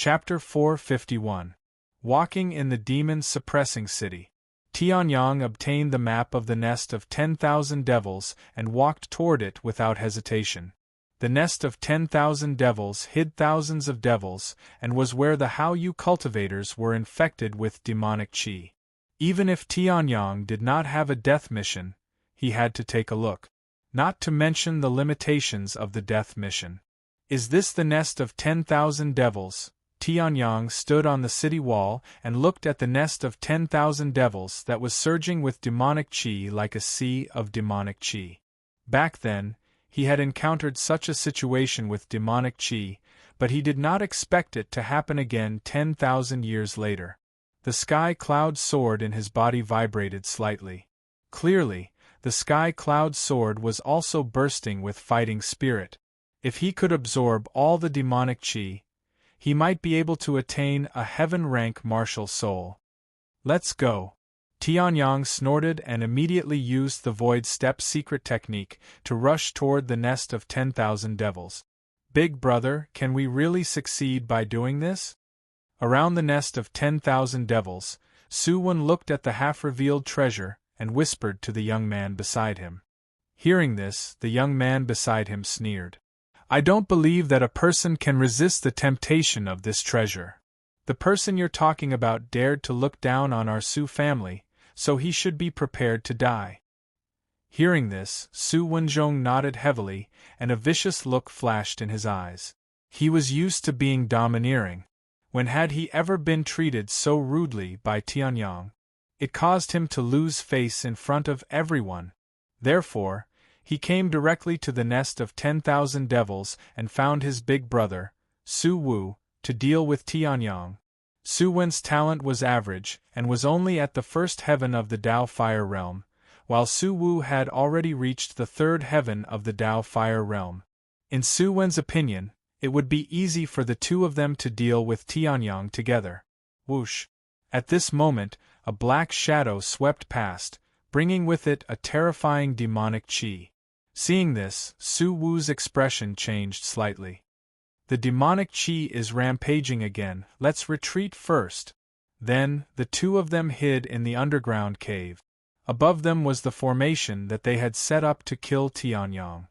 Chapter 451. Walking in the Demon-Suppressing City. Tianyang obtained the map of the nest of 10,000 devils and walked toward it without hesitation. The nest of 10,000 devils hid thousands of devils and was where the Hao-Yu cultivators were infected with demonic qi. Even if Tianyang did not have a death mission, he had to take a look. Not to mention the limitations of the death mission. Is this the nest of 10,000 devils? Tianyang stood on the city wall and looked at the nest of 10,000 devils that was surging with demonic qi like a sea of demonic qi. Back then, he had encountered such a situation with demonic qi, but he did not expect it to happen again 10,000 years later. The sky cloud sword in his body vibrated slightly. Clearly, the sky cloud sword was also bursting with fighting spirit. If he could absorb all the demonic qi, he might be able to attain a heaven-rank martial soul. Let's go. Tianyang snorted and immediately used the Void Step secret technique to rush toward the nest of 10,000 devils. Big brother, can we really succeed by doing this? Around the nest of 10,000 devils, Suwon looked at the half-revealed treasure and whispered to the young man beside him. Hearing this, the young man beside him sneered. I don't believe that a person can resist the temptation of this treasure. The person you're talking about dared to look down on our Su family, so he should be prepared to die. Hearing this, Su Wenjong nodded heavily, and a vicious look flashed in his eyes. He was used to being domineering. When had he ever been treated so rudely by Tianyang? It caused him to lose face in front of everyone. Therefore, he came directly to the nest of 10,000 devils and found his big brother, Su Wu, to deal with Tianyang. Su Wen's talent was average and was only at the first heaven of the Dao Fire Realm, while Su Wu had already reached the third heaven of the Dao Fire Realm. In Su Wen's opinion, it would be easy for the two of them to deal with Tianyang together. Whoosh! At this moment, a black shadow swept past, bringing with it a terrifying demonic qi. Seeing this, Su Wu's expression changed slightly. The demonic qi is rampaging again, let's retreat first. Then, the two of them hid in the underground cave. Above them was the formation that they had set up to kill Tianyang.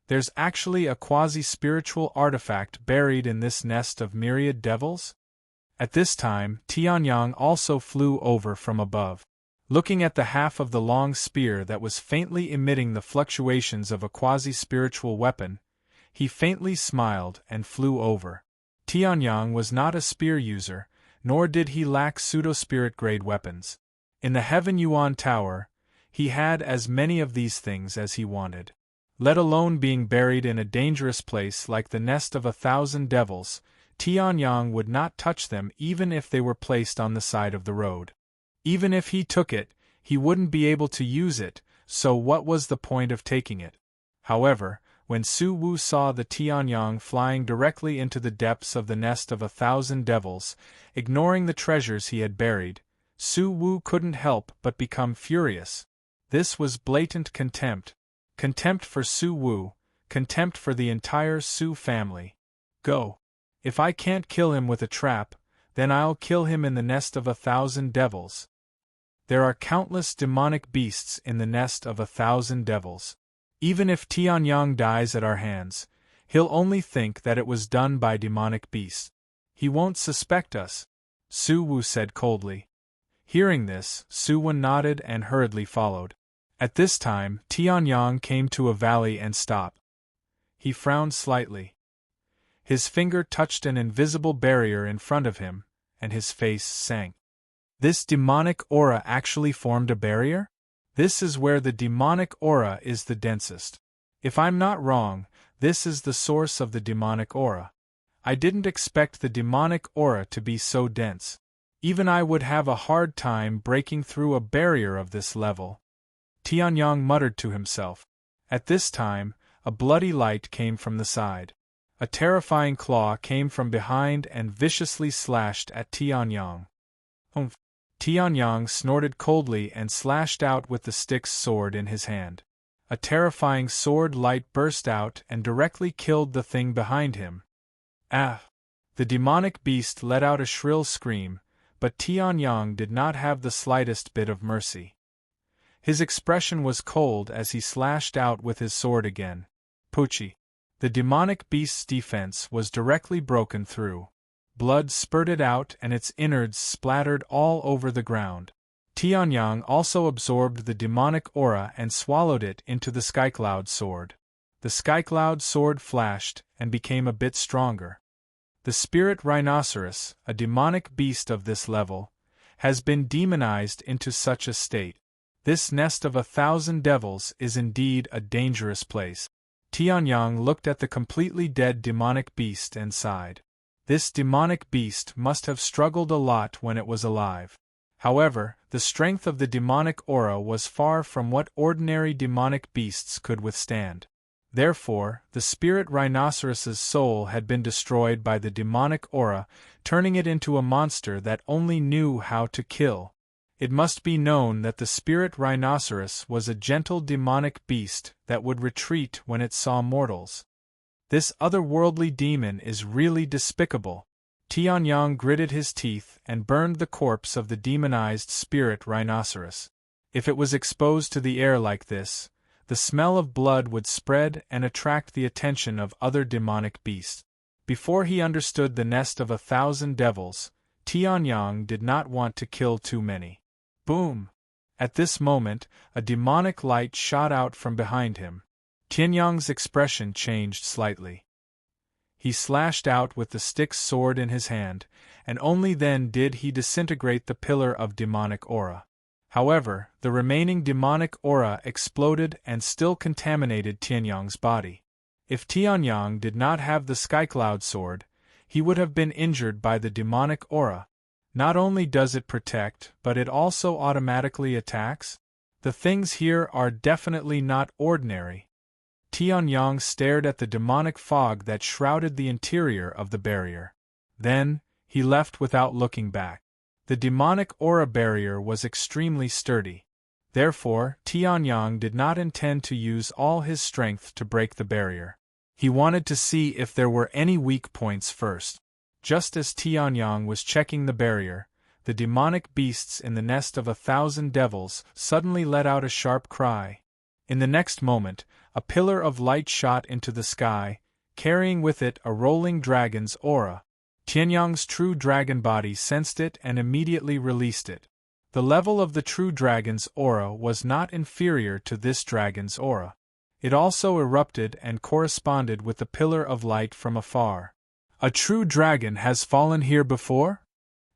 There's actually a quasi-spiritual artifact buried in this nest of myriad devils? At this time, Tianyang also flew over from above. Looking at the half of the long spear that was faintly emitting the fluctuations of a quasi-spiritual weapon, he faintly smiled and flew over. Tianyang was not a spear user, nor did he lack pseudo-spirit-grade weapons. In the Heaven Yuan Tower, he had as many of these things as he wanted. Let alone being buried in a dangerous place like the nest of 1,000 devils, Tianyang would not touch them even if they were placed on the side of the road. Even if he took it, he wouldn't be able to use it, so what was the point of taking it? However, when Su Wu saw the Tianyang flying directly into the depths of the nest of 1,000 devils, ignoring the treasures he had buried, Su Wu couldn't help but become furious. This was blatant contempt. Contempt for Su Wu, contempt for the entire Su family. Go. If I can't kill him with a trap, then I'll kill him in the nest of 1,000 devils. There are countless demonic beasts in the nest of 1,000 devils. Even if Tianyang dies at our hands, he'll only think that it was done by demonic beasts. He won't suspect us, Su Wu said coldly. Hearing this, Su Wen nodded and hurriedly followed. At this time, Tianyang came to a valley and stopped. He frowned slightly. His finger touched an invisible barrier in front of him, and his face sank. This demonic aura actually formed a barrier? This is where the demonic aura is the densest. If I'm not wrong, this is the source of the demonic aura. I didn't expect the demonic aura to be so dense. Even I would have a hard time breaking through a barrier of this level. Tianyang muttered to himself. At this time, a bloody light came from the side. A terrifying claw came from behind and viciously slashed at Tianyang. Humph! Tianyang snorted coldly and slashed out with the Styx sword in his hand. A terrifying sword light burst out and directly killed the thing behind him. Ah! The demonic beast let out a shrill scream, but Tianyang did not have the slightest bit of mercy. His expression was cold as he slashed out with his sword again. Puchi. The demonic beast's defense was directly broken through. Blood spurted out and its innards splattered all over the ground. Tianyang also absorbed the demonic aura and swallowed it into the Skycloud sword. The Skycloud sword flashed and became a bit stronger. The spirit rhinoceros, a demonic beast of this level, has been demonized into such a state. This nest of 1,000 devils is indeed a dangerous place. Tianyang looked at the completely dead demonic beast and sighed. This demonic beast must have struggled a lot when it was alive. However, the strength of the demonic aura was far from what ordinary demonic beasts could withstand. Therefore, the spirit rhinoceros's soul had been destroyed by the demonic aura, turning it into a monster that only knew how to kill. It must be known that the spirit rhinoceros was a gentle demonic beast that would retreat when it saw mortals. This otherworldly demon is really despicable. Tianyang gritted his teeth and burned the corpse of the demonized spirit rhinoceros. If it was exposed to the air like this, the smell of blood would spread and attract the attention of other demonic beasts. Before he understood the nest of 1,000 devils, Tianyang did not want to kill too many. Boom! At this moment, a demonic light shot out from behind him. Tianyang's expression changed slightly. He slashed out with the Styx sword in his hand, and only then did he disintegrate the pillar of demonic aura. However, the remaining demonic aura exploded and still contaminated Tianyang's body. If Tianyang did not have the Skycloud sword, he would have been injured by the demonic aura. Not only does it protect, but it also automatically attacks? The things here are definitely not ordinary. Tianyang stared at the demonic fog that shrouded the interior of the barrier. Then, he left without looking back. The demonic aura barrier was extremely sturdy. Therefore, Tianyang did not intend to use all his strength to break the barrier. He wanted to see if there were any weak points first. Just as Tianyang was checking the barrier, the demonic beasts in the nest of 1,000 devils suddenly let out a sharp cry. In the next moment, a pillar of light shot into the sky, carrying with it a rolling dragon's aura. Tianyang's true dragon body sensed it and immediately released it. The level of the true dragon's aura was not inferior to this dragon's aura. It also erupted and corresponded with the pillar of light from afar. A true dragon has fallen here before?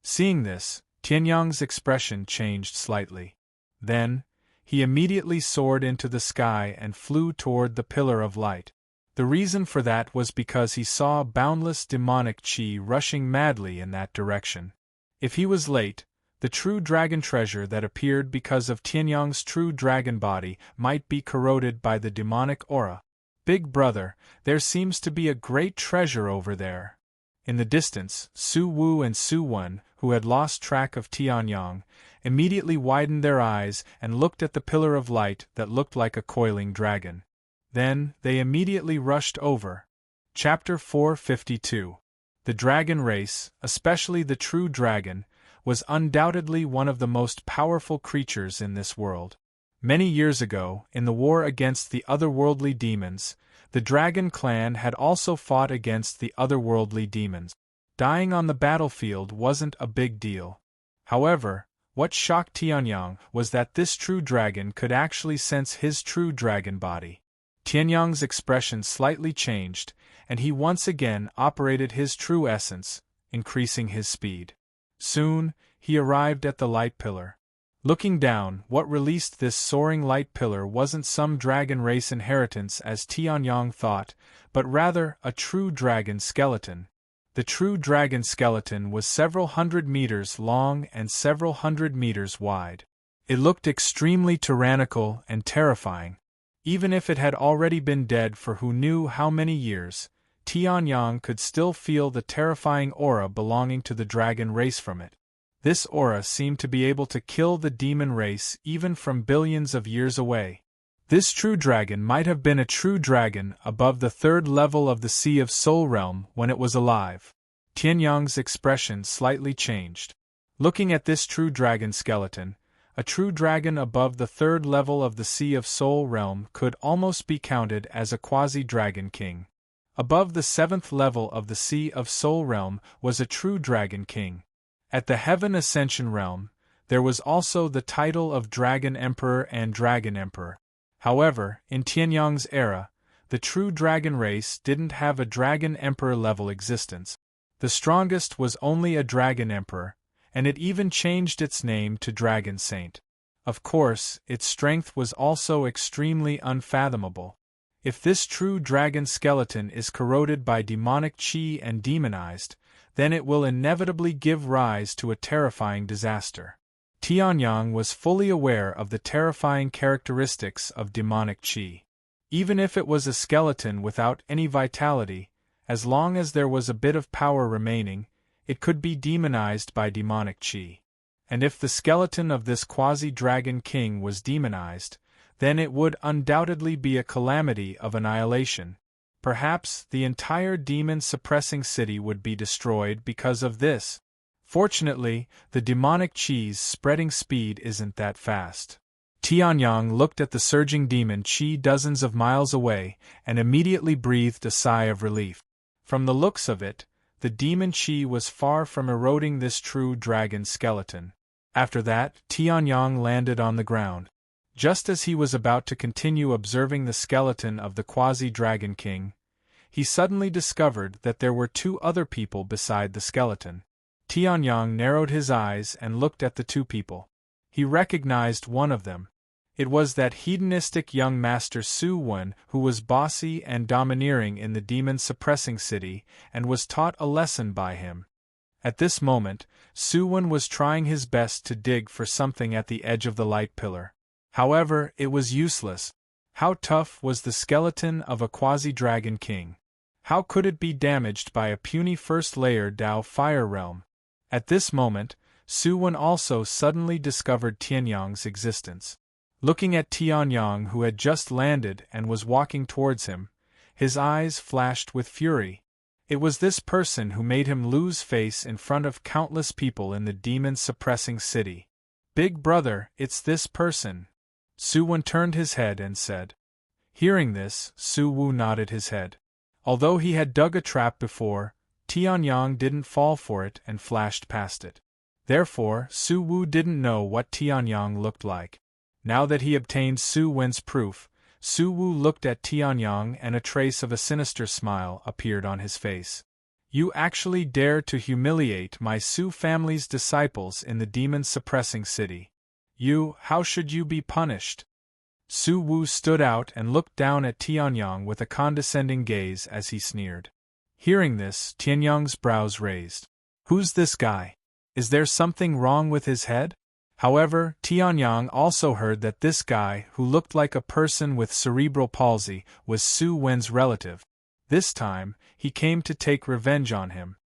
Seeing this, Tianyang's expression changed slightly. Then, he immediately soared into the sky and flew toward the pillar of light. The reason for that was because he saw boundless demonic chi rushing madly in that direction. If he was late, the true dragon treasure that appeared because of Tianyang's true dragon body might be corroded by the demonic aura. Big brother, there seems to be a great treasure over there. In the distance, Su Wu and Su Wen, who had lost track of Tianyang, immediately widened their eyes and looked at the pillar of light that looked like a coiling dragon. Then, they immediately rushed over. Chapter 452. The dragon race, especially the true dragon, was undoubtedly one of the most powerful creatures in this world. Many years ago, in the war against the otherworldly demons, the dragon clan had also fought against the otherworldly demons. Dying on the battlefield wasn't a big deal. However, what shocked Tianyang was that this true dragon could actually sense his true dragon body. Tianyang's expression slightly changed, and he once again operated his true essence, increasing his speed. Soon, he arrived at the light pillar. Looking down, what released this soaring light pillar wasn't some dragon race inheritance as Tianyang thought, but rather a true dragon skeleton. The true dragon skeleton was several hundred meters long and several hundred meters wide. It looked extremely tyrannical and terrifying. Even if it had already been dead for who knew how many years, Tianyang could still feel the terrifying aura belonging to the dragon race from it. This aura seemed to be able to kill the demon race even from billions of years away. This true dragon might have been a true dragon above the third level of the Sea of Soul Realm when it was alive. Tianyang's expression slightly changed. Looking at this true dragon skeleton, a true dragon above the third level of the Sea of Soul realm could almost be counted as a quasi-dragon king. Above the seventh level of the Sea of Soul realm was a true dragon king. At the Heaven Ascension realm, there was also the title of Dragon Emperor and Dragon Emperor. However, in Tianyang's era, the true dragon race didn't have a Dragon Emperor level existence. The strongest was only a Dragon Emperor, and it even changed its name to Dragon Saint. Of course, its strength was also extremely unfathomable. If this true dragon skeleton is corroded by demonic qi and demonized, then it will inevitably give rise to a terrifying disaster. Tianyang was fully aware of the terrifying characteristics of demonic qi. Even if it was a skeleton without any vitality, as long as there was a bit of power remaining, it could be demonized by demonic qi. And if the skeleton of this quasi-dragon king was demonized, then it would undoubtedly be a calamity of annihilation. Perhaps the entire demon-suppressing city would be destroyed because of this. Fortunately, the demonic qi's spreading speed isn't that fast. Tianyang looked at the surging demon qi dozens of miles away and immediately breathed a sigh of relief. From the looks of it, the demon qi was far from eroding this true dragon skeleton. After that, Tianyang landed on the ground. Just as he was about to continue observing the skeleton of the quasi-dragon king, he suddenly discovered that there were two other people beside the skeleton. Tianyang narrowed his eyes and looked at the two people. He recognized one of them. It was that hedonistic young master Su Wen who was bossy and domineering in the demon-suppressing city and was taught a lesson by him. At this moment, Su Wen was trying his best to dig for something at the edge of the light pillar. However, it was useless. How tough was the skeleton of a quasi-dragon king? How could it be damaged by a puny first-layer Dao fire realm? At this moment, Su Wen also suddenly discovered Tianyang's existence. Looking at Tianyang, who had just landed and was walking towards him, his eyes flashed with fury. It was this person who made him lose face in front of countless people in the demon-suppressing city. "Big brother, it's this person." Su Wen turned his head and said. Hearing this, Su Wu nodded his head. Although he had dug a trap before, Tianyang didn't fall for it and flashed past it. Therefore, Su Wu didn't know what Tianyang looked like. Now that he obtained Su Wen's proof, Su Wu looked at Tianyang and a trace of a sinister smile appeared on his face. "You actually dare to humiliate my Su family's disciples in the demon-suppressing city. How should you be punished?" Su Wu stood out and looked down at Tianyang with a condescending gaze as he sneered. Hearing this, Tianyang's brows raised. "Who's this guy? Is there something wrong with his head?" However, Tianyang also heard that this guy, who looked like a person with cerebral palsy, was Su Wen's relative. This time, he came to take revenge on him.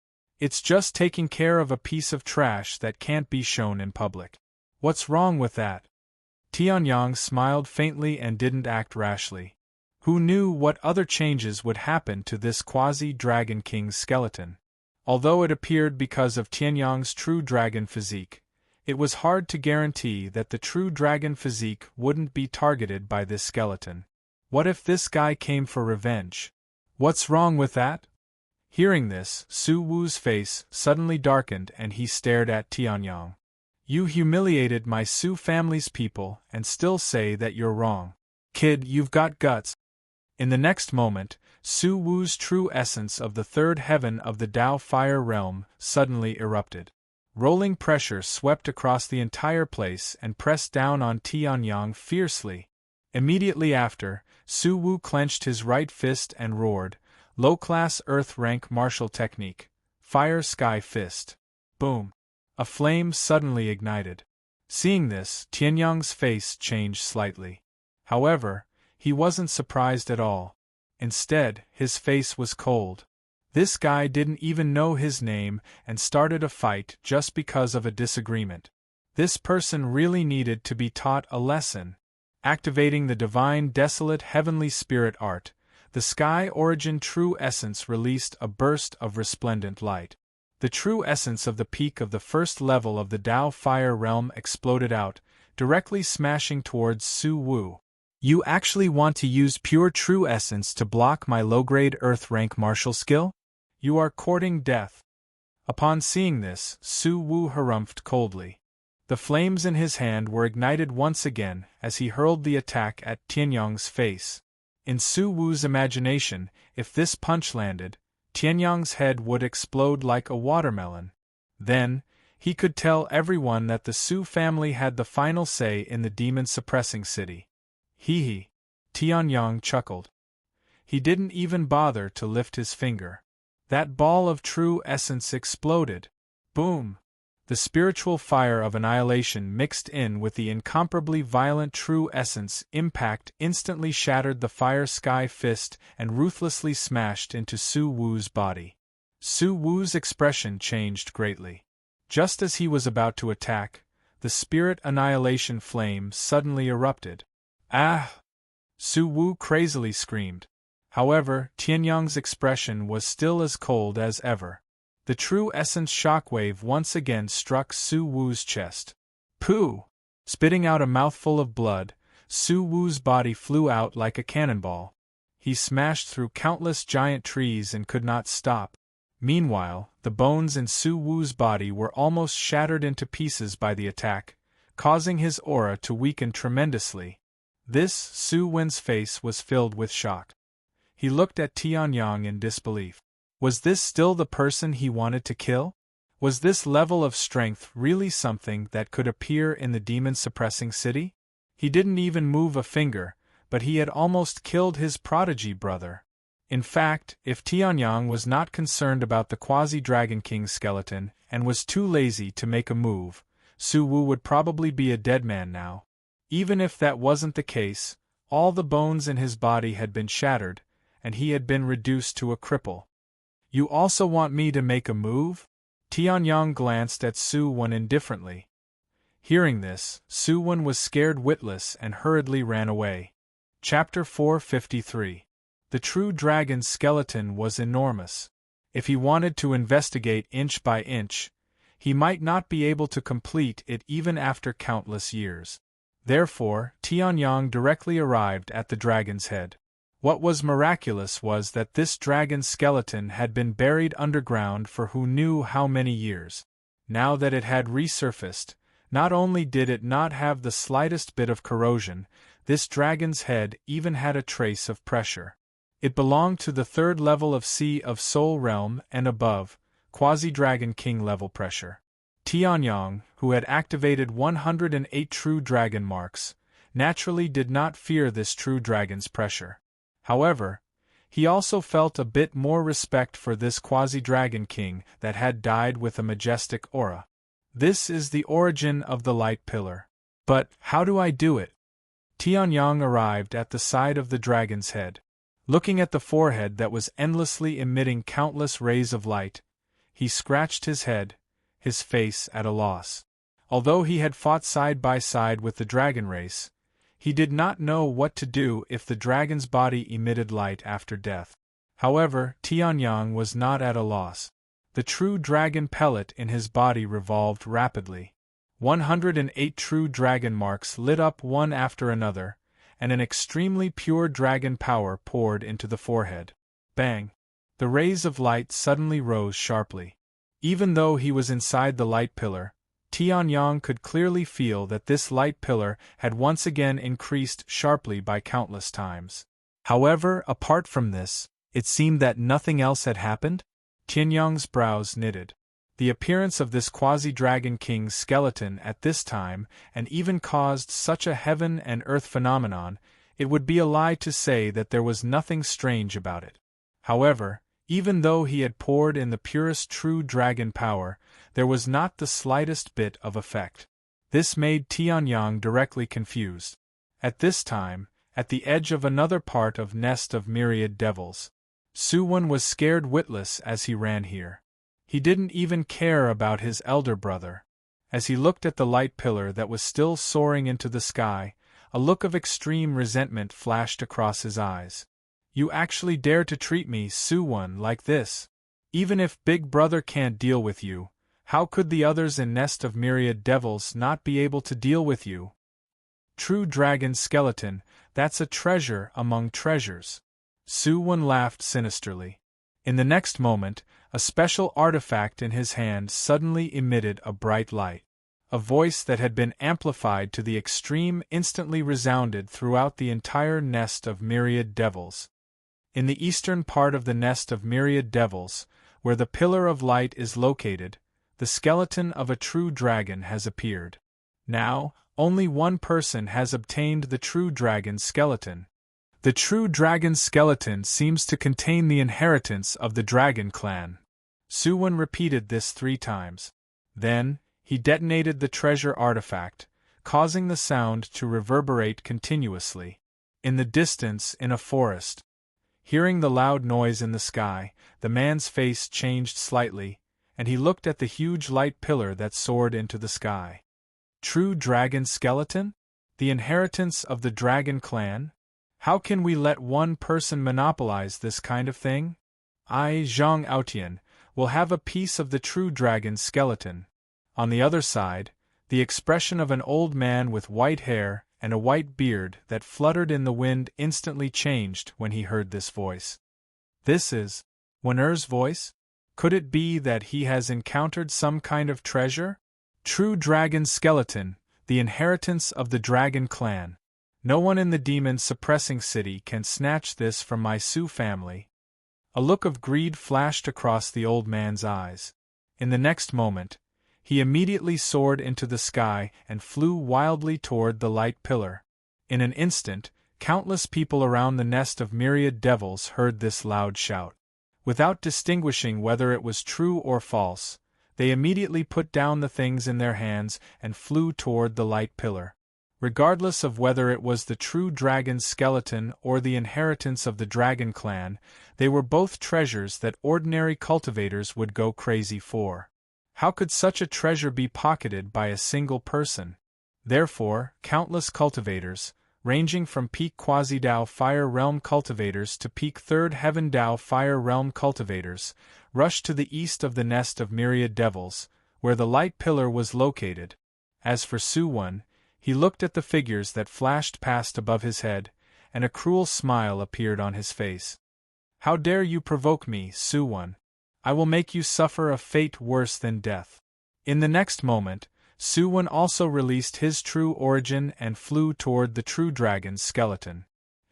It's just taking care of a piece of trash that can't be shown in public. What's wrong with that? Tianyang smiled faintly and didn't act rashly. Who knew what other changes would happen to this quasi-dragon king's skeleton? Although it appeared because of Tianyang's true dragon physique, it was hard to guarantee that the true dragon physique wouldn't be targeted by this skeleton. What if this guy came for revenge? What's wrong with that? Hearing this, Su Wu's face suddenly darkened and he stared at Tianyang. "You humiliated my Su family's people and still say that you're wrong. Kid, you've got guts." In the next moment, Su Wu's true essence of the third heaven of the Dao fire realm suddenly erupted. Rolling pressure swept across the entire place and pressed down on Tianyang fiercely. Immediately after, Su Wu clenched his right fist and roared, "Low-class Earth-rank martial technique. Fire Sky Fist." Boom! A flame suddenly ignited. Seeing this, Tianyang's face changed slightly. However, he wasn't surprised at all. Instead, his face was cold. This guy didn't even know his name and started a fight just because of a disagreement. This person really needed to be taught a lesson. Activating the divine desolate heavenly spirit art, the sky origin true essence released a burst of resplendent light. The true essence of the peak of the first level of the Tao Fire Realm exploded out, directly smashing towards Su Wu. You actually want to use pure true essence to block my low-grade Earth rank martial skill? You are courting death. Upon seeing this, Su Wu harumphed coldly. The flames in his hand were ignited once again as he hurled the attack at Tianyang's face. In Su Wu's imagination, if this punch landed, Tianyang's head would explode like a watermelon. Then, he could tell everyone that the Su family had the final say in the demon-suppressing city. Hee hee. Tianyang chuckled. He didn't even bother to lift his finger. That ball of true essence exploded. Boom! The spiritual fire of annihilation mixed in with the incomparably violent true essence impact instantly shattered the fire sky fist and ruthlessly smashed into Su Wu's body. Su Wu's expression changed greatly. Just as he was about to attack, the spirit annihilation flame suddenly erupted. Ah! Su Wu crazily screamed. However, Tianyang's expression was still as cold as ever. The true essence shockwave once again struck Su Wu's chest. Pooh! Spitting out a mouthful of blood, Su Wu's body flew out like a cannonball. He smashed through countless giant trees and could not stop. Meanwhile, the bones in Su Wu's body were almost shattered into pieces by the attack, causing his aura to weaken tremendously. This Su Wen's face was filled with shock. He looked at Tianyang in disbelief. Was this still the person he wanted to kill? Was this level of strength really something that could appear in the demon-suppressing city? He didn't even move a finger, but he had almost killed his prodigy brother. In fact, if Tianyang was not concerned about the Quasi-Dragon King skeleton and was too lazy to make a move, Su Wu would probably be a dead man now. Even if that wasn't the case, all the bones in his body had been shattered, and he had been reduced to a cripple. You also want me to make a move? Tianyang glanced at Su Wen indifferently. Hearing this, Su Wen was scared witless and hurriedly ran away. Chapter 453. The true dragon's skeleton was enormous. If he wanted to investigate inch by inch, he might not be able to complete it even after countless years. Therefore, Tianyang directly arrived at the dragon's head. What was miraculous was that this dragon's skeleton had been buried underground for who knew how many years. Now that it had resurfaced, not only did it not have the slightest bit of corrosion, this dragon's head even had a trace of pressure. It belonged to the third level of Sea of Soul Realm and above, Quasi-Dragon King level pressure. Tianyang, who had activated 108 true dragon marks, naturally did not fear this true dragon's pressure. However, he also felt a bit more respect for this Quasi-Dragon King that had died with a majestic aura. This is the origin of the light pillar. But, how do I do it? Tianyang arrived at the side of the dragon's head. Looking at the forehead that was endlessly emitting countless rays of light, he scratched his head, his face at a loss. Although he had fought side by side with the dragon race, he did not know what to do if the dragon's body emitted light after death. However, Tianyang was not at a loss. The true dragon pellet in his body revolved rapidly. 108 true dragon marks lit up one after another, and an extremely pure dragon power poured into the forehead. Bang! The rays of light suddenly rose sharply. Even though he was inside the light pillar, Tianyang could clearly feel that this light pillar had once again increased sharply by countless times. However, apart from this, it seemed that nothing else had happened. Tianyang's brows knitted. The appearance of this Quasi-Dragon King's skeleton at this time and even caused such a heaven and earth phenomenon, it would be a lie to say that there was nothing strange about it. However, even though he had poured in the purest true dragon power, there was not the slightest bit of effect. This made Tianyang directly confused. At this time, at the edge of another part of Nest of Myriad Devils, Su Wen was scared witless as he ran here. He didn't even care about his elder brother. As he looked at the light pillar that was still soaring into the sky, a look of extreme resentment flashed across his eyes. You actually dare to treat me, Su Wen, like this? Even if Big Brother can't deal with you, how could the others in Nest of Myriad Devils not be able to deal with you? True dragon skeleton, that's a treasure among treasures. Su-won laughed sinisterly. In the next moment, a special artifact in his hand suddenly emitted a bright light. A voice that had been amplified to the extreme instantly resounded throughout the entire Nest of Myriad Devils. In the eastern part of the Nest of Myriad Devils, where the Pillar of Light is located, the skeleton of a true dragon has appeared. Now, only one person has obtained the true dragon skeleton. The true dragon skeleton seems to contain the inheritance of the dragon clan. Su-won repeated this 3 times. Then, he detonated the treasure artifact, causing the sound to reverberate continuously. In the distance, in a forest. Hearing the loud noise in the sky, the man's face changed slightly, and he looked at the huge light pillar that soared into the sky. True dragon skeleton? The inheritance of the dragon clan? How can we let one person monopolize this kind of thing? I, Zhang Aotian, will have a piece of the true dragon skeleton. On the other side, the expression of an old man with white hair and a white beard that fluttered in the wind instantly changed when he heard this voice. This is Wen'er's voice? Could it be that he has encountered some kind of treasure? True dragon skeleton, the inheritance of the dragon clan. No one in the demon-suppressing city can snatch this from my Su family. A look of greed flashed across the old man's eyes. In the next moment, he immediately soared into the sky and flew wildly toward the light pillar. In an instant, countless people around the Nest of Myriad Devils heard this loud shout. Without distinguishing whether it was true or false, they immediately put down the things in their hands and flew toward the light pillar. Regardless of whether it was the true dragon skeleton or the inheritance of the dragon clan, they were both treasures that ordinary cultivators would go crazy for. How could such a treasure be pocketed by a single person? Therefore, countless cultivators, ranging from peak Quasi-Dao Fire Realm cultivators to peak Third Heaven Dao Fire Realm cultivators, rushed to the east of the Nest of Myriad Devils, where the light pillar was located. As for Su-won, he looked at the figures that flashed past above his head, and a cruel smile appeared on his face. How dare you provoke me, Su-won? I will make you suffer a fate worse than death. In the next moment, Su-won also released his true origin and flew toward the true dragon's skeleton.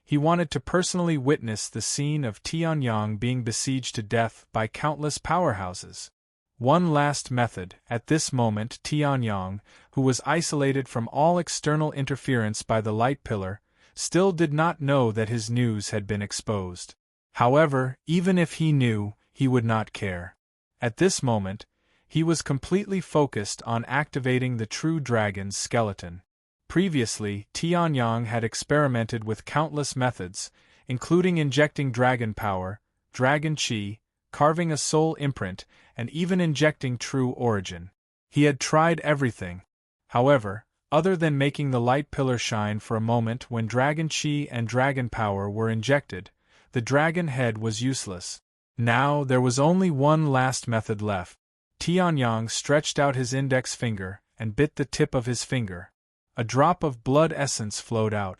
He wanted to personally witness the scene of Tianyang being besieged to death by countless powerhouses. One last method. At this moment, Tianyang, who was isolated from all external interference by the light pillar, still did not know that his news had been exposed. However, even if he knew, he would not care. At this moment, he was completely focused on activating the true dragon's skeleton. Previously, Tianyang had experimented with countless methods, including injecting dragon power, dragon chi, carving a soul imprint, and even injecting true origin. He had tried everything. However, other than making the light pillar shine for a moment when dragon chi and dragon power were injected, the dragon head was useless. Now there was only one last method left. Tianyang stretched out his index finger and bit the tip of his finger. A drop of blood essence flowed out.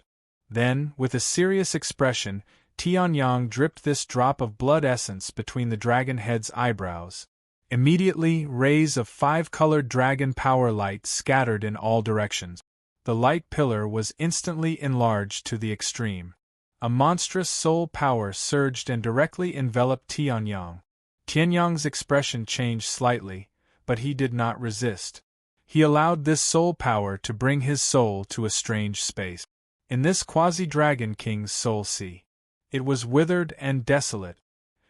Then, with a serious expression, Tianyang dripped this drop of blood essence between the dragon head's eyebrows. Immediately, rays of 5-colored dragon power light scattered in all directions. The light pillar was instantly enlarged to the extreme. A monstrous soul power surged and directly enveloped Tianyang. Tianyang's expression changed slightly, but he did not resist. He allowed this soul power to bring his soul to a strange space. In this quasi-dragon king's soul sea. It was withered and desolate.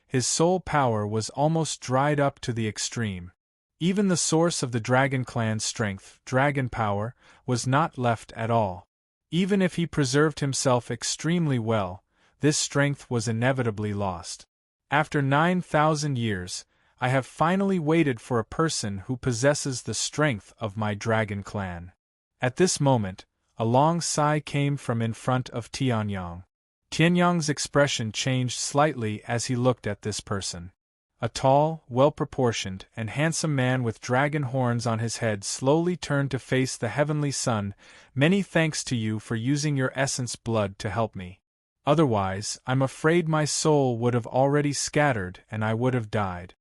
His soul power was almost dried up to the extreme. Even the source of the dragon clan's strength, dragon power, was not left at all. Even if he preserved himself extremely well, this strength was inevitably lost. After 9,000 years, I have finally waited for a person who possesses the strength of my dragon clan. At this moment, a long sigh came from in front of Tianyang. Tianyang's expression changed slightly as he looked at this person. A tall, well-proportioned, and handsome man with dragon horns on his head slowly turned to face the heavenly sun. "Many thanks to you for using your essence blood to help me. Otherwise, I'm afraid my soul would have already scattered and I would have died."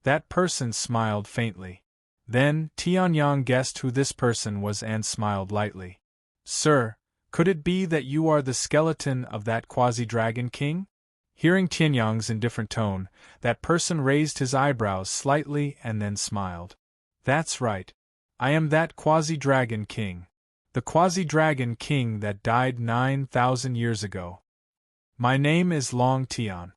That person smiled faintly. Then, Tianyang guessed who this person was and smiled lightly. "Sir, could it be that you are the skeleton of that quasi-dragon king?" Hearing Tianyang's indifferent tone, that person raised his eyebrows slightly and then smiled. "That's right. I am that quasi-dragon king. The quasi-dragon king that died 9,000 years ago. My name is Long Tian.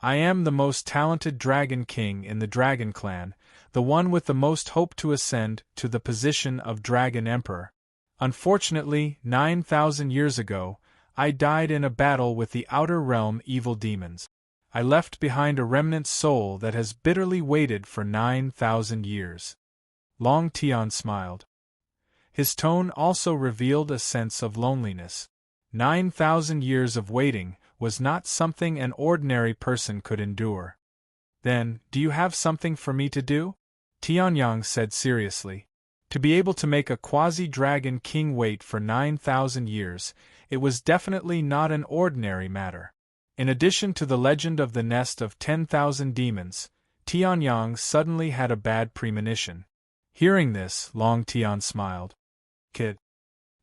I am the most talented dragon king in the dragon clan, the one with the most hope to ascend to the position of dragon emperor. Unfortunately, 9,000 years ago, I died in a battle with the outer realm evil demons. I left behind a remnant soul that has bitterly waited for 9,000 years." Long Tian smiled. His tone also revealed a sense of loneliness. 9,000 years of waiting was not something an ordinary person could endure. "Then, do you have something for me to do?" Tianyang said seriously. To be able to make a quasi-dragon king wait for 9,000 years, it was definitely not an ordinary matter. In addition to the legend of the nest of 10,000 demons, Tianyang suddenly had a bad premonition. Hearing this, Long Tian smiled. Kid.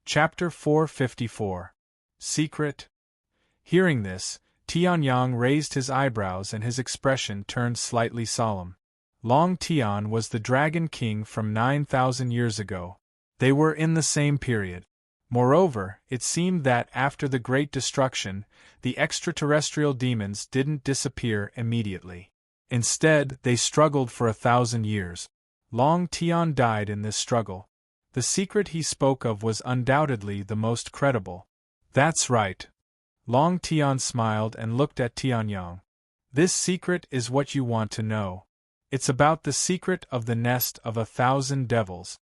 Chapter 454. Secret. Hearing this, Tianyang raised his eyebrows and his expression turned slightly solemn. Long Tian was the Dragon King from 9,000 years ago. They were in the same period. Moreover, it seemed that after the Great Destruction, the extraterrestrial demons didn't disappear immediately. Instead, they struggled for 1,000 years. Long Tian died in this struggle. The secret he spoke of was undoubtedly the most credible. "That's right." Long Tian smiled and looked at Tianyang. "This secret is what you want to know. It's about the secret of the nest of 1,000 devils."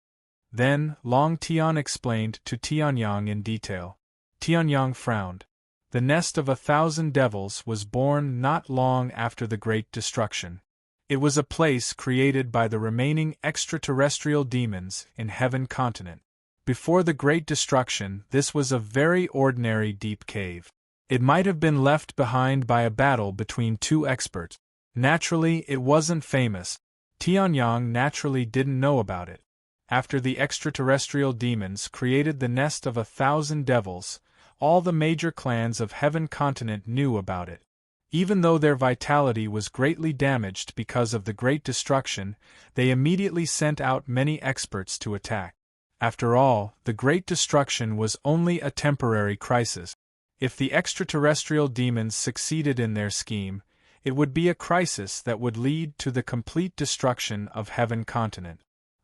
Then, Long Tian explained to Tianyang in detail. Tianyang frowned. The nest of 1,000 devils was born not long after the Great Destruction. It was a place created by the remaining extraterrestrial demons in Heaven Continent. Before the Great Destruction, this was a very ordinary deep cave. It might have been left behind by a battle between two experts. Naturally, it wasn't famous. Tianyang naturally didn't know about it. After the extraterrestrial demons created the nest of 1,000 devils, all the major clans of Heaven Continent knew about it. Even though their vitality was greatly damaged because of the Great Destruction, they immediately sent out many experts to attack. After all, the Great Destruction was only a temporary crisis. If the extraterrestrial demons succeeded in their scheme, it would be a crisis that would lead to the complete destruction of Heaven Continent.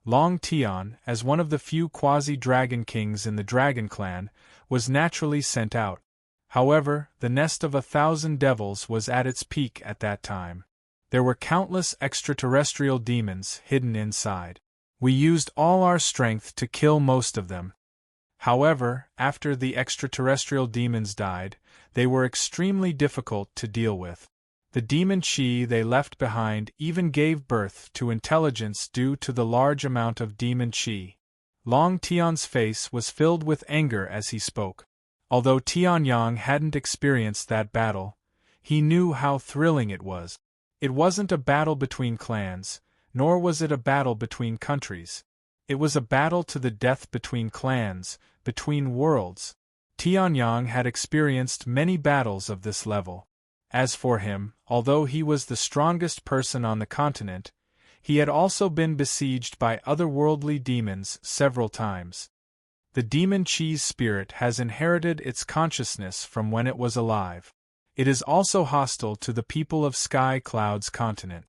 Long Tian, as one of the few quasi-dragon kings in the Dragon Clan, was naturally sent out. However, the nest of 1,000 devils was at its peak at that time. There were countless extraterrestrial demons hidden inside. We used all our strength to kill most of them. However, after the extraterrestrial demons died, they were extremely difficult to deal with. The demon chi they left behind even gave birth to intelligence due to the large amount of demon chi. Long Tian's face was filled with anger as he spoke. Although Tianyang hadn't experienced that battle, he knew how thrilling it was. It wasn't a battle between clans, nor was it a battle between countries. It was a battle to the death between clans, between worlds. Tianyang had experienced many battles of this level. As for him, although he was the strongest person on the continent, he had also been besieged by otherworldly demons several times. The demon chi's spirit has inherited its consciousness from when it was alive. It is also hostile to the people of Sky Cloud's continent.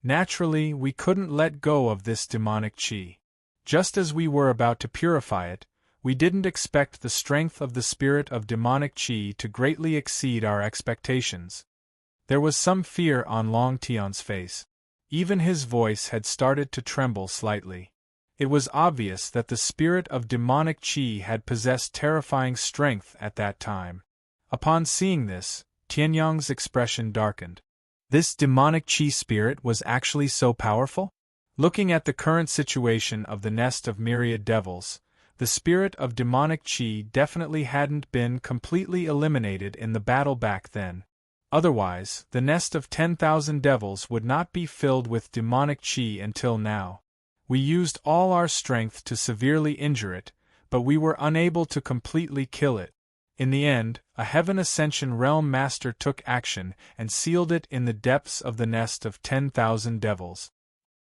Naturally, we couldn't let go of this demonic chi. Just as we were about to purify it, we didn't expect the strength of the spirit of demonic chi to greatly exceed our expectations. There was some fear on Long Tian's face. Even his voice had started to tremble slightly. It was obvious that the spirit of demonic chi had possessed terrifying strength at that time. Upon seeing this, Tianyang's expression darkened. This demonic chi spirit was actually so powerful? Looking at the current situation of the nest of myriad devils, the spirit of demonic chi definitely hadn't been completely eliminated in the battle back then. Otherwise, the nest of 10,000 devils would not be filled with demonic chi until now. We used all our strength to severely injure it, but we were unable to completely kill it. In the end, a Heaven Ascension Realm Master took action and sealed it in the depths of the nest of 10,000 devils.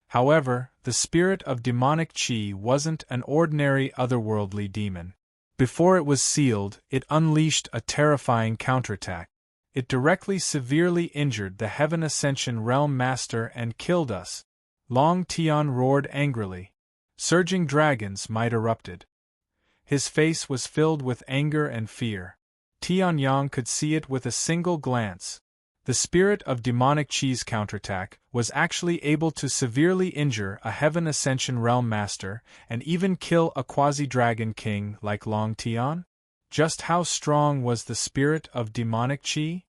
However, the spirit of demonic chi wasn't an ordinary otherworldly demon. Before it was sealed, it unleashed a terrifying counterattack. It directly severely injured the Heaven Ascension Realm Master and killed us. Long Tian roared angrily. Surging dragon's might erupted. His face was filled with anger and fear. Tianyang could see it with a single glance. The spirit of demonic chi's counterattack was actually able to severely injure a Heaven Ascension Realm Master and even kill a quasi-dragon king like Long Tian? Just how strong was the spirit of demonic chi?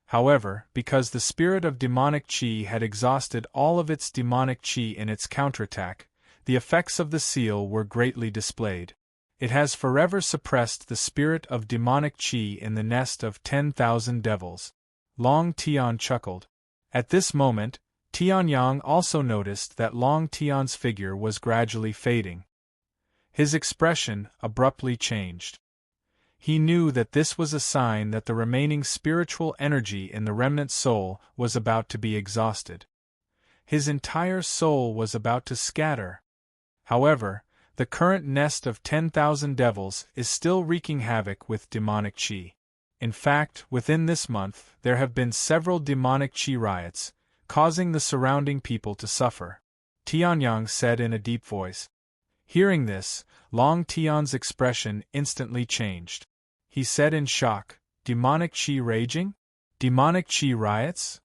However, because the spirit of demonic chi had exhausted all of its demonic chi in its counterattack, the effects of the seal were greatly displayed. It has forever suppressed the spirit of demonic chi in the nest of 10,000 devils. Long Tian chuckled. At this moment, Tianyang also noticed that Long Tian's figure was gradually fading. His expression abruptly changed. He knew that this was a sign that the remaining spiritual energy in the remnant soul was about to be exhausted. His entire soul was about to scatter. However, the current nest of 10,000 devils is still wreaking havoc with demonic chi. In fact, within this month, there have been several demonic chi riots, causing the surrounding people to suffer. Tianyang said in a deep voice. Hearing this, Long Tian's expression instantly changed. He said in shock, "Demonic chi raging? Demonic chi riots?"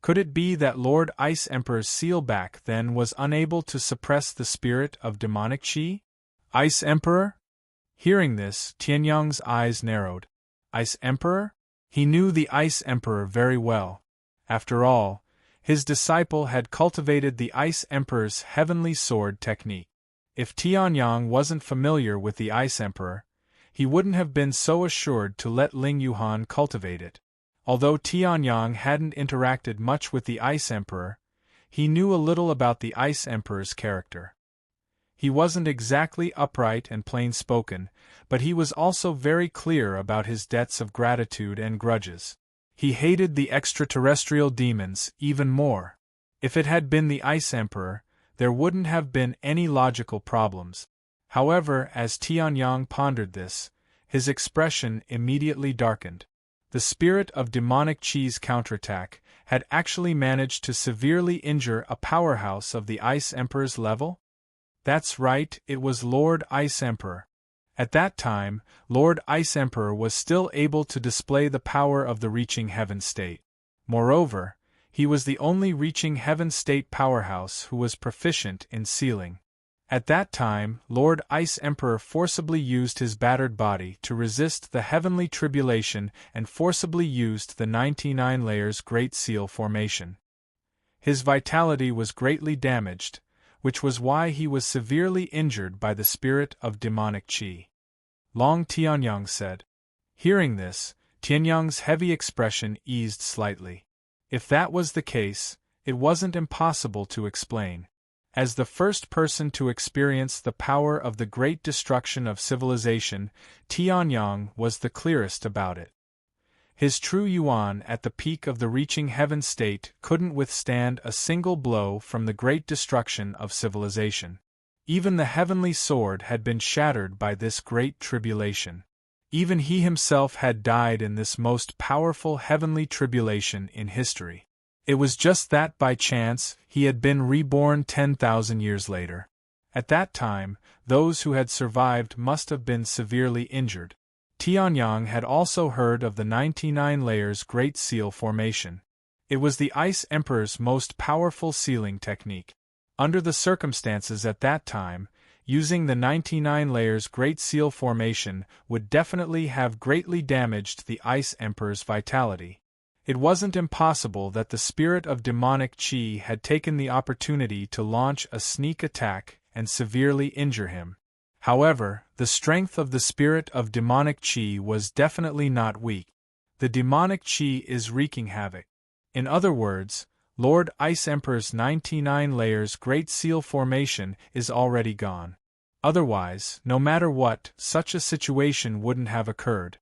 Could it be that Lord Ice Emperor's seal back then was unable to suppress the spirit of demonic chi? Ice Emperor? Hearing this, Tianyang's eyes narrowed. Ice Emperor? He knew the Ice Emperor very well. After all, his disciple had cultivated the Ice Emperor's heavenly sword technique. If Tianyang wasn't familiar with the Ice Emperor, he wouldn't have been so assured to let Ling Yuhan cultivate it. Although Tianyang hadn't interacted much with the Ice Emperor, he knew a little about the Ice Emperor's character. He wasn't exactly upright and plain-spoken, but he was also very clear about his debts of gratitude and grudges. He hated the extraterrestrial demons even more. If it had been the Ice Emperor, there wouldn't have been any logical problems. However, as Tianyang pondered this, his expression immediately darkened. The spirit of demonic chi's counterattack had actually managed to severely injure a powerhouse of the Ice Emperor's level? That's right, it was Lord Ice Emperor. At that time, Lord Ice Emperor was still able to display the power of the reaching heaven state. Moreover, he was the only reaching heaven state powerhouse who was proficient in sealing. At that time, Lord Ice Emperor forcibly used his battered body to resist the heavenly tribulation and forcibly used the 99 layers Great Seal formation. His vitality was greatly damaged, which was why he was severely injured by the spirit of demonic chi. Long Tianyang said. Hearing this, Tianyang's heavy expression eased slightly. If that was the case, it wasn't impossible to explain. As the first person to experience the power of the great destruction of civilization, Tianyang was the clearest about it. His true yuan at the peak of the reaching heaven state couldn't withstand a single blow from the great destruction of civilization. Even the heavenly sword had been shattered by this great tribulation. Even he himself had died in this most powerful heavenly tribulation in history. It was just that by chance he had been reborn 10,000 years later. At that time, those who had survived must have been severely injured. Tianyang had also heard of the 99 layers Great Seal formation. It was the Ice Emperor's most powerful sealing technique. Under the circumstances at that time, using the 99 layers Great Seal formation would definitely have greatly damaged the Ice Emperor's vitality. It wasn't impossible that the spirit of demonic Qi had taken the opportunity to launch a sneak attack and severely injure him. However, the strength of the spirit of demonic Qi was definitely not weak. The demonic Qi is wreaking havoc. In other words, Lord Ice Emperor's 99 layers Great Seal formation is already gone. Otherwise, no matter what, such a situation wouldn't have occurred.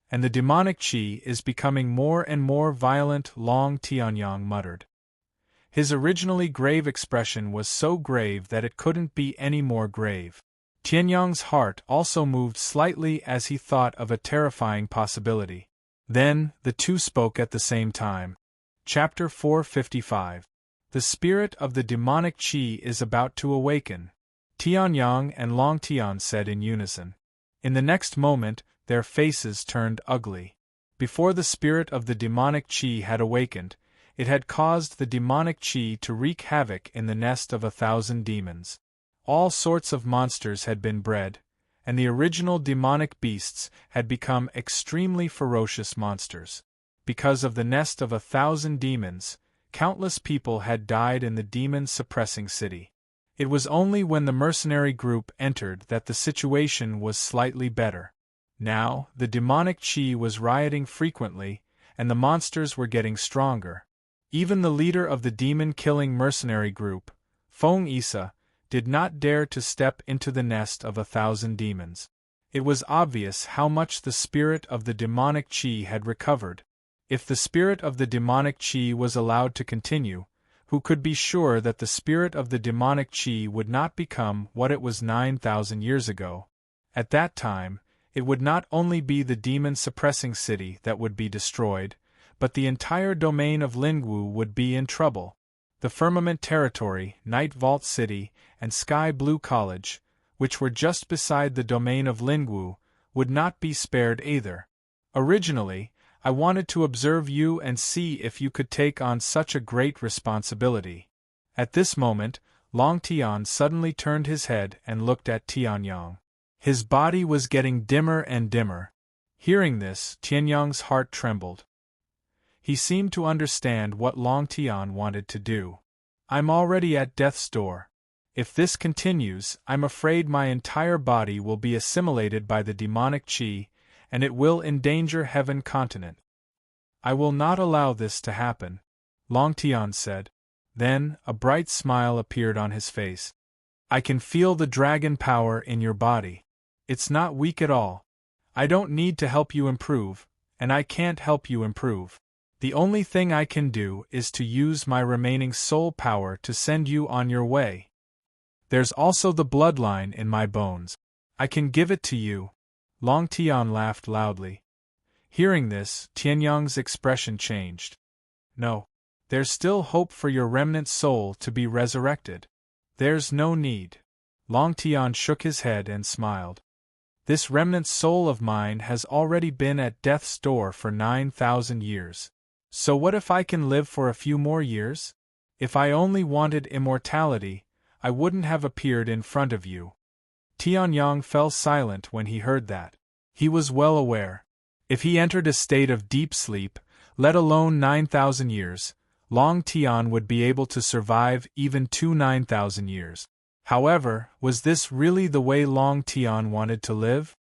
And the demonic Qi is becoming more and more violent, Long Tianyang muttered. His originally grave expression was so grave that it couldn't be any more grave. Tianyang's heart also moved slightly as he thought of a terrifying possibility. Then, the two spoke at the same time. Chapter 455. The spirit of the demonic Qi is about to awaken, Tianyang and Long Tian said in unison. In the next moment, their faces turned ugly. Before the spirit of the demonic Qi had awakened, it had caused the demonic Qi to wreak havoc in the nest of 1,000 demons. All sorts of monsters had been bred, and the original demonic beasts had become extremely ferocious monsters. Because of the nest of 1,000 demons, countless people had died in the demon-suppressing city. It was only when the mercenary group entered that the situation was slightly better. Now, the demonic Qi was rioting frequently, and the monsters were getting stronger. Even the leader of the demon-killing mercenary group, Feng Isa, did not dare to step into the nest of 1,000 demons. It was obvious how much the spirit of the demonic Qi had recovered. If the spirit of the demonic Qi was allowed to continue, who could be sure that the spirit of the demonic Qi would not become what it was 9,000 years ago? At that time, it would not only be the demon-suppressing city that would be destroyed, but the entire domain of Lingwu would be in trouble. The Firmament Territory, Night Vault City, and Sky Blue College, which were just beside the domain of Lingwu, would not be spared either. Originally, I wanted to observe you and see if you could take on such a great responsibility. At this moment, Long Tian suddenly turned his head and looked at Tianyang. His body was getting dimmer and dimmer. Hearing this, Tianyang's heart trembled. He seemed to understand what Long Tian wanted to do. I'm already at death's door. If this continues, I'm afraid my entire body will be assimilated by the demonic Qi, and it will endanger Heaven Continent. I will not allow this to happen, Long Tian said. Then, a bright smile appeared on his face. I can feel the dragon power in your body. It's not weak at all. I don't need to help you improve, and I can't help you improve. The only thing I can do is to use my remaining soul power to send you on your way. There's also the bloodline in my bones. I can give it to you. Long Tian laughed loudly. Hearing this, Tianyang's expression changed. No. There's still hope for your remnant soul to be resurrected. There's no need. Long Tian shook his head and smiled. This remnant soul of mine has already been at death's door for 9,000 years. So what if I can live for a few more years? If I only wanted immortality, I wouldn't have appeared in front of you. Tianyang fell silent when he heard that. He was well aware. If he entered a state of deep sleep, let alone 9,000 years, Long Tian would be able to survive even 9,000 years. However, was this really the way Long Tian wanted to live?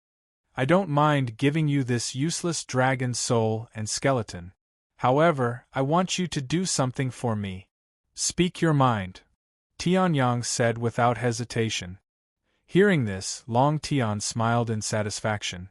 I don't mind giving you this useless dragon soul and skeleton. However, I want you to do something for me. Speak your mind, Tianyang said without hesitation. Hearing this, Long Tian smiled in satisfaction.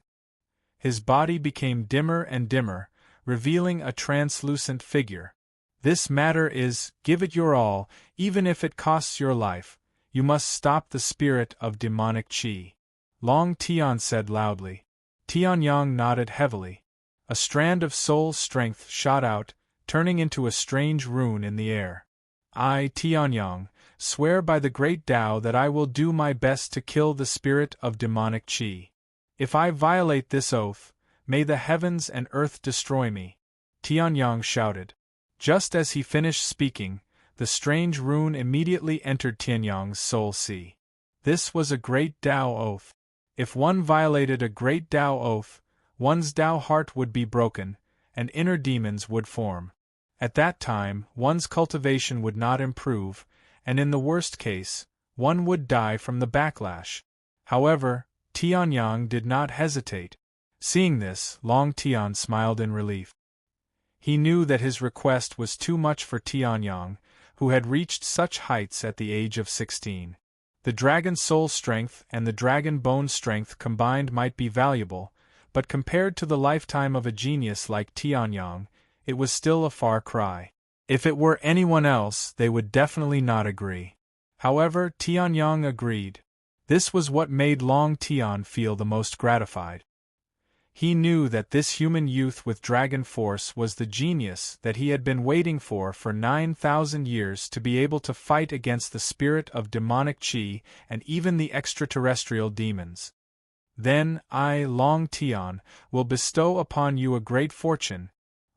His body became dimmer and dimmer, revealing a translucent figure. This matter is, give it your all, even if it costs your life. You must stop the spirit of demonic Qi. Long Tian said loudly. Tianyang nodded heavily. A strand of soul strength shot out, turning into a strange rune in the air. I, Tianyang, swear by the great Tao that I will do my best to kill the spirit of demonic Qi. If I violate this oath, may the heavens and earth destroy me, Tianyang shouted. Just as he finished speaking, the strange rune immediately entered Tianyang's soul sea. This was a great Tao oath. If one violated a great Tao oath, one's Tao heart would be broken, and inner demons would form. At that time, one's cultivation would not improve, and in the worst case, one would die from the backlash. However, Tianyang did not hesitate. Seeing this, Long Tian smiled in relief. He knew that his request was too much for Tianyang, who had reached such heights at the age of 16. The dragon soul strength and the dragon bone strength combined might be valuable, but compared to the lifetime of a genius like Tianyang, it was still a far cry. If it were anyone else, they would definitely not agree. However, Tianyang agreed. This was what made Long Tian feel the most gratified. He knew that this human youth with dragon force was the genius that he had been waiting for 9,000 years to be able to fight against the spirit of demonic qi and even the extraterrestrial demons. Then I, Long Tian, will bestow upon you a great fortune.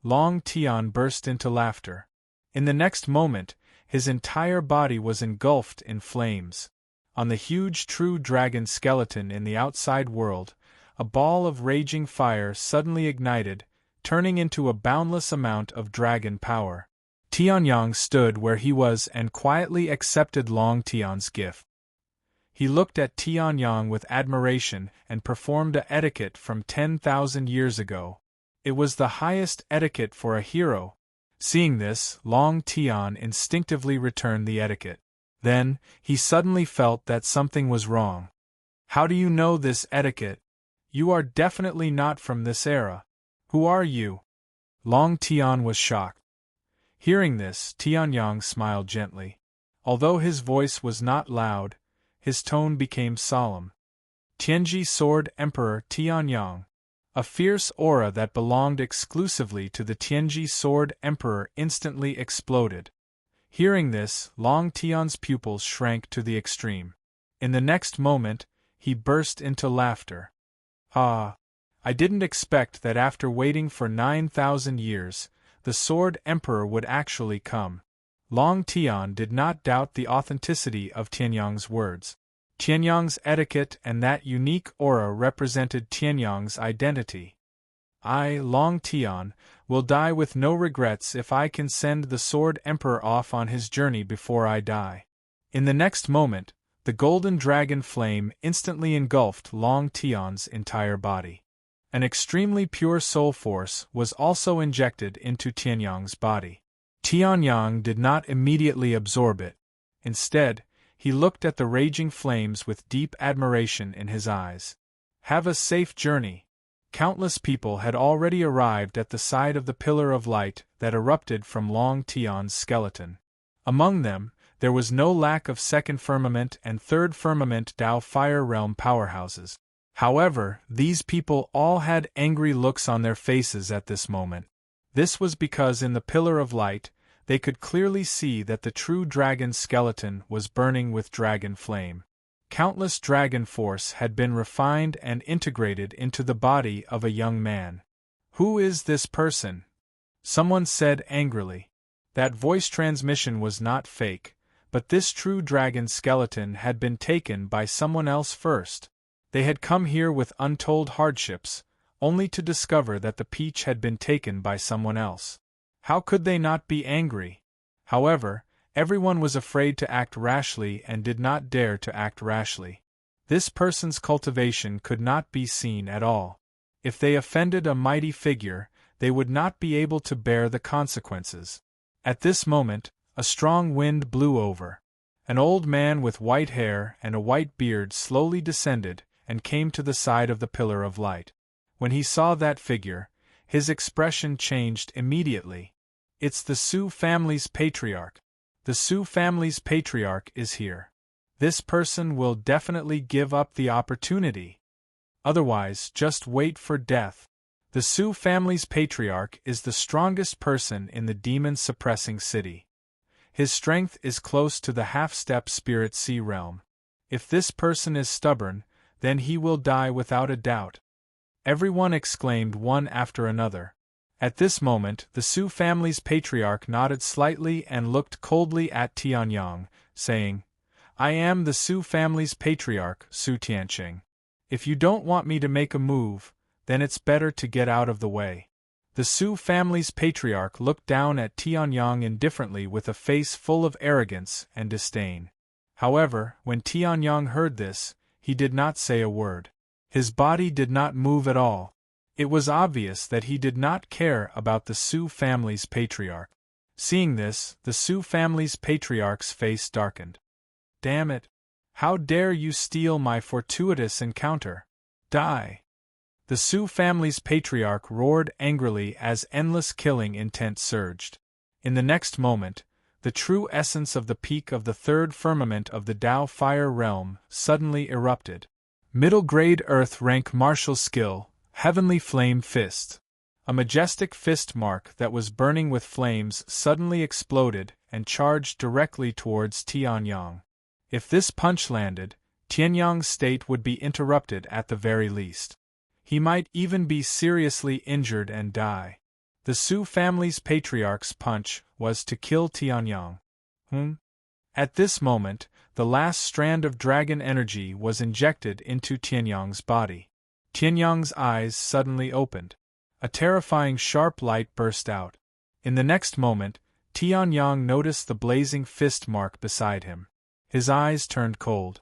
Long Tian burst into laughter. In the next moment, his entire body was engulfed in flames. On the huge true dragon skeleton in the outside world, a ball of raging fire suddenly ignited, turning into a boundless amount of dragon power. Tianyang stood where he was and quietly accepted Long Tian's gift. He looked at Tianyang with admiration and performed a etiquette from 10,000 years ago. It was the highest etiquette for a hero. Seeing this, Long Tian instinctively returned the etiquette. Then, he suddenly felt that something was wrong. How do you know this etiquette? You are definitely not from this era. Who are you? Long Tian was shocked. Hearing this, Tianyang smiled gently. Although his voice was not loud, his tone became solemn. Tianji Sword Emperor Tianyang. A fierce aura that belonged exclusively to the Tianji Sword Emperor instantly exploded. Hearing this, Long Tian's pupils shrank to the extreme. In the next moment, he burst into laughter. Ah! I didn't expect that after waiting for 9,000 years, the Sword Emperor would actually come. Long Tian did not doubt the authenticity of Tianyang's words. Tianyang's etiquette and that unique aura represented Tianyang's identity. I, Long Tian, will die with no regrets if I can send the Sword Emperor off on his journey before I die. In the next moment, the golden dragon flame instantly engulfed Long Tian's entire body. An extremely pure soul force was also injected into Tianyang's body. Tianyang did not immediately absorb it. Instead, he looked at the raging flames with deep admiration in his eyes. Have a safe journey. Countless people had already arrived at the side of the pillar of light that erupted from Long Tian's skeleton. Among them, there was no lack of second firmament and third firmament Dao Fire Realm powerhouses. However, these people all had angry looks on their faces at this moment. This was because in the Pillar of Light, they could clearly see that the true dragon skeleton was burning with dragon flame. Countless dragon force had been refined and integrated into the body of a young man. Who is this person? Someone said angrily. That voice transmission was not fake. But this true dragon skeleton had been taken by someone else first. They had come here with untold hardships, only to discover that the peach had been taken by someone else. How could they not be angry? However, everyone was afraid to act rashly and did not dare to act rashly. This person's cultivation could not be seen at all. If they offended a mighty figure, they would not be able to bear the consequences. At this moment, a strong wind blew over. An old man with white hair and a white beard slowly descended and came to the side of the pillar of light. When he saw that figure, his expression changed immediately. It's the Su family's patriarch. The Su family's patriarch is here. This person will definitely give up the opportunity. Otherwise, just wait for death. The Su family's patriarch is the strongest person in the demon-suppressing city. His strength is close to the half-step spirit sea realm. If this person is stubborn, then he will die without a doubt. Everyone exclaimed one after another. At this moment, the Su family's patriarch nodded slightly and looked coldly at Tianyang, saying, I am the Su family's patriarch, Su Tianqing. If you don't want me to make a move, then it's better to get out of the way. The Su family's patriarch looked down at Tianyang indifferently with a face full of arrogance and disdain. However, when Tianyang heard this, he did not say a word. His body did not move at all. It was obvious that he did not care about the Su family's patriarch. Seeing this, the Su family's patriarch's face darkened. "Damn it! How dare you steal my fortuitous encounter? Die!" The Su family's patriarch roared angrily as endless killing intent surged. In the next moment, the true essence of the peak of the third firmament of the Tao Fire Realm suddenly erupted. Middle grade Earth rank martial skill, Heavenly Flame Fist. A majestic fist mark that was burning with flames suddenly exploded and charged directly towards Tianyang. If this punch landed, Tianyang's state would be interrupted at the very least. He might even be seriously injured and die. The Su family's patriarch's punch was to kill Tianyang. At this moment, the last strand of dragon energy was injected into Tianyang's body. Tianyang's eyes suddenly opened. A terrifying sharp light burst out. In the next moment, Tianyang noticed the blazing fist mark beside him. His eyes turned cold.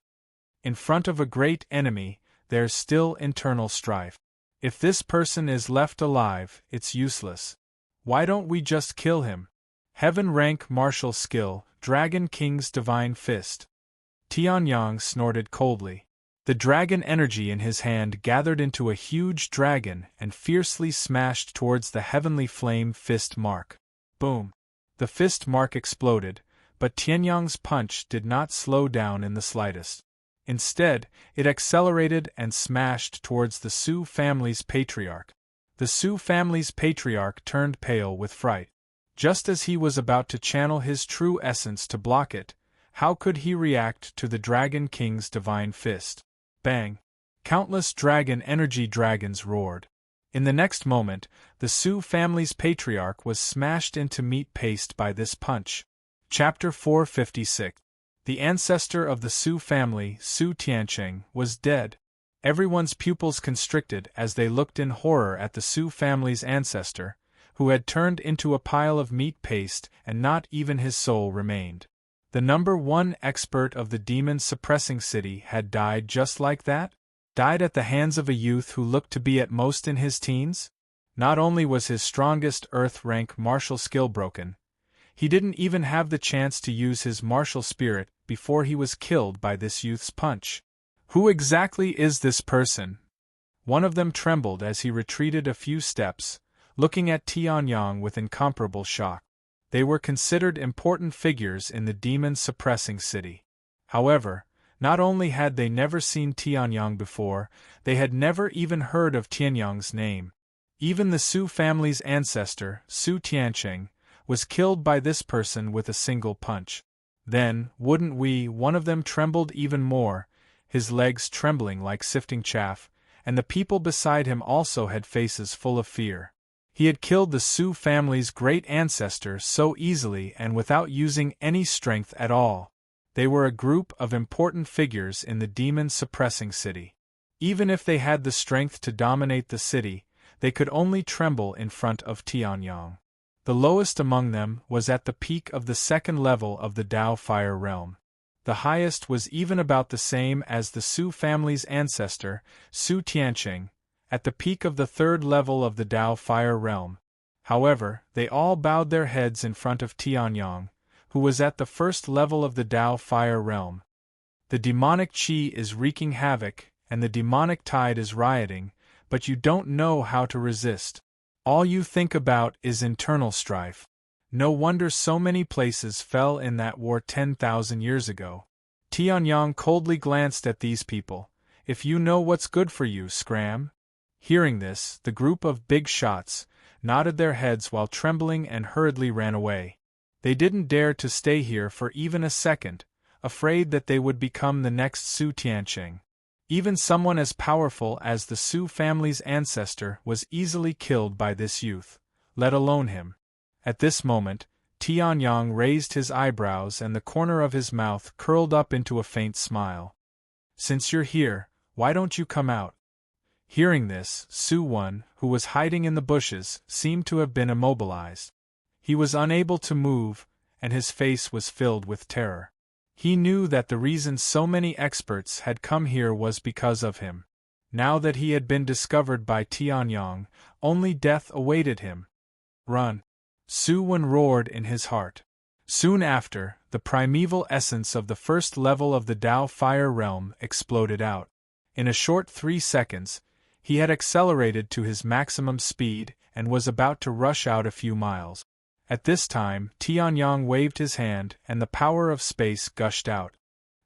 In front of a great enemy, there's still internal strife. If this person is left alive, it's useless. Why don't we just kill him? Heaven rank martial skill, Dragon King's divine fist. Tianyang snorted coldly. The dragon energy in his hand gathered into a huge dragon and fiercely smashed towards the heavenly flame fist mark. Boom! The fist mark exploded, but Tianyang's punch did not slow down in the slightest. Instead, it accelerated and smashed towards the Su family's patriarch. The Su family's patriarch turned pale with fright. Just as he was about to channel his true essence to block it, how could he react to the Dragon King's divine fist? Bang! Countless dragon energy dragons roared. In the next moment, the Su family's patriarch was smashed into meat paste by this punch. Chapter 456. The ancestor of the Su family, Su Tiancheng, was dead. Everyone's pupils constricted as they looked in horror at the Su family's ancestor, who had turned into a pile of meat paste and not even his soul remained. The #1 expert of the demon-suppressing city had died just like that? Died at the hands of a youth who looked to be at most in his teens? Not only was his strongest Earth-rank martial skill broken, he didn't even have the chance to use his martial spirit before he was killed by this youth's punch. Who exactly is this person? One of them trembled as he retreated a few steps, looking at Tianyang with incomparable shock. They were considered important figures in the demon-suppressing city. However, not only had they never seen Tianyang before, they had never even heard of Tianyang's name. Even the Su family's ancestor, Su Tiancheng, was killed by this person with a single punch. Then, wouldn't we, one of them trembled even more, his legs trembling like sifting chaff, and the people beside him also had faces full of fear. He had killed the Su family's great ancestor so easily and without using any strength at all. They were a group of important figures in the demon-suppressing city. Even if they had the strength to dominate the city, they could only tremble in front of Tianyang. The lowest among them was at the peak of the second level of the Tao Fire Realm. The highest was even about the same as the Su family's ancestor, Su Tiancheng, at the peak of the third level of the Tao Fire Realm. However, they all bowed their heads in front of Tianyang, who was at the first level of the Tao Fire Realm. The demonic chi is wreaking havoc, and the demonic tide is rioting, but you don't know how to resist. All you think about is internal strife. No wonder so many places fell in that war 10,000 years ago. Tianyang coldly glanced at these people. If you know what's good for you, scram. Hearing this, the group of big shots nodded their heads while trembling and hurriedly ran away. They didn't dare to stay here for even a second, afraid that they would become the next Su Tiancheng. Even someone as powerful as the Su family's ancestor was easily killed by this youth, let alone him. At this moment, Tianyang raised his eyebrows and the corner of his mouth curled up into a faint smile. "Since you're here, why don't you come out?" Hearing this, Su Wen, who was hiding in the bushes, seemed to have been immobilized. He was unable to move, and his face was filled with terror. He knew that the reason so many experts had come here was because of him. Now that he had been discovered by Tianyang, only death awaited him. Run! Su Wen roared in his heart. Soon after, the primeval essence of the first level of the Tao Fire Realm exploded out. In a short 3 seconds, he had accelerated to his maximum speed and was about to rush out a few miles. At this time, Tianyang waved his hand and the power of space gushed out.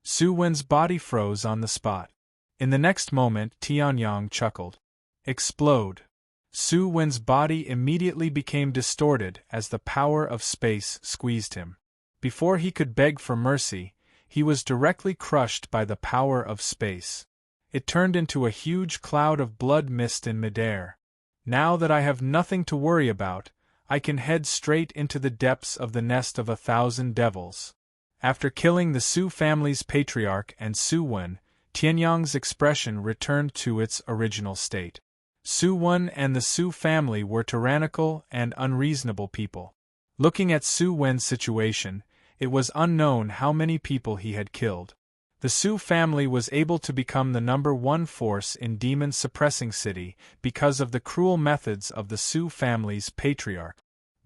Su Wen's body froze on the spot. In the next moment, Tianyang chuckled. Explode! Su Wen's body immediately became distorted as the power of space squeezed him. Before he could beg for mercy, he was directly crushed by the power of space. It turned into a huge cloud of blood mist in midair. Now that I have nothing to worry about, I can head straight into the depths of the nest of 1,000 devils. After killing the Su family's patriarch and Su Wen, Tianyang's expression returned to its original state. Su Wen and the Su family were tyrannical and unreasonable people. Looking at Su Wen's situation, it was unknown how many people he had killed. The Su family was able to become the #1 force in Demon Suppressing City because of the cruel methods of the Su family's patriarch.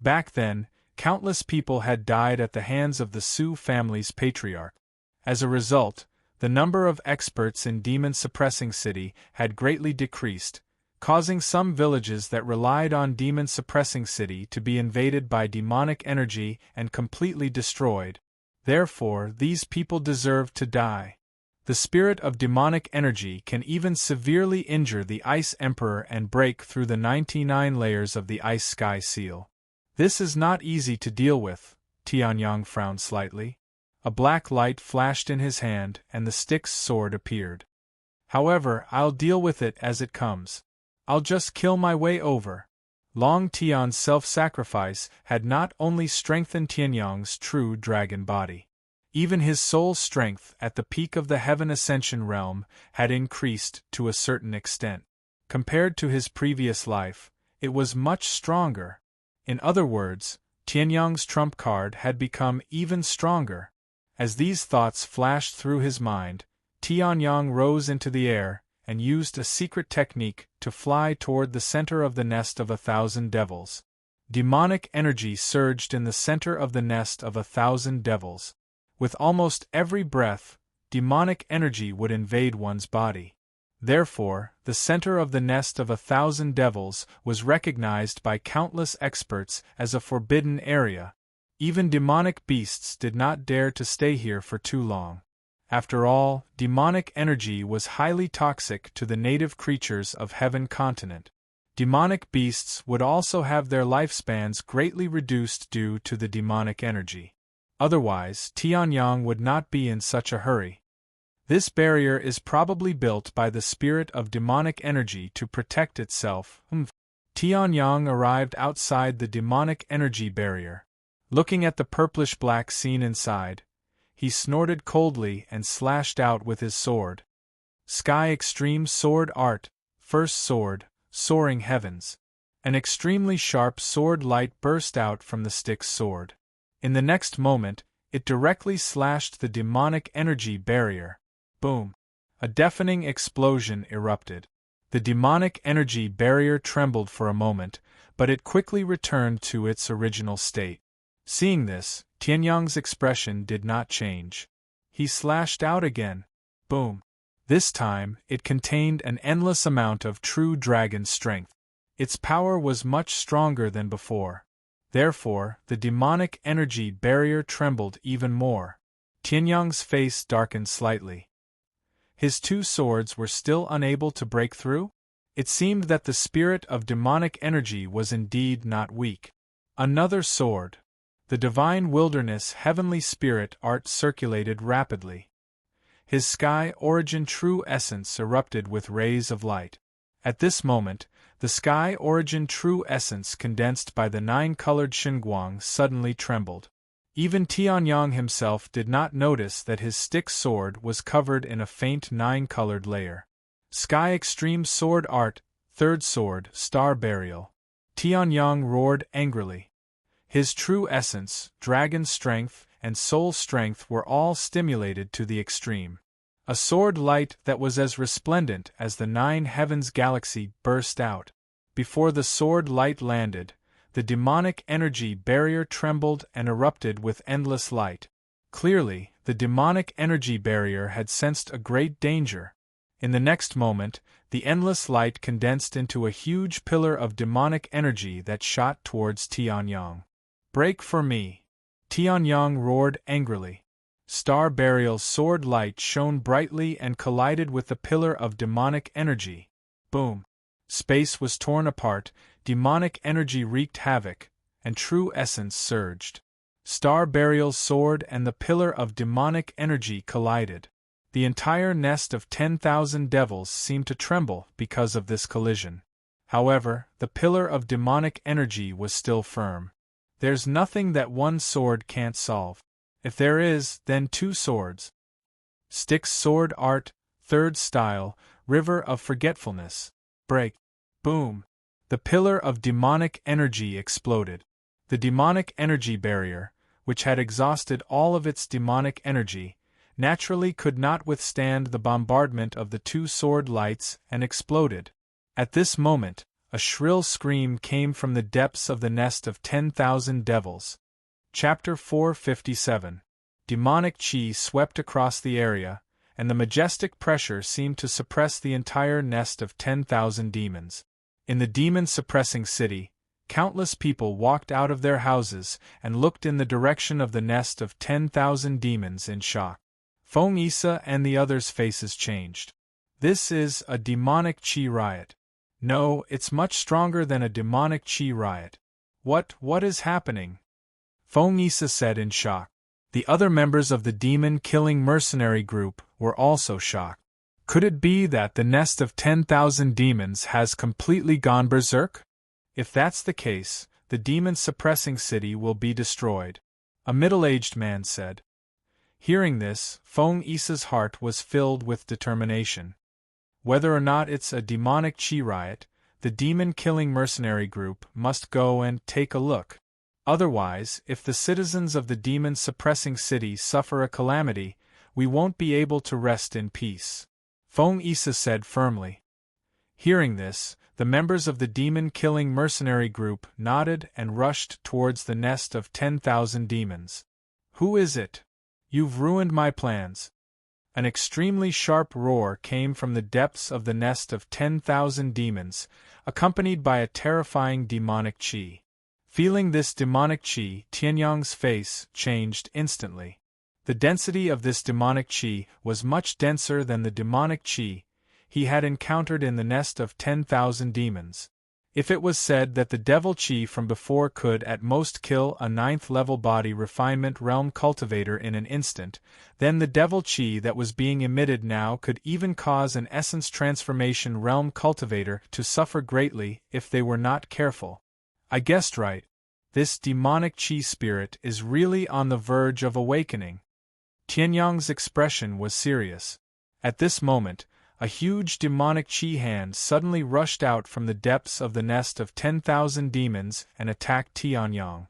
Back then, countless people had died at the hands of the Su family's patriarch. As a result, the number of experts in Demon Suppressing City had greatly decreased, causing some villages that relied on Demon Suppressing City to be invaded by demonic energy and completely destroyed. Therefore, these people deserved to die. The spirit of demonic energy can even severely injure the Ice Emperor and break through the 99 layers of the Ice Sky Seal. This is not easy to deal with. Tianyang frowned slightly. A black light flashed in his hand and the Styx sword appeared. However, I'll deal with it as it comes. I'll just kill my way over. Long Tian's self-sacrifice had not only strengthened Tianyang's true dragon body. Even his soul strength at the peak of the Heaven Ascension realm had increased to a certain extent. Compared to his previous life, it was much stronger. In other words, Tianyang's trump card had become even stronger. As these thoughts flashed through his mind, Tianyang rose into the air and used a secret technique to fly toward the center of the nest of 1,000 devils. Demonic energy surged in the center of the nest of 1,000 devils. With almost every breath, demonic energy would invade one's body. Therefore, the center of the nest of 1,000 devils was recognized by countless experts as a forbidden area. Even demonic beasts did not dare to stay here for too long. After all, demonic energy was highly toxic to the native creatures of Heaven Continent. Demonic beasts would also have their lifespans greatly reduced due to the demonic energy. Otherwise, Tianyang would not be in such a hurry. This barrier is probably built by the spirit of demonic energy to protect itself. Tianyang arrived outside the demonic energy barrier. Looking at the purplish-black scene inside, he snorted coldly and slashed out with his sword. Sky Extreme Sword Art, First Sword, Soaring Heavens. An extremely sharp sword light burst out from the Styx sword. In the next moment, it directly slashed the demonic energy barrier. Boom! A deafening explosion erupted. The demonic energy barrier trembled for a moment, but it quickly returned to its original state. Seeing this, Tianyang's expression did not change. He slashed out again. Boom! This time, it contained an endless amount of true dragon strength. Its power was much stronger than before. Therefore, the demonic energy barrier trembled even more. Tianyang's face darkened slightly. His two swords were still unable to break through? It seemed that the spirit of demonic energy was indeed not weak. Another sword. The divine wilderness heavenly spirit art circulated rapidly. His sky origin true essence erupted with rays of light. At this moment, the sky origin true essence condensed by the 9-colored Xinguang suddenly trembled. Even Tianyang himself did not notice that his Styx sword was covered in a faint 9-colored layer. Sky Extreme Sword Art, Third Sword, Star Burial. Tianyang roared angrily. His true essence, dragon strength, and soul strength were all stimulated to the extreme. A sword light that was as resplendent as the 9 heavens galaxy burst out. Before the sword light landed, the demonic energy barrier trembled and erupted with endless light. Clearly, the demonic energy barrier had sensed a great danger. In the next moment, the endless light condensed into a huge pillar of demonic energy that shot towards Tianyang. "Break for me!" Tianyang roared angrily. Star Burial's sword light shone brightly and collided with the pillar of demonic energy. Boom! Space was torn apart, demonic energy wreaked havoc, and true essence surged. Star Burial's sword and the pillar of demonic energy collided. The entire nest of 10,000 devils seemed to tremble because of this collision. However, the pillar of demonic energy was still firm. There's nothing that one sword can't solve. If there is, then 2 swords. Styx Sword Art, Third Style, River of Forgetfulness. Break. Boom. The pillar of demonic energy exploded. The demonic energy barrier, which had exhausted all of its demonic energy, naturally could not withstand the bombardment of the 2 sword lights and exploded. At this moment, a shrill scream came from the depths of the nest of 10,000 devils. Chapter 457. Demonic chi swept across the area, and the majestic pressure seemed to suppress the entire nest of 10,000 demons. In the demon-suppressing city, countless people walked out of their houses and looked in the direction of the nest of 10,000 demons in shock. Feng Isa and the others' faces changed. This is a demonic chi riot. No, it's much stronger than a demonic chi riot. What is happening? Feng Isa said in shock. The other members of the demon-killing mercenary group were also shocked. Could it be that the nest of 10,000 demons has completely gone berserk? If that's the case, the demon-suppressing city will be destroyed, a middle-aged man said. Hearing this, Feng Isa's heart was filled with determination. Whether or not it's a demonic chi riot, the demon-killing mercenary group must go and take a look. Otherwise, if the citizens of the demon-suppressing city suffer a calamity, we won't be able to rest in peace. Feng Isa said firmly. Hearing this, the members of the demon-killing mercenary group nodded and rushed towards the nest of 10,000 demons. Who is it? You've ruined my plans. An extremely sharp roar came from the depths of the nest of 10,000 demons, accompanied by a terrifying demonic chi. Feeling this demonic chi, Tianyang's face changed instantly. The density of this demonic chi was much denser than the demonic chi he had encountered in the nest of 10,000 demons. If it was said that the devil chi from before could at most kill a 9th-level body refinement realm cultivator in an instant, then the devil chi that was being emitted now could even cause an essence transformation realm cultivator to suffer greatly if they were not careful. I guessed right. This demonic chi spirit is really on the verge of awakening. Tianyang's expression was serious. At this moment, a huge demonic chi hand suddenly rushed out from the depths of the nest of 10,000 demons and attacked Tianyang.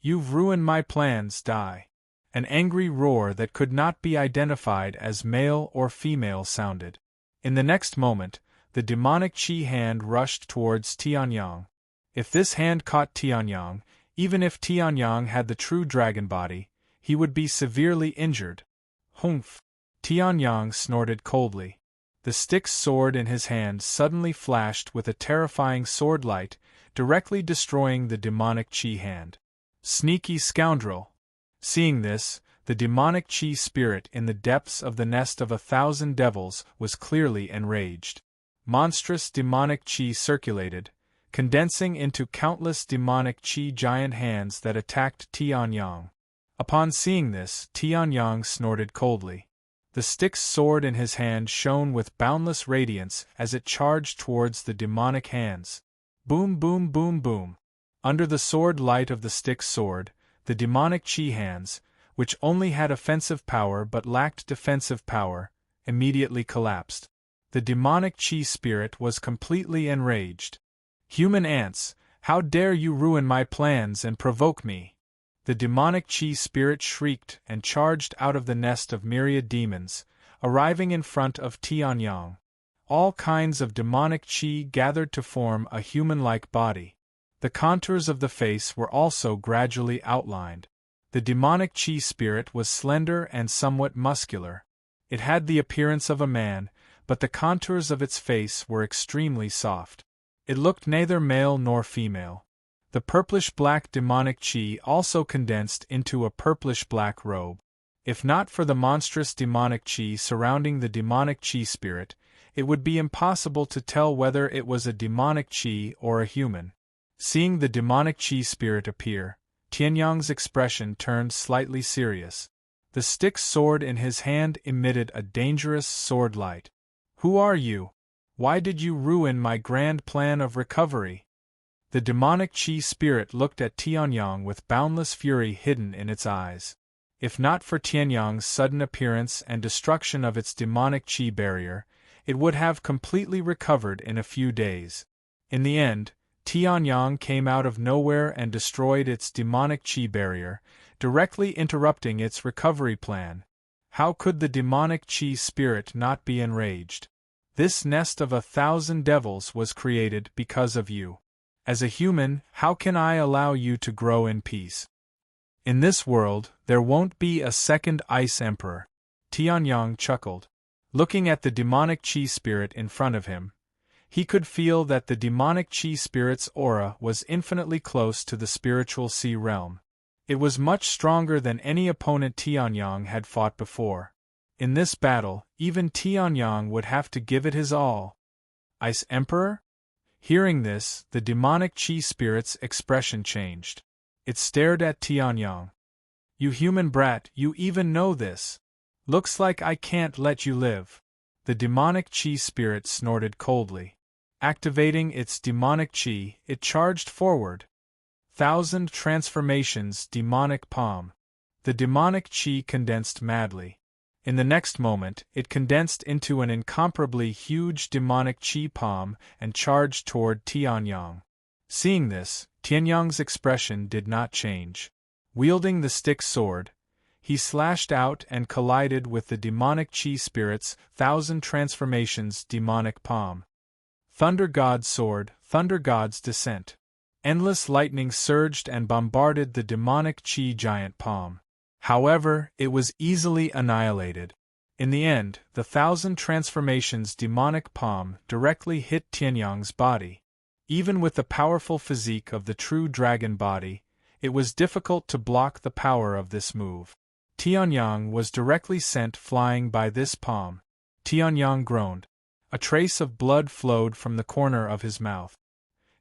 You've ruined my plans, Dai. An angry roar that could not be identified as male or female sounded. In the next moment, the demonic chi hand rushed towards Tianyang. If this hand caught Tianyang, even if Tianyang had the true dragon body, he would be severely injured. Humph! Tianyang snorted coldly. The Styx sword in his hand suddenly flashed with a terrifying sword light, directly destroying the demonic chi hand. Sneaky scoundrel! Seeing this, the demonic chi spirit in the depths of the nest of 1,000 devils was clearly enraged. Monstrous demonic chi circulated, condensing into countless demonic chi giant hands that attacked Tianyang. Upon seeing this, Tianyang snorted coldly. The Styx sword in his hand shone with boundless radiance as it charged towards the demonic hands. Boom, boom, boom, boom. Under the sword light of the Styx sword, the demonic chi hands, which only had offensive power but lacked defensive power, immediately collapsed. The demonic chi spirit was completely enraged. Human ants, how dare you ruin my plans and provoke me? The demonic chi spirit shrieked and charged out of the nest of myriad demons, arriving in front of Tianyang. All kinds of demonic chi gathered to form a human-like body. The contours of the face were also gradually outlined. The demonic chi spirit was slender and somewhat muscular. It had the appearance of a man, but the contours of its face were extremely soft. It looked neither male nor female. The purplish-black demonic chi also condensed into a purplish-black robe. If not for the monstrous demonic chi surrounding the demonic chi spirit, it would be impossible to tell whether it was a demonic chi or a human. Seeing the demonic chi spirit appear, Tianyang's expression turned slightly serious. The stick sword in his hand emitted a dangerous sword light. Who are you? Why did you ruin my grand plan of recovery? The demonic chi spirit looked at Tianyang with boundless fury hidden in its eyes. If not for Tianyang's sudden appearance and destruction of its demonic chi barrier, it would have completely recovered in a few days. In the end, Tianyang came out of nowhere and destroyed its demonic chi barrier, directly interrupting its recovery plan. How could the demonic chi spirit not be enraged? This nest of 1,000 devils was created because of you. As a human, how can I allow you to grow in peace? In this world, there won't be a second Ice Emperor. Tianyang chuckled. Looking at the demonic chi spirit in front of him, he could feel that the demonic chi spirit's aura was infinitely close to the spiritual sea realm. It was much stronger than any opponent Tianyang had fought before. In this battle, even Tianyang would have to give it his all. Ice Emperor? Hearing this, the demonic chi spirit's expression changed. It stared at Tianyang. You human brat, you even know this. Looks like I can't let you live. The demonic chi spirit snorted coldly. Activating its demonic chi, it charged forward. 1,000 transformations demonic palm. The demonic chi condensed madly. In the next moment, it condensed into an incomparably huge demonic chi palm and charged toward Tianyang. Seeing this, Tianyang's expression did not change. Wielding the stick sword, he slashed out and collided with the demonic chi spirit's 1,000 transformations demonic palm. Thunder God's sword, Thunder God's descent. Endless lightning surged and bombarded the demonic chi giant palm. However, it was easily annihilated. In the end, the 1,000 transformations demonic palm directly hit Tianyang's body. Even with the powerful physique of the true dragon body, it was difficult to block the power of this move. Tianyang was directly sent flying by this palm. Tianyang groaned. A trace of blood flowed from the corner of his mouth.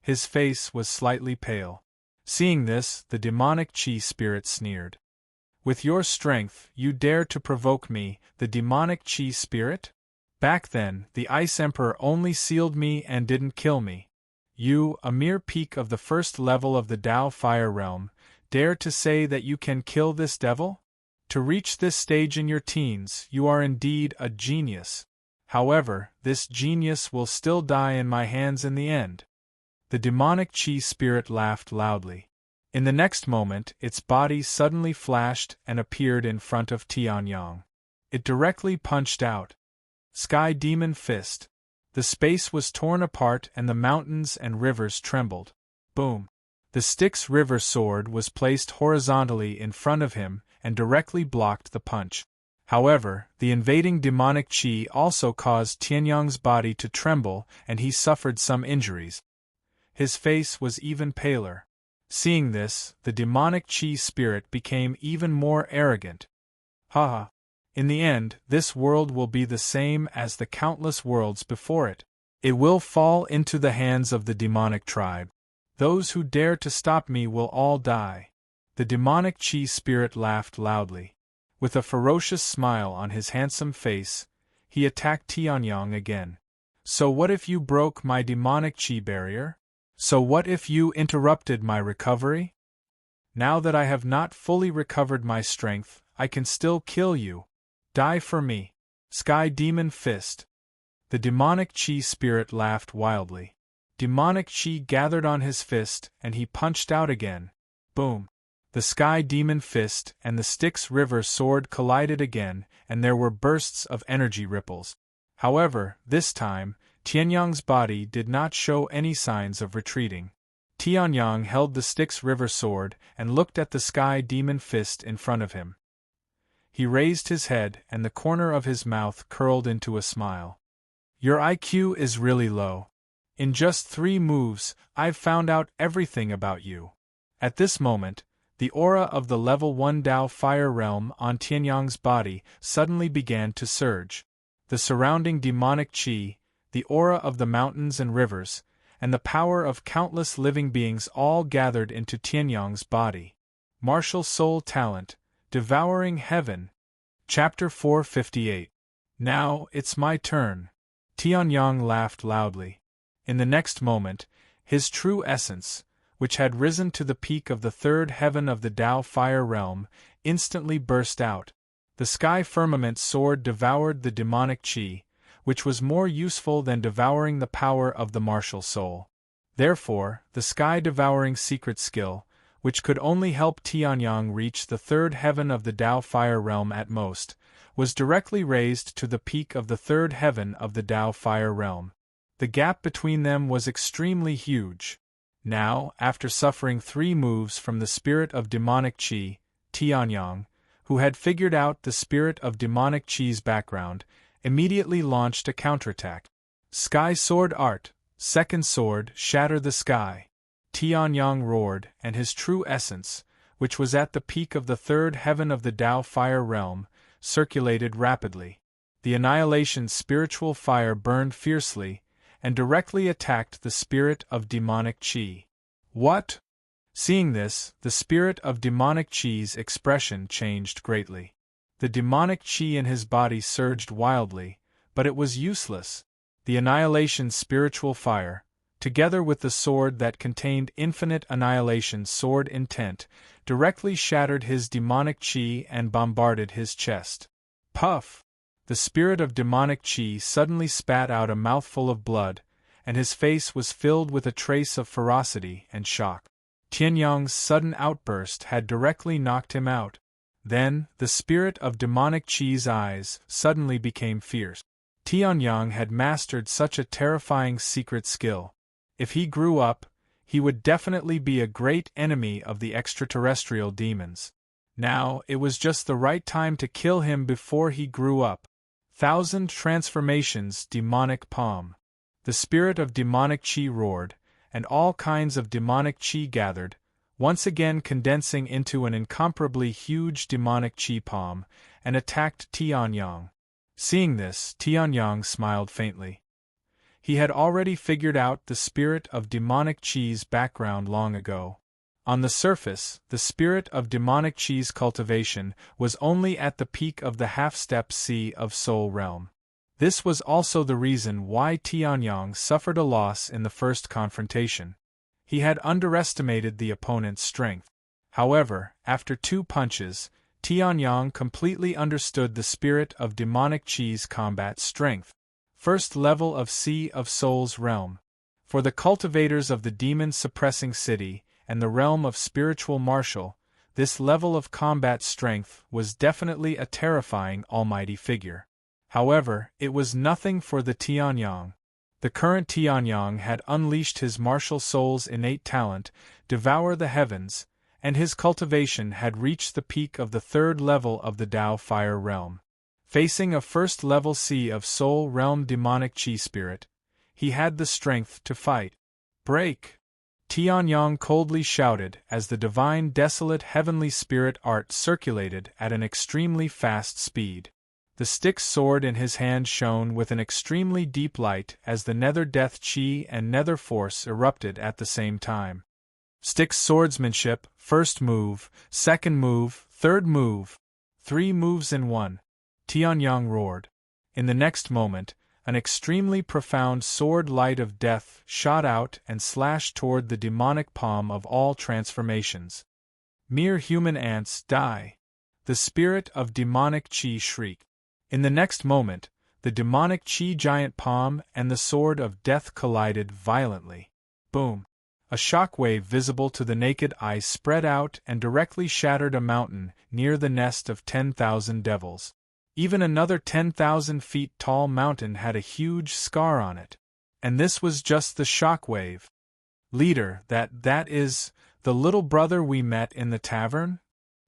His face was slightly pale. Seeing this, the demonic chi spirit sneered. With your strength, you dare to provoke me, the demonic chi spirit? Back then, the Ice Emperor only sealed me and didn't kill me. You, a mere peak of the first level of the Tao Fire Realm, dare to say that you can kill this devil? To reach this stage in your teens, you are indeed a genius. However, this genius will still die in my hands in the end. The demonic chi spirit laughed loudly. In the next moment, its body suddenly flashed and appeared in front of Tianyang. It directly punched out. Sky Demon Fist. The space was torn apart and the mountains and rivers trembled. Boom! The stick's river sword was placed horizontally in front of him and directly blocked the punch. However, the invading demonic chi also caused Tianyang's body to tremble and he suffered some injuries. His face was even paler. Seeing this, the demonic chi spirit became even more arrogant. Ha! In the end, this world will be the same as the countless worlds before it. It will fall into the hands of the demonic tribe. Those who dare to stop me will all die. The demonic chi spirit laughed loudly. With a ferocious smile on his handsome face, he attacked Tianyang again. So what if you broke my demonic chi barrier? So what if you interrupted my recovery? Now that I have not fully recovered my strength, I can still kill you. Die for me. Sky Demon Fist. The demonic chi spirit laughed wildly. Demonic chi gathered on his fist and he punched out again. Boom! The sky demon fist and the Styx River sword collided again, and there were bursts of energy ripples. However, this time, Tianyang's body did not show any signs of retreating. Tianyang held the Styx River sword and looked at the sky demon fist in front of him. He raised his head and the corner of his mouth curled into a smile. Your IQ is really low. In just 3 moves, I've found out everything about you. At this moment, the aura of the level 1 Dao fire realm on Tianyang's body suddenly began to surge. The surrounding demonic chi, the aura of the mountains and rivers, and the power of countless living beings all gathered into Tianyang's body. Martial Soul Talent, Devouring Heaven. Chapter 458. Now, it's my turn. Tianyang laughed loudly. In the next moment, his true essence, which had risen to the peak of the 3rd heaven of the Dao fire realm, instantly burst out. The sky firmament sword devoured the demonic chi, which was more useful than devouring the power of the martial soul. Therefore, the sky-devouring secret skill, which could only help Tianyang reach the 3rd heaven of the Dao fire realm at most, was directly raised to the peak of the 3rd heaven of the Dao fire realm. The gap between them was extremely huge. Now, after suffering 3 moves from the spirit of demonic chi, Tianyang, who had figured out the spirit of demonic chi's background, immediately launched a counterattack. Sky Sword Art, Second Sword, Shatter the Sky. Tianyang roared, and his true essence, which was at the peak of the 3rd heaven of the Dao fire realm, circulated rapidly. The annihilation spiritual fire burned fiercely, and directly attacked the spirit of demonic chi. What? Seeing this, the spirit of demonic chi's expression changed greatly. The demonic chi in his body surged wildly, but it was useless. The annihilation spiritual fire, together with the sword that contained infinite annihilation sword intent, directly shattered his demonic chi and bombarded his chest. Puff! The spirit of demonic chi suddenly spat out a mouthful of blood, and his face was filled with a trace of ferocity and shock. Tianyang's sudden outburst had directly knocked him out. Then, the spirit of demonic chi's eyes suddenly became fierce. Tianyang had mastered such a terrifying secret skill. If he grew up, he would definitely be a great enemy of the extraterrestrial demons. Now, it was just the right time to kill him before he grew up. 1,000 transformations demonic palm. The spirit of demonic chi roared, and all kinds of demonic chi gathered, once again condensing into an incomparably huge demonic chi palm, and attacked Tianyang. Seeing this, Tianyang smiled faintly. He had already figured out the spirit of demonic chi's background long ago. On the surface, the spirit of demonic chi's cultivation was only at the peak of the half-step sea of Soul Realm. This was also the reason why Tianyang suffered a loss in the first confrontation. He had underestimated the opponent's strength. However, after 2 punches, Tianyang completely understood the spirit of demonic chi's combat strength. First level of Sea of Souls Realm. For the cultivators of the demon-suppressing city and the realm of spiritual martial, this level of combat strength was definitely a terrifying almighty figure. However, it was nothing for the Tianyang. The current Tianyang had unleashed his martial soul's innate talent, Devour the Heavens, and his cultivation had reached the peak of the 3rd level of the Dao Fire Realm. Facing a first-level Sea of Soul Realm demonic chi spirit, he had the strength to fight. Break! Tianyang coldly shouted as the divine desolate heavenly spirit art circulated at an extremely fast speed. The Styx sword in his hand shone with an extremely deep light as the nether death chi and nether force erupted at the same time. Styx swordsmanship, first move, second move, third move. 3 moves in one. Tianyang roared. In the next moment, an extremely profound sword light of death shot out and slashed toward the demonic palm of all transformations. Mere human ants die. The spirit of demonic chi shrieked. In the next moment, The demonic chi giant palm and the sword of death collided violently. Boom! A shockwave visible to the naked eye spread out and directly shattered a mountain near the nest of 10,000 devils. Even another 10,000 feet tall mountain had a huge scar on it. And this was just the shockwave. Leader, that is, the little brother we met in the tavern?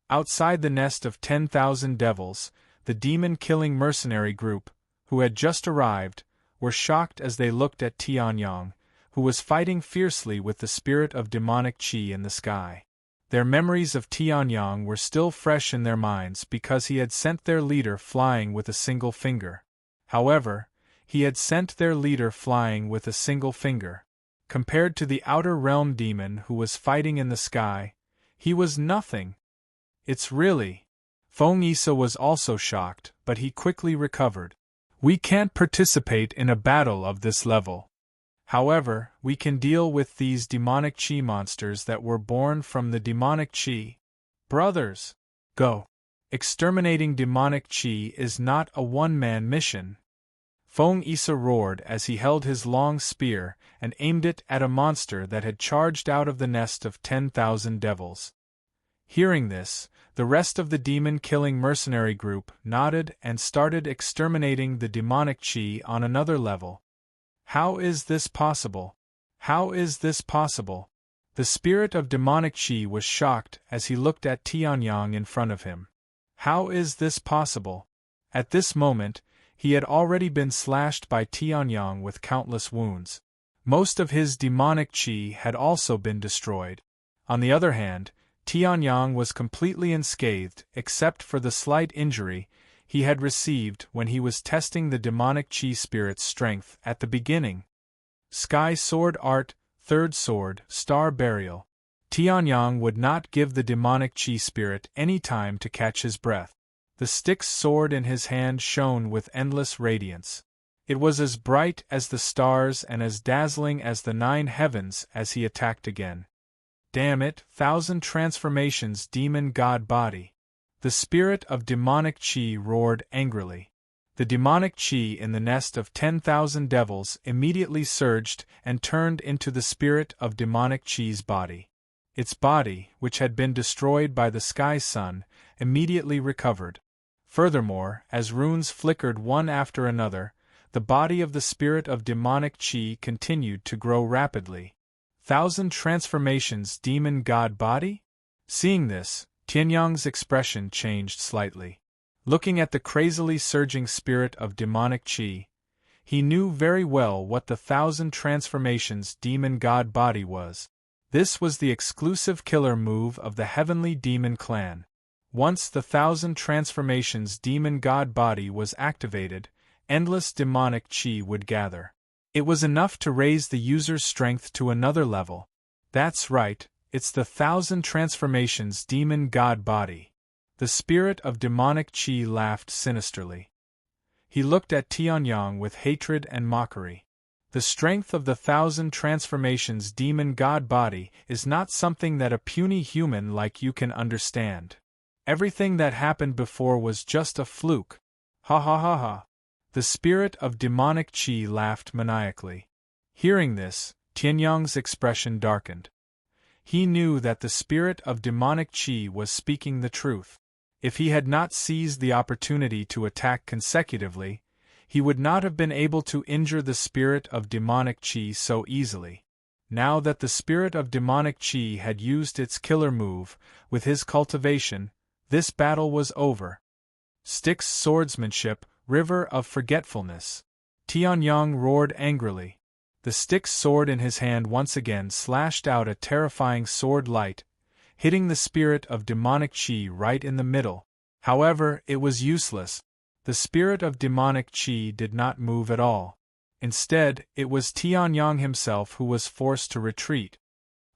Outside the nest of 10,000 devils, the demon-killing mercenary group, who had just arrived, were shocked as they looked at Tianyang, who was fighting fiercely with the spirit of demonic chi in the sky. Their memories of Tianyang were still fresh in their minds because he had sent their leader flying with a single finger. However, he had sent their leader flying with a single finger. Compared to the outer realm demon who was fighting in the sky, he was nothing. It's really. Feng Isa was also shocked, but he quickly recovered. We can't participate in a battle of this level. However, we can deal with these demonic chi monsters that were born from the demonic chi. Brothers, go. Exterminating demonic chi is not a one-man mission. Feng Isa roared as he held his long spear and aimed it at a monster that had charged out of the nest of 10,000 devils. Hearing this, the rest of the demon-killing mercenary group nodded and started exterminating the demonic chi on another level. How is this possible? How is this possible? The spirit of demonic chi was shocked as he looked at Tianyang in front of him. How is this possible? At this moment, he had already been slashed by Tianyang with countless wounds. Most of his demonic chi had also been destroyed. On the other hand, Tianyang was completely unscathed except for the slight injury he had received when he was testing the demonic chi spirit's strength at the beginning. Sky Sword Art, Third Sword, Star Burial. Tianyang would not give the demonic chi spirit any time to catch his breath. The Styx sword in his hand shone with endless radiance. It was as bright as the stars and as dazzling as the 9 heavens as he attacked again. Damn it, 1,000 transformations demon god body. The spirit of demonic chi roared angrily. The demonic chi in the nest of 10,000 devils immediately surged and turned into the spirit of demonic chi's body. Its body, which had been destroyed by the sky sun, immediately recovered. Furthermore, as runes flickered one after another, the body of the spirit of demonic chi continued to grow rapidly. 1,000 transformations demon god body? Seeing this, Tianyang's expression changed slightly. Looking at the crazily surging spirit of demonic chi, he knew very well what the 1,000 transformations demon god body was. This was the exclusive killer move of the Heavenly Demon Clan. Once the 1,000 transformations demon god body was activated, endless demonic chi would gather. It was enough to raise the user's strength to another level. That's right, it's the 1,000 transformations demon god body. The spirit of demonic chi laughed sinisterly. He looked at Tianyang with hatred and mockery. The strength of the 1,000 transformations demon god body is not something that a puny human like you can understand. Everything that happened before was just a fluke. Ha ha ha ha. The spirit of demonic chi laughed maniacally. Hearing this, Tianyang's expression darkened. He knew that the spirit of demonic chi was speaking the truth. If he had not seized the opportunity to attack consecutively, he would not have been able to injure the spirit of demonic chi so easily. Now that the spirit of demonic chi had used its killer move, with his cultivation, this battle was over. Styx swordsmanship, River of Forgetfulness. Tianyang roared angrily. The Styx sword in his hand once again slashed out a terrifying sword light, hitting the spirit of demonic chi right in the middle. However, it was useless. The spirit of demonic chi did not move at all. Instead, it was Tianyang himself who was forced to retreat.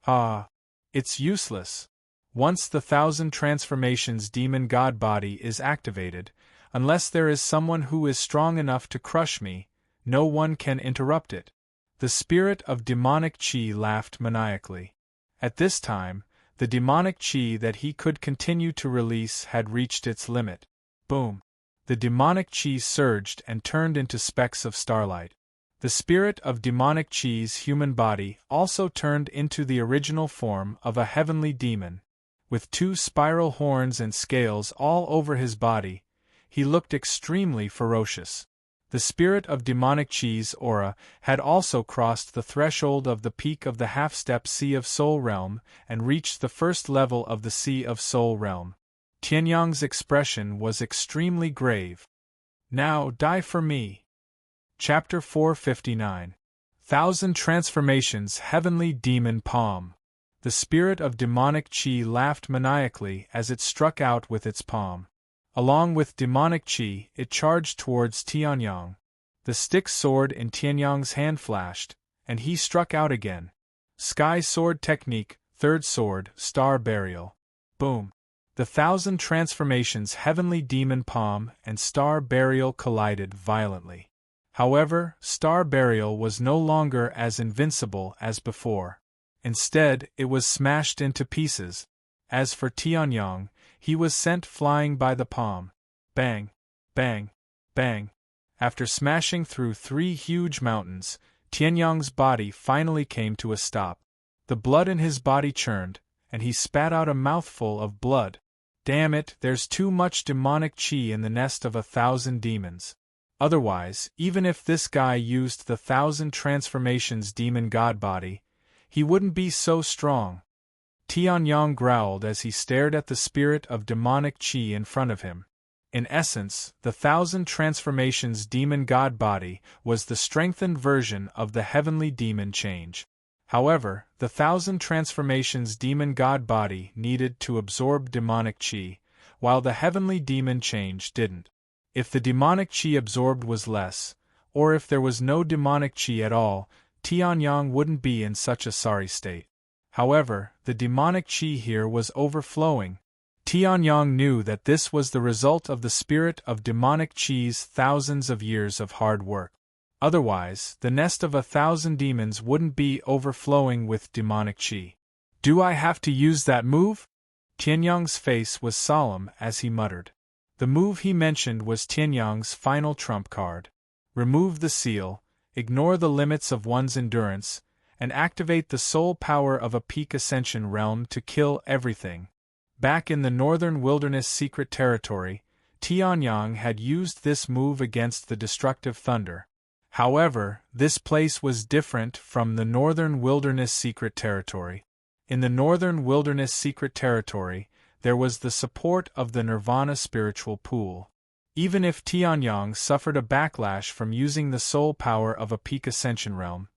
Ah! It's useless. Once the 1,000 transformations demon god body is activated, unless there is someone who is strong enough to crush me, no one can interrupt it. The spirit of demonic chi laughed maniacally. At this time, the demonic chi that he could continue to release had reached its limit. Boom! The demonic chi surged and turned into specks of starlight. The spirit of demonic chi's human body also turned into the original form of a heavenly demon. With 2 spiral horns and scales all over his body, he looked extremely ferocious. The spirit of demonic chi's aura had also crossed the threshold of the peak of the half-step Sea of Soul realm and reached the first level of the Sea of Soul realm. Tianyang's expression was extremely grave. Now die for me. Chapter 459. 1000 Transformations Heavenly Demon Palm. The spirit of demonic chi laughed maniacally as it struck out with its palm. Along with demonic chi, it charged towards Tianyang. The stick sword in Tianyang's hand flashed, and he struck out again. Sky Sword Technique, Third Sword, Star Burial. Boom! The 1000 Transformations Heavenly Demon Palm and Star Burial collided violently. However, Star Burial was no longer as invincible as before. Instead, it was smashed into pieces. As for Tianyang, he was sent flying by the palm. Bang! Bang! Bang! After smashing through 3 huge mountains, Tianyang's body finally came to a stop. The blood in his body churned, and he spat out a mouthful of blood. Damn it, there's too much demonic chi in the nest of 1000 demons. Otherwise, even if this guy used the 1000 Transformations demon god body, he wouldn't be so strong. Tianyang growled as he stared at the spirit of demonic chi in front of him. In essence, the 1000 Transformations demon god body was the strengthened version of the heavenly demon change. However, the 1000 Transformations demon god body needed to absorb demonic chi, while the heavenly demon change didn't. If the demonic chi absorbed was less, or if there was no demonic chi at all, Tianyang wouldn't be in such a sorry state. However, the demonic chi here was overflowing. Tianyang knew that this was the result of the spirit of demonic chi's thousands of years of hard work. Otherwise, the nest of 1000 demons wouldn't be overflowing with demonic chi. Do I have to use that move? Tianyang's face was solemn as he muttered. The move he mentioned was Tianyang's final trump card. Remove the seal, ignore the limits of one's endurance, and activate the soul power of a peak ascension realm to kill everything. Back in the Northern Wilderness Secret Territory, Tianyang had used this move against the destructive thunder. However, this place was different from the Northern Wilderness Secret Territory. In the Northern Wilderness Secret Territory, there was the support of the Nirvana spiritual pool. Even if Tianyang suffered a backlash from using the soul power of a peak ascension realm,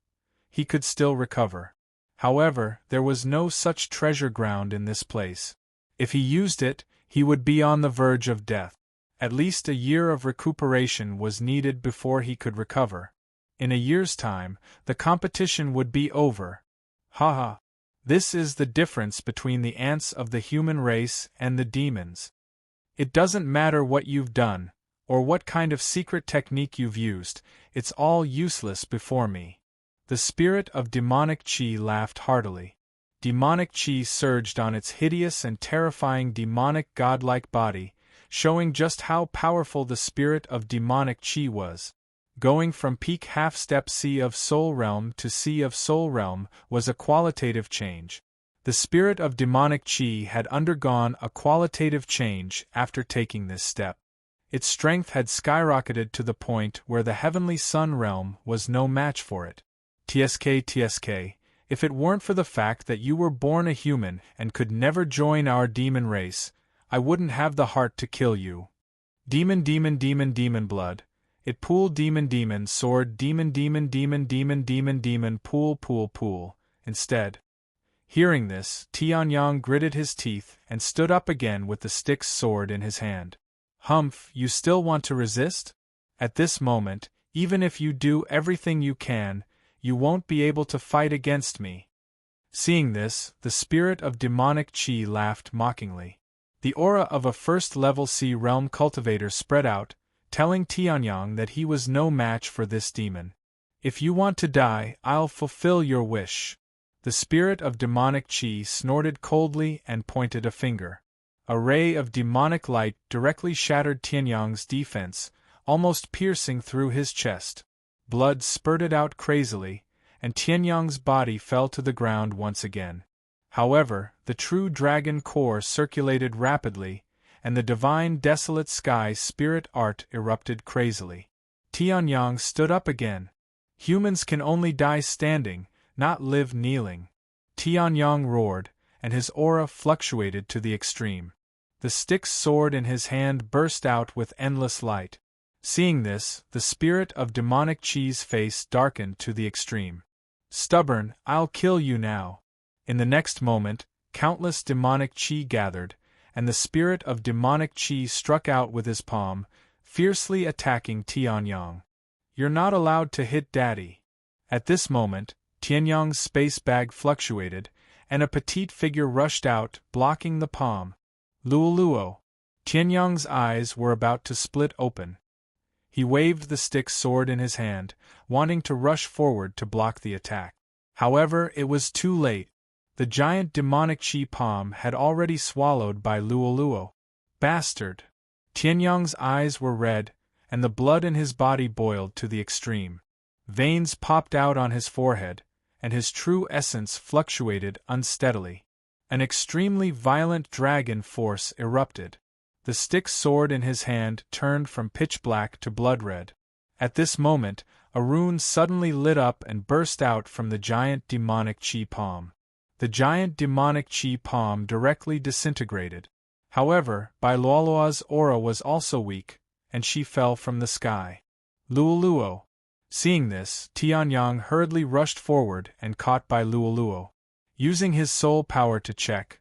he could still recover. However, there was no such treasure ground in this place. If he used it, he would be on the verge of death. At least a year of recuperation was needed before he could recover. In a year's time, the competition would be over. Haha. This is the difference between the ants of the human race and the demons. It doesn't matter what you've done, or what kind of secret technique you've used, it's all useless before me. The spirit of demonic chi laughed heartily. Demonic chi surged on its hideous and terrifying demonic godlike body, showing just how powerful the spirit of demonic chi was. Going from peak half-step Sea of Soul realm to Sea of Soul realm was a qualitative change. The spirit of demonic chi had undergone a qualitative change after taking this step. Its strength had skyrocketed to the point where the heavenly sun realm was no match for it. TSK, if it weren't for the fact that you were born a human and could never join our demon race, I wouldn't have the heart to kill you. Demon blood. It pool demon sword demon pool. Instead. Hearing this, Tianyang gritted his teeth and stood up again with the Styx sword in his hand. Humph, you still want to resist? At this moment, even if you do everything you can, you won't be able to fight against me. Seeing this, the spirit of demonic chi laughed mockingly. The aura of a first-level Sea realm cultivator spread out, telling Tianyang that he was no match for this demon. If you want to die, I'll fulfill your wish. The spirit of demonic chi snorted coldly and pointed a finger. A ray of demonic light directly shattered Tianyang's defense, almost piercing through his chest. Blood spurted out crazily, and Tianyang's body fell to the ground once again. However, the true dragon core circulated rapidly, and the divine desolate sky spirit art erupted crazily. Tianyang stood up again. Humans can only die standing, not live kneeling. Tianyang roared, and his aura fluctuated to the extreme. The Styx sword in his hand burst out with endless light. Seeing this, the spirit of demonic Chi's face darkened to the extreme. Stubborn, I'll kill you now. In the next moment, countless demonic Chi gathered, and the spirit of demonic Chi struck out with his palm, fiercely attacking Tianyang. You're not allowed to hit Daddy. At this moment, Tianyang's space bag fluctuated, and a petite figure rushed out, blocking the palm. Luoluo. Tianyang's eyes were about to split open. He waved the Styx sword in his hand, wanting to rush forward to block the attack. However, it was too late. The giant demonic Chi palm had already swallowed by Luoluo. Bastard! Tianyang's eyes were red, and the blood in his body boiled to the extreme. Veins popped out on his forehead, and his true essence fluctuated unsteadily. An extremely violent dragon force erupted. The Styx sword in his hand turned from pitch black to blood red. At this moment, a rune suddenly lit up and burst out from the giant demonic Chi palm. The giant demonic Chi palm directly disintegrated. However, Luoluo's aura was also weak, and she fell from the sky. Luoluo. Seeing this, Tianyang hurriedly rushed forward and caught Luoluo. Using his soul power to check,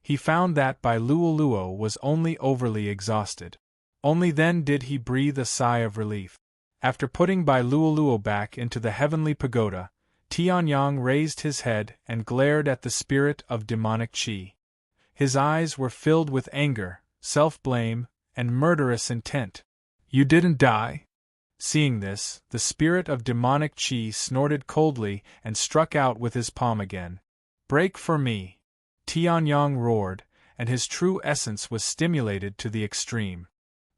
he found that Luoluo was only overly exhausted. Only then did he breathe a sigh of relief. After putting Luoluo back into the heavenly pagoda, Tianyang raised his head and glared at the spirit of demonic Chi. His eyes were filled with anger, self-blame, and murderous intent. You didn't die? Seeing this, the spirit of demonic Chi snorted coldly and struck out with his palm again. Break for me! Tianyang roared, and his true essence was stimulated to the extreme.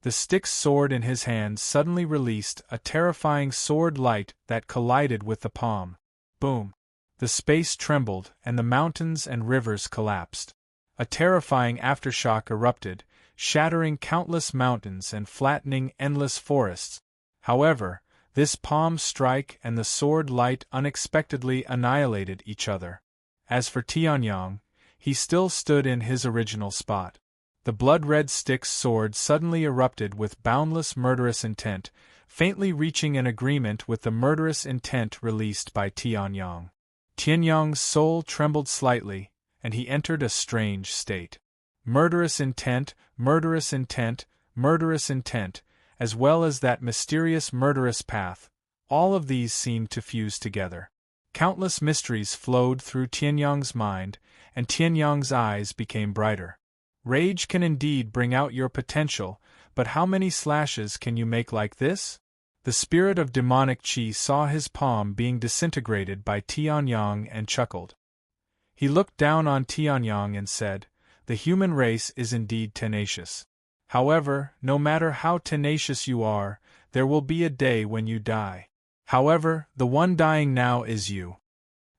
The Styx sword in his hand suddenly released a terrifying sword light that collided with the palm. Boom! The space trembled, and the mountains and rivers collapsed. A terrifying aftershock erupted, shattering countless mountains and flattening endless forests. However, this palm strike and the sword light unexpectedly annihilated each other. As for Tianyang, he still stood in his original spot. The blood-red Styx sword suddenly erupted with boundless murderous intent, faintly reaching an agreement with the murderous intent released by Tianyang. Tianyang's soul trembled slightly, and he entered a strange state. Murderous intent, murderous intent, murderous intent, as well as that mysterious murderous path, all of these seemed to fuse together. Countless mysteries flowed through Tianyang's mind, and Tianyang's eyes became brighter. Rage can indeed bring out your potential, but how many slashes can you make like this? The spirit of demonic Chi saw his palm being disintegrated by Tianyang and chuckled. He looked down on Tianyang and said, "The human race is indeed tenacious. However, no matter how tenacious you are, there will be a day when you die. However, the one dying now is you."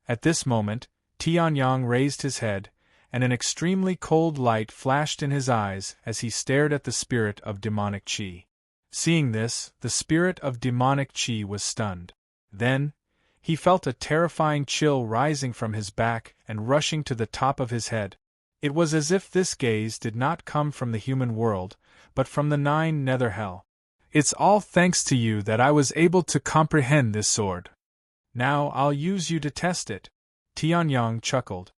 At this moment, Tianyang raised his head, and an extremely cold light flashed in his eyes as he stared at the spirit of demonic Chi. Seeing this, the spirit of demonic Chi was stunned. Then, he felt a terrifying chill rising from his back and rushing to the top of his head. It was as if this gaze did not come from the human world, but from the nine nether hell. It's all thanks to you that I was able to comprehend this sword. Now I'll use you to test it. Tianyang chuckled.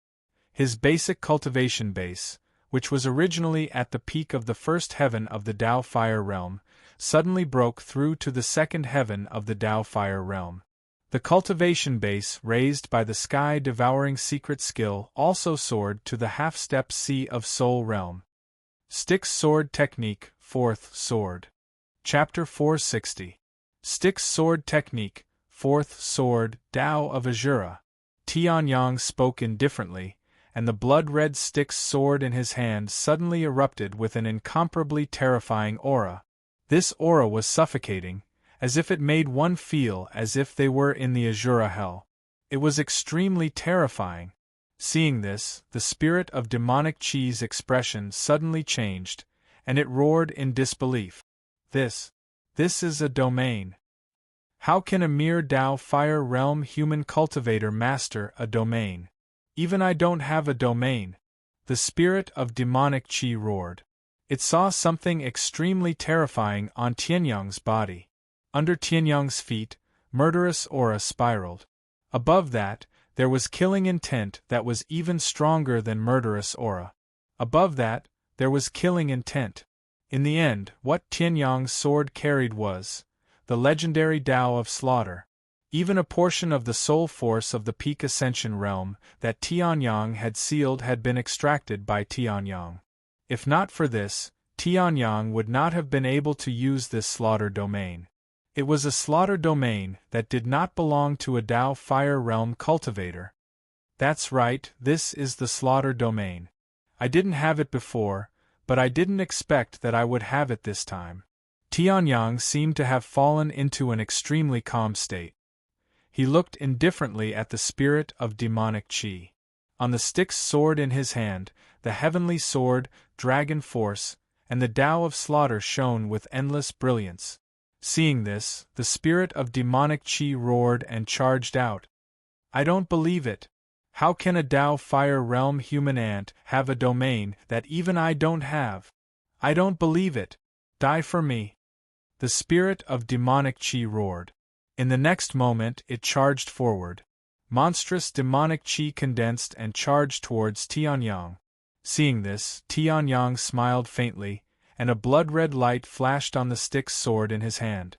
His basic cultivation base, which was originally at the peak of the first heaven of the Tao Fire Realm, suddenly broke through to the second heaven of the Tao Fire Realm. The cultivation base raised by the sky-devouring secret skill also soared to the half-step Sea of Soul Realm. Styx Sword Technique, 4th Sword. Chapter 460. Styx Sword Technique, 4th Sword, Tao of Azura. Tianyang spoke indifferently, and the blood-red Styx sword in his hand suddenly erupted with an incomparably terrifying aura. This aura was suffocating, as if it made one feel as if they were in the Azura hell. It was extremely terrifying. Seeing this, the spirit of demonic Chi's expression suddenly changed, and it roared in disbelief. This is a domain. How can a mere Tao Fire Realm human cultivator master a domain? Even I don't have a domain. The spirit of demonic Chi roared. It saw something extremely terrifying on Tianyang's body. Under Tianyang's feet, murderous aura spiraled. Above that, there was killing intent that was even stronger than murderous aura. Above that, there was killing intent. In the end, what Tianyang's sword carried was the legendary Tao of Slaughter. Even a portion of the soul force of the peak ascension realm that Tianyang had sealed had been extracted by Tianyang. If not for this, Tianyang would not have been able to use this slaughter domain. It was a slaughter domain that did not belong to a Tao Fire Realm cultivator. That's right, this is the slaughter domain. I didn't have it before, but I didn't expect that I would have it this time. Tianyang seemed to have fallen into an extremely calm state. He looked indifferently at the spirit of demonic Chi. On the Styx sword in his hand, the heavenly sword, dragon force, and the Tao of Slaughter shone with endless brilliance. Seeing this, the spirit of demonic Chi roared and charged out. I don't believe it. How can a Tao Fire Realm human ant have a domain that even I don't have? I don't believe it. Die for me. The spirit of demonic Chi roared. In the next moment it charged forward. Monstrous demonic Chi condensed and charged towards Tianyang. Seeing this, Tianyang smiled faintly, and a blood-red light flashed on the Styx sword in his hand.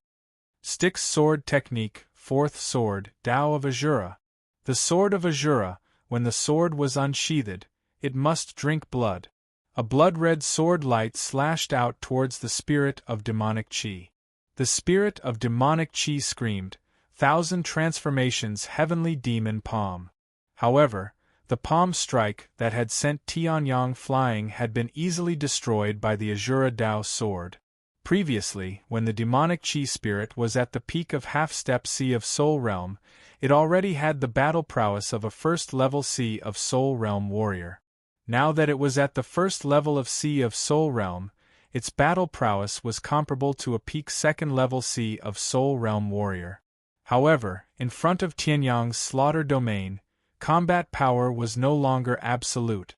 Styx sword technique, fourth sword, Tao of Azura. The sword of Azura, when the sword was unsheathed, it must drink blood. A blood-red sword light slashed out towards the spirit of demonic Chi. The spirit of demonic Chi screamed, 1,000 transformations heavenly demon palm. However, the palm strike that had sent Tianyang flying had been easily destroyed by the Azura Tao sword. Previously, when the demonic Chi spirit was at the peak of half-step Sea of Soul Realm, it already had the battle prowess of a first-level Sea of Soul Realm warrior. Now that it was at the first level of Sea of Soul Realm, its battle prowess was comparable to a peak second-level Sea of Soul Realm warrior. However, in front of Tianyang's slaughter domain, combat power was no longer absolute.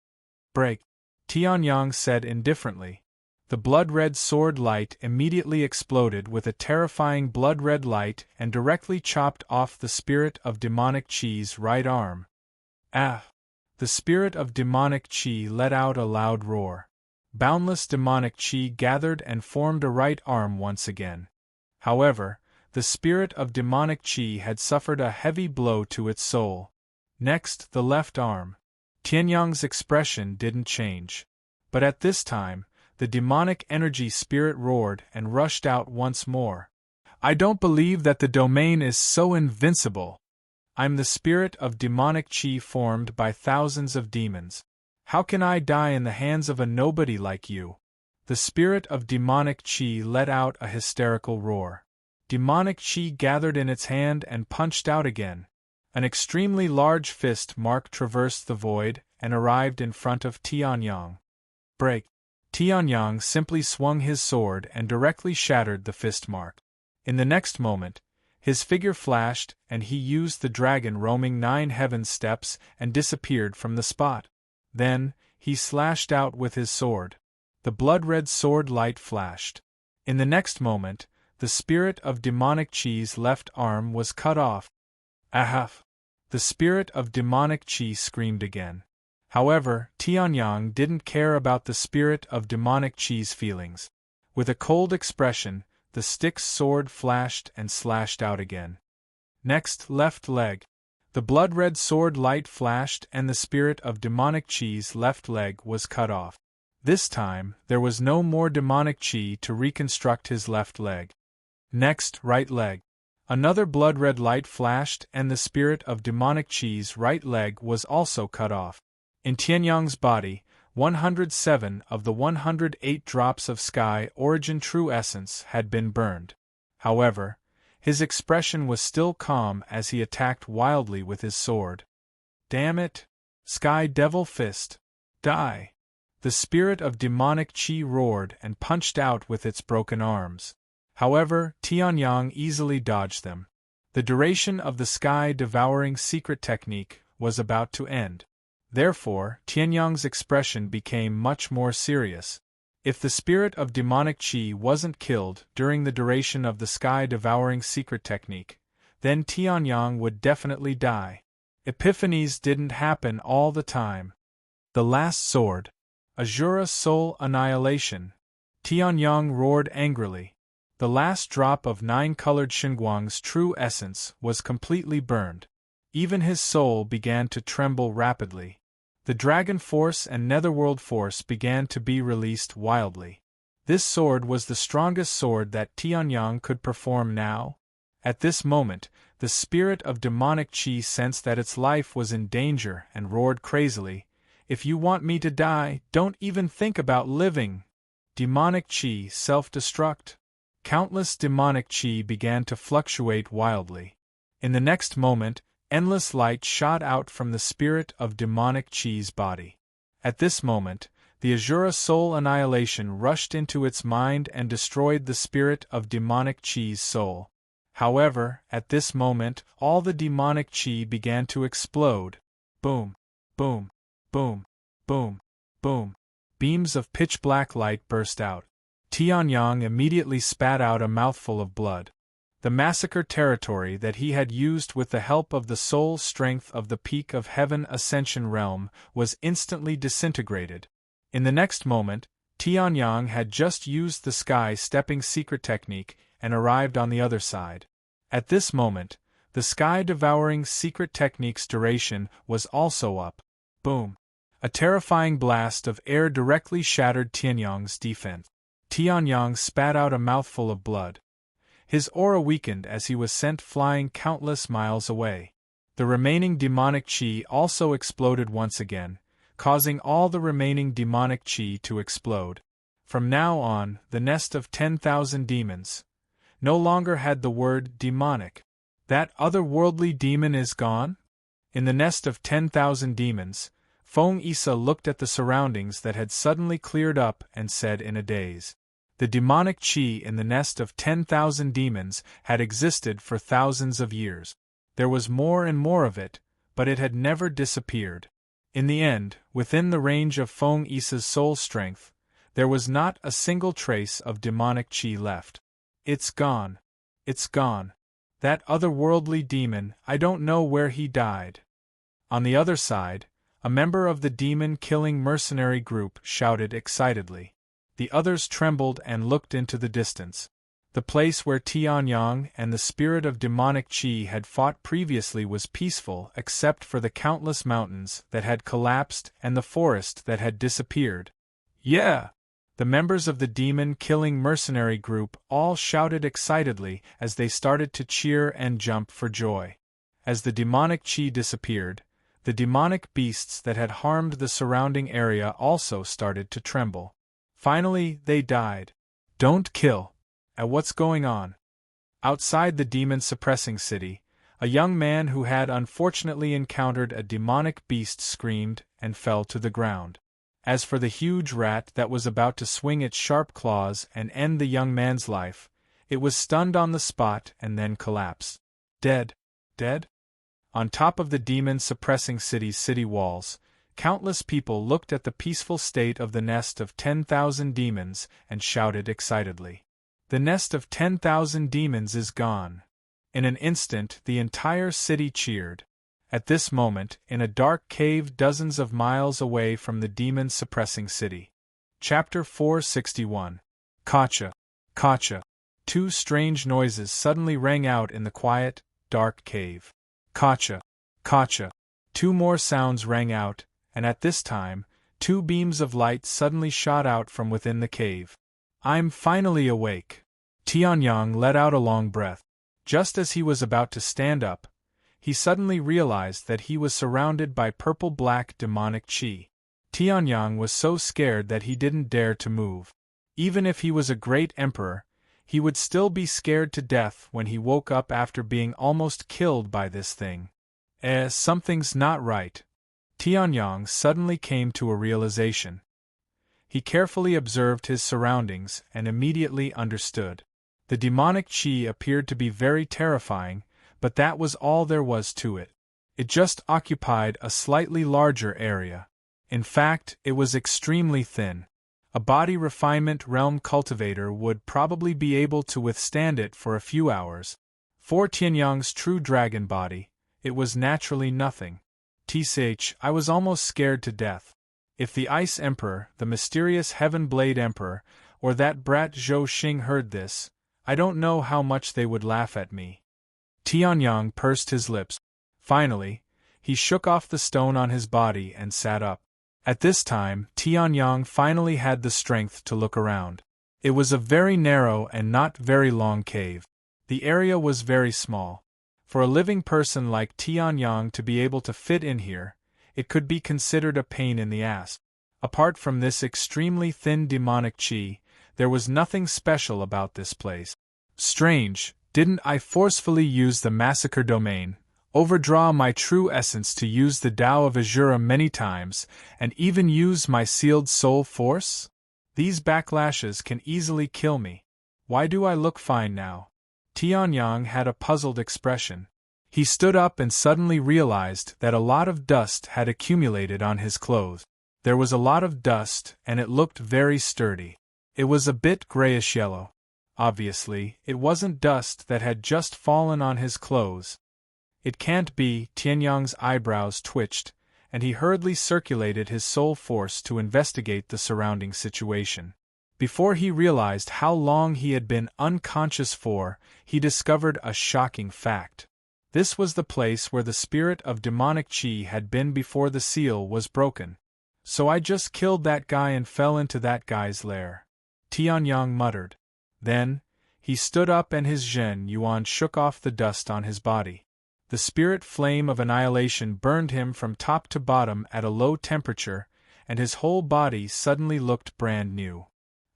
Break, Tianyang said indifferently. The blood-red sword light immediately exploded with a terrifying blood-red light and directly chopped off the spirit of demonic Chi's right arm. Ah! The spirit of demonic Chi let out a loud roar. Boundless demonic Chi gathered and formed a right arm once again. However, the spirit of demonic Chi had suffered a heavy blow to its soul. Next, the left arm. Tianyang's expression didn't change. But at this time, the demonic energy spirit roared and rushed out once more. I don't believe that the domain is so invincible. I'm the spirit of demonic Chi formed by thousands of demons. How can I die in the hands of a nobody like you? The spirit of demonic Chi let out a hysterical roar. Demonic Chi gathered in its hand and punched out again. An extremely large fist mark traversed the void and arrived in front of Tianyang. Break. Tianyang simply swung his sword and directly shattered the fist mark. In the next moment, his figure flashed and he used the dragon roaming 9 heaven steps and disappeared from the spot. Then, he slashed out with his sword. The blood-red sword light flashed. In the next moment, the spirit of demonic Chi's left arm was cut off. Ahaf! The spirit of demonic Chi screamed again. However, Tianyang didn't care about the spirit of demonic Chi's feelings. With a cold expression, the Styx sword flashed and slashed out again. Next, left leg. The blood-red sword light flashed and the spirit of demonic Chi's left leg was cut off. This time, there was no more demonic Chi to reconstruct his left leg. Next, right leg. Another blood-red light flashed and the spirit of demonic Chi's right leg was also cut off. In Tianyang's body, 107 of the 108 drops of sky origin true essence had been burned. However, his expression was still calm as he attacked wildly with his sword. Damn it! Sky Devil Fist! Die! The spirit of demonic chi roared and punched out with its broken arms. However, Tianyang easily dodged them. The duration of the sky-devouring secret technique was about to end. Therefore, Tianyang's expression became much more serious. If the spirit of demonic chi wasn't killed during the duration of the sky-devouring secret technique, then Tianyang would definitely die. Epiphanies didn't happen all the time. The last sword. Azura Soul Annihilation. Tianyang roared angrily. The last drop of nine-colored Xinguang's true essence was completely burned. Even his soul began to tremble rapidly. The Dragon Force and Netherworld Force began to be released wildly. This sword was the strongest sword that Tianyang could perform now. At this moment, the spirit of demonic chi sensed that its life was in danger and roared crazily, "If you want me to die, don't even think about living!" Demonic chi self-destruct. Countless demonic chi began to fluctuate wildly. In the next moment, endless light shot out from the spirit of demonic chi's body. At this moment, the Azura Soul Annihilation rushed into its mind and destroyed the spirit of demonic chi's soul. However, at this moment, all the demonic chi began to explode. Boom, boom, boom, boom, boom. Beams of pitch-black light burst out. Tianyang immediately spat out a mouthful of blood. The massacre territory that he had used with the help of the soul strength of the Peak of Heaven Ascension Realm was instantly disintegrated. In the next moment, Tianyang had just used the sky-stepping secret technique and arrived on the other side. At this moment, the sky-devouring secret technique's duration was also up. Boom! A terrifying blast of air directly shattered Tianyang's defense. Tianyang spat out a mouthful of blood. His aura weakened as he was sent flying countless miles away. The remaining demonic chi also exploded once again, causing all the remaining demonic chi to explode. From now on, the nest of 10,000 demons no longer had the word demonic. That otherworldly demon is gone? In the nest of 10,000 demons, Feng Isa looked at the surroundings that had suddenly cleared up and said in a daze. The demonic chi in the nest of 10,000 demons had existed for thousands of years. There was more and more of it, but it had never disappeared. In the end, within the range of Feng Isa's soul strength, there was not a single trace of demonic chi left. It's gone. It's gone. That otherworldly demon, I don't know where he died. On the other side, a member of the demon-killing mercenary group shouted excitedly. The others trembled and looked into the distance. The place where Tianyang and the spirit of demonic chi had fought previously was peaceful except for the countless mountains that had collapsed and the forest that had disappeared. Yeah! The members of the demon-killing mercenary group all shouted excitedly as they started to cheer and jump for joy. As the demonic chi disappeared, the demonic beasts that had harmed the surrounding area also started to tremble. Finally, they died. Don't kill. What's going on? Outside the demon-suppressing city, a young man who had unfortunately encountered a demonic beast screamed and fell to the ground. As for the huge rat that was about to swing its sharp claws and end the young man's life, it was stunned on the spot and then collapsed. Dead. Dead? On top of the demon-suppressing city's city walls, countless people looked at the peaceful state of the nest of 10,000 demons and shouted excitedly. The nest of 10,000 demons is gone. In an instant, the entire city cheered. At this moment, in a dark cave dozens of miles away from the demon-suppressing city. Chapter 461. Kacha. Kacha. Two strange noises suddenly rang out in the quiet, dark cave. Kacha. Kacha. Two more sounds rang out, and at this time, two beams of light suddenly shot out from within the cave. I'm finally awake. Tianyang let out a long breath. Just as he was about to stand up, he suddenly realized that he was surrounded by purple-black demonic qi. Tianyang was so scared that he didn't dare to move. Even if he was a great emperor, he would still be scared to death when he woke up after being almost killed by this thing. Something's not right. Tianyang suddenly came to a realization. He carefully observed his surroundings and immediately understood. The demonic qi appeared to be very terrifying, but that was all there was to it. It just occupied a slightly larger area. In fact, it was extremely thin. A body refinement realm cultivator would probably be able to withstand it for a few hours. For Tianyang's true dragon body, it was naturally nothing. I was almost scared to death. If the Ice Emperor, the mysterious Heaven Blade Emperor, or that brat Zhou Xing heard this, I don't know how much they would laugh at me. Tianyang pursed his lips. Finally, he shook off the stone on his body and sat up. At this time, Tianyang finally had the strength to look around. It was a very narrow and not very long cave. The area was very small. For a living person like Tianyang to be able to fit in here, it could be considered a pain in the ass. Apart from this extremely thin demonic qi, there was nothing special about this place. Strange, didn't I forcefully use the massacre domain, overdraw my true essence to use the Tao of Azura many times, and even use my sealed soul force? These backlashes can easily kill me. Why do I look fine now? Tianyang had a puzzled expression. He stood up and suddenly realized that a lot of dust had accumulated on his clothes. There was a lot of dust, and it looked very sturdy. It was a bit grayish-yellow. Obviously, it wasn't dust that had just fallen on his clothes. It can't be. Tianyang's eyebrows twitched, and he hurriedly circulated his soul force to investigate the surrounding situation. Before he realized how long he had been unconscious for, he discovered a shocking fact. This was the place where the spirit of demonic qi had been before the seal was broken. So I just killed that guy and fell into that guy's lair. Tianyang muttered. Then, he stood up and his Zhen Yuan shook off the dust on his body. The spirit flame of annihilation burned him from top to bottom at a low temperature, and his whole body suddenly looked brand new.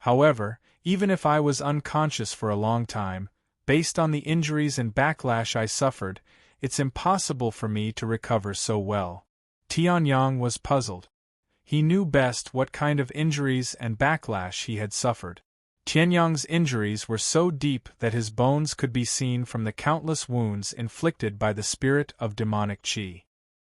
However, even if I was unconscious for a long time, based on the injuries and backlash I suffered, it's impossible for me to recover so well. Tianyang was puzzled. He knew best what kind of injuries and backlash he had suffered. Tianyang's injuries were so deep that his bones could be seen from the countless wounds inflicted by the spirit of demonic qi.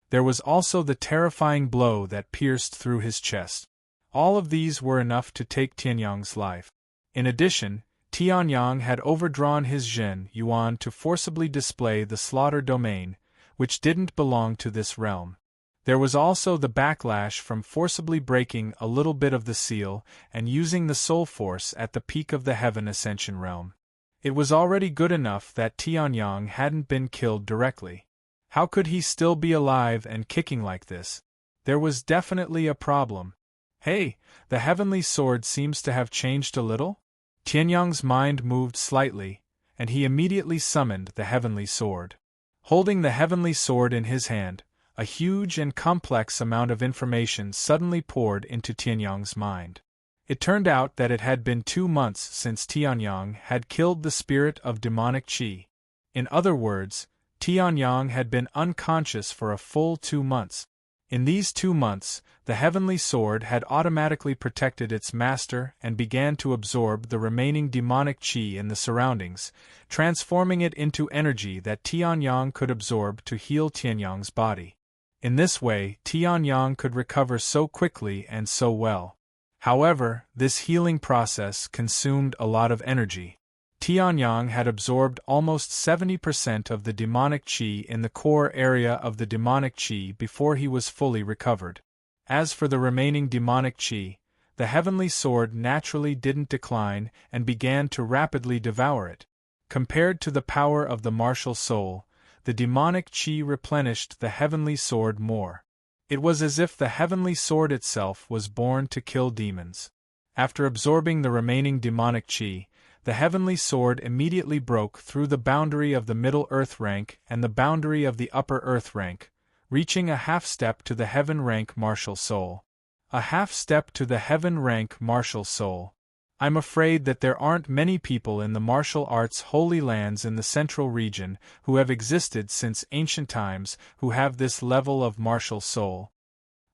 There was also the terrifying blow that pierced through his chest. All of these were enough to take Tianyang's life. In addition, Tianyang had overdrawn his Zhen Yuan to forcibly display the slaughter domain, which didn't belong to this realm. There was also the backlash from forcibly breaking a little bit of the seal and using the soul force at the peak of the Heaven Ascension realm. It was already good enough that Tianyang hadn't been killed directly. How could he still be alive and kicking like this? There was definitely a problem. Hey, the heavenly sword seems to have changed a little? Tianyang's mind moved slightly, and he immediately summoned the heavenly sword. Holding the heavenly sword in his hand, a huge and complex amount of information suddenly poured into Tianyang's mind. It turned out that it had been 2 months since Tianyang had killed the spirit of demonic qi. In other words, Tianyang had been unconscious for a full 2 months. In these 2 months, the heavenly sword had automatically protected its master and began to absorb the remaining demonic qi in the surroundings, transforming it into energy that Tianyang could absorb to heal Tianyang's body. In this way, Tianyang could recover so quickly and so well. However, this healing process consumed a lot of energy. Tianyang had absorbed almost 70% of the demonic qi in the core area of the demonic qi before he was fully recovered. As for the remaining demonic qi, the heavenly sword naturally didn't decline and began to rapidly devour it. Compared to the power of the martial soul, the demonic qi replenished the heavenly sword more. It was as if the heavenly sword itself was born to kill demons. After absorbing the remaining demonic qi, the heavenly sword immediately broke through the boundary of the middle earth rank and the boundary of the upper earth rank, reaching a half-step to the heaven rank martial soul. A half-step to the heaven rank martial soul. I'm afraid that there aren't many people in the martial arts holy lands in the central region who have existed since ancient times who have this level of martial soul.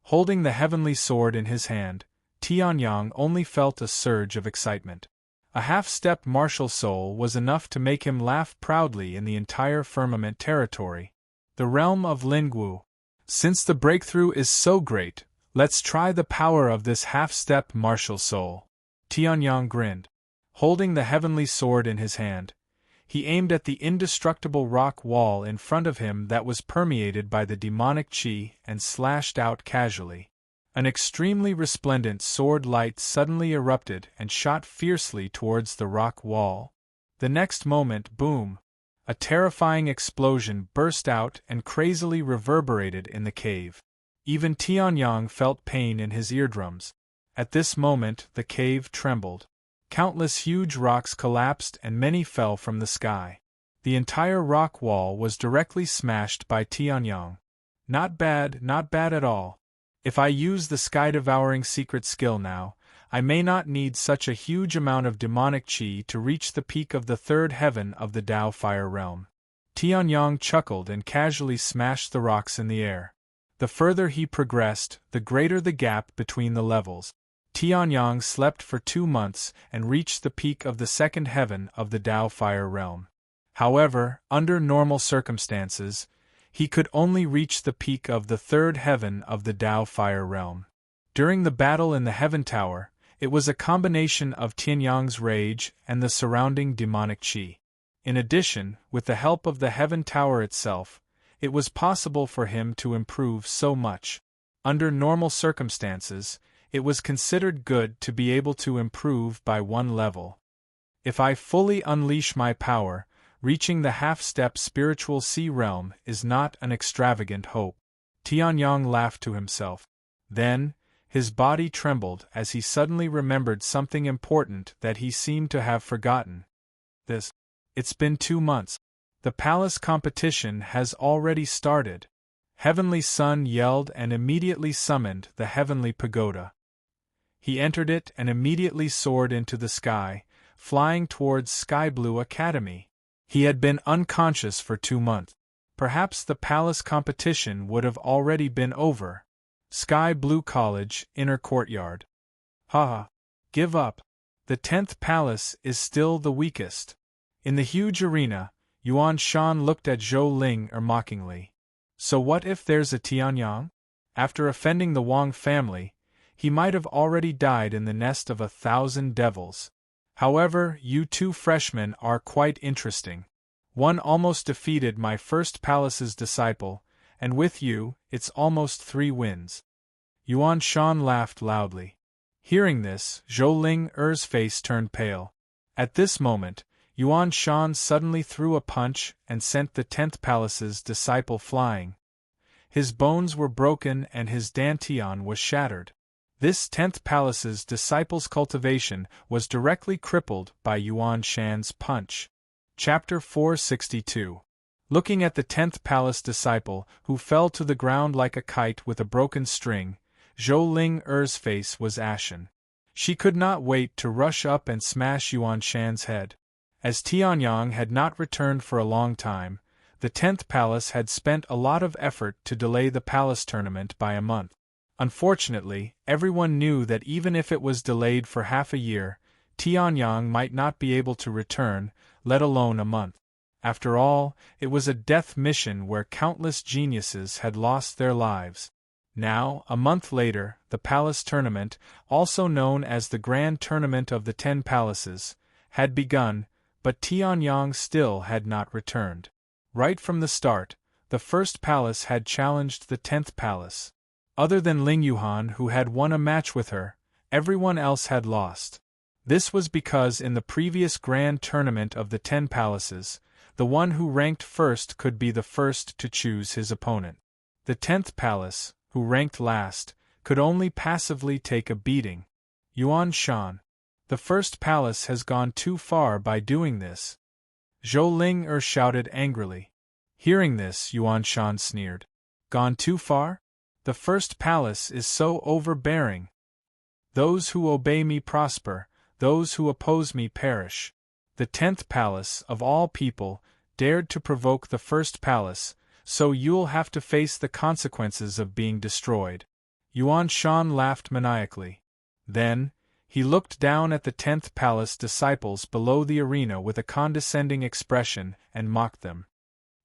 Holding the heavenly sword in his hand, Tianyang only felt a surge of excitement. A half-step martial soul was enough to make him laugh proudly in the entire firmament territory. The realm of Lingwu. Since the breakthrough is so great, let's try the power of this half-step martial soul. Tianyang grinned. Holding the heavenly sword in his hand, he aimed at the indestructible rock wall in front of him that was permeated by the demonic chi and slashed out casually. An extremely resplendent sword light suddenly erupted and shot fiercely towards the rock wall. The next moment, boom! A terrifying explosion burst out and crazily reverberated in the cave. Even Tianyang felt pain in his eardrums. At this moment, the cave trembled. Countless huge rocks collapsed and many fell from the sky. The entire rock wall was directly smashed by Tianyang. Not bad at all. If I use the sky-devouring secret skill now, I may not need such a huge amount of demonic chi to reach the peak of the third heaven of the Tao Fire Realm. Tianyang chuckled and casually smashed the rocks in the air. The further he progressed, the greater the gap between the levels. Tianyang slept for 2 months and reached the peak of the second heaven of the Tao Fire Realm. However, under normal circumstances, he could only reach the peak of the third heaven of the Tao Fire Realm. During the battle in the Heaven Tower, it was a combination of Tianyang's rage and the surrounding demonic chi. In addition, with the help of the Heaven Tower itself, it was possible for him to improve so much. Under normal circumstances, it was considered good to be able to improve by 1 level. If I fully unleash my power, reaching the half-step spiritual sea realm is not an extravagant hope. Tianyang laughed to himself. Then, his body trembled as he suddenly remembered something important that he seemed to have forgotten. It's been 2 months. The palace competition has already started. Heavenly Sun yelled and immediately summoned the heavenly pagoda. He entered it and immediately soared into the sky, flying towards Sky Blue Academy. He had been unconscious for 2 months. Perhaps the palace competition would have already been over. Sky Blue College, inner courtyard. Haha. Give up. The 10th palace is still the weakest. In the huge arena, Yuan Shan looked at Zhou Ling mockingly. So what if there's a Tianyang? After offending the Wang family, he might have already died in the nest of 1,000 devils. However, you 2 freshmen are quite interesting. One almost defeated my first palace's disciple, and with you, it's almost 3 wins. Yuan Shan laughed loudly. Hearing this, Zhou Ling face turned pale. At this moment, Yuan Shan suddenly threw a punch and sent the 10th palace's disciple flying. His bones were broken and his dantian was shattered. This 10th palace's disciple's cultivation was directly crippled by Yuan Shan's punch. Chapter 462. Looking at the 10th palace disciple, who fell to the ground like a kite with a broken string, Zhou Ling face was ashen. She could not wait to rush up and smash Yuan Shan's head. As Tianyang had not returned for a long time, the 10th palace had spent a lot of effort to delay the palace tournament by a month. Unfortunately, everyone knew that even if it was delayed for half a year, Tianyang might not be able to return, let alone a month. After all, it was a death mission where countless geniuses had lost their lives. Now, a month later, the palace tournament, also known as the Grand Tournament of the 10 Palaces, had begun, but Tianyang still had not returned. Right from the start, the first palace had challenged the 10th palace. Other than Ling Yuhan, who had won a match with her, everyone else had lost. This was because in the previous grand tournament of the 10 palaces, the one who ranked first could be the first to choose his opponent. The 10th palace, who ranked last, could only passively take a beating. Yuan Shan. The first palace has gone too far by doing this. Zhou Ling shouted angrily. Hearing this, Yuan Shan sneered. Gone too far? The first palace is so overbearing. Those who obey me prosper, those who oppose me perish. The 10th palace, of all people, dared to provoke the first palace, so you'll have to face the consequences of being destroyed. Yuan Shan laughed maniacally. Then, he looked down at the 10th palace disciples below the arena with a condescending expression and mocked them.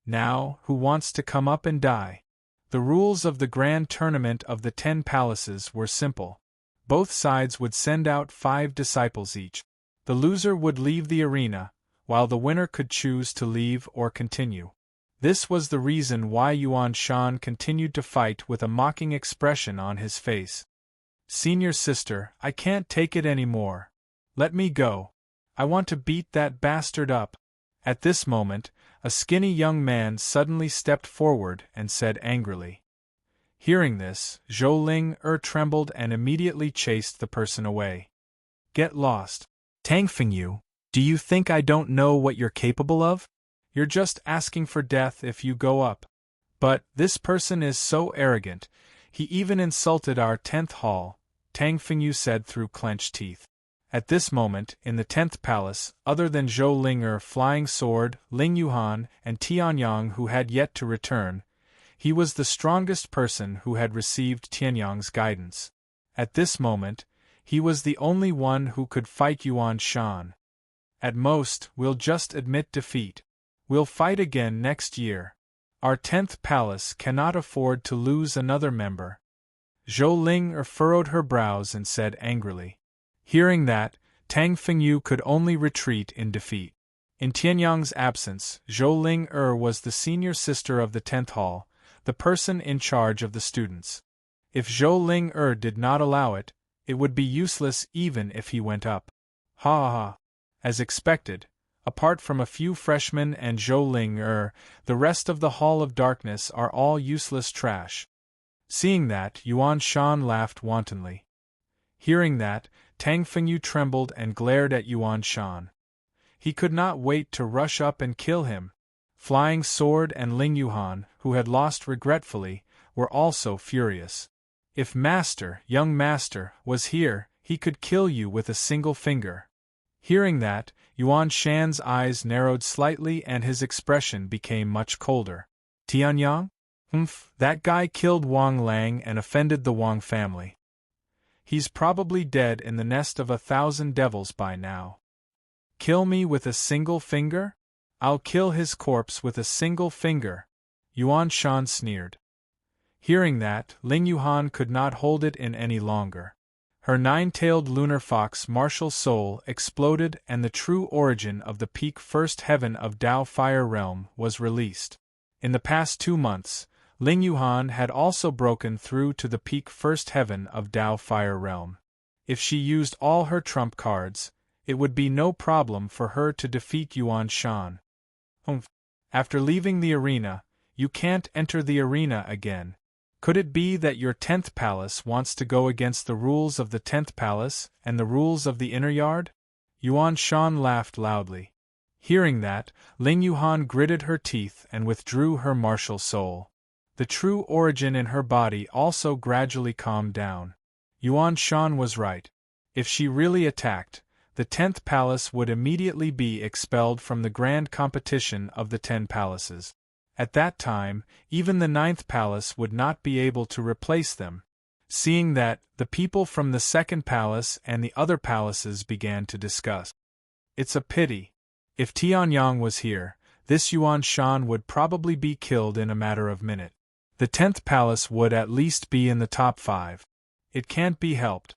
Now, who wants to come up and die? The rules of the grand tournament of the 10 palaces were simple. Both sides would send out 5 disciples each. The loser would leave the arena, while the winner could choose to leave or continue. This was the reason why Yuan Shan continued to fight with a mocking expression on his face. Senior sister, I can't take it anymore. Let me go. I want to beat that bastard up. At this moment, a skinny young man suddenly stepped forward and said angrily. Hearing this, Zhou Ling trembled and immediately chased the person away. Get lost. Tang Fengyu, do you think I don't know what you're capable of? You're just asking for death if you go up. But this person is so arrogant, he even insulted our 10th hall, Tang Fengyu said through clenched teeth. At this moment, in the 10th palace, other than Zhou Ling Flying Sword, Ling Yuhan, and Tianyang who had yet to return, he was the strongest person who had received Tianyang's guidance. At this moment, he was the only one who could fight Yuan Shan. At most, we'll just admit defeat. We'll fight again next year. Our 10th palace cannot afford to lose another member. Zhou Ling furrowed her brows and said angrily. Hearing that, Tang Fengyu could only retreat in defeat. In Tianyang's absence, Zhou Ling was the senior sister of the 10th hall, the person in charge of the students. If Zhou Ling did not allow it, it would be useless even if he went up. Ha ha ha. As expected, apart from a few freshmen and Zhou Ling the rest of the Hall of Darkness are all useless trash. Seeing that, Yuan Shan laughed wantonly. Hearing that, Tang Fengyu trembled and glared at Yuan Shan. He could not wait to rush up and kill him. Flying Sword and Ling Yuhan, who had lost regretfully, were also furious. If young master, was here, he could kill you with a single finger. Hearing that, Yuan Shan's eyes narrowed slightly and his expression became much colder. Tianyang? That guy killed Wang Lang and offended the Wang family. He's probably dead in the nest of 1,000 devils by now. Kill me with a single finger? I'll kill his corpse with a single finger. Yuan Shan sneered. Hearing that, Ling Yuhan could not hold it in any longer. Her 9-tailed lunar fox martial soul exploded and the true origin of the peak first heaven of Dao Fire Realm was released. In the past 2 months, Ling Yuhan had also broken through to the peak first heaven of Dao Fire Realm. If she used all her trump cards, it would be no problem for her to defeat Yuan Shan. After leaving the arena, you can't enter the arena again. Could it be that your 10th palace wants to go against the rules of the 10th palace and the rules of the inner yard? Yuan Shan laughed loudly. Hearing that, Ling Yuhan gritted her teeth and withdrew her martial soul. The true origin in her body also gradually calmed down. Yuan Shan was right. If she really attacked, the 10th palace would immediately be expelled from the grand competition of the 10 palaces. At that time, even the 9th palace would not be able to replace them. Seeing that, the people from the 2nd palace and the other palaces began to discuss. It's a pity. If Tianyang was here, this Yuan Shan would probably be killed in a matter of minutes. The 10th palace would at least be in the top 5. It can't be helped.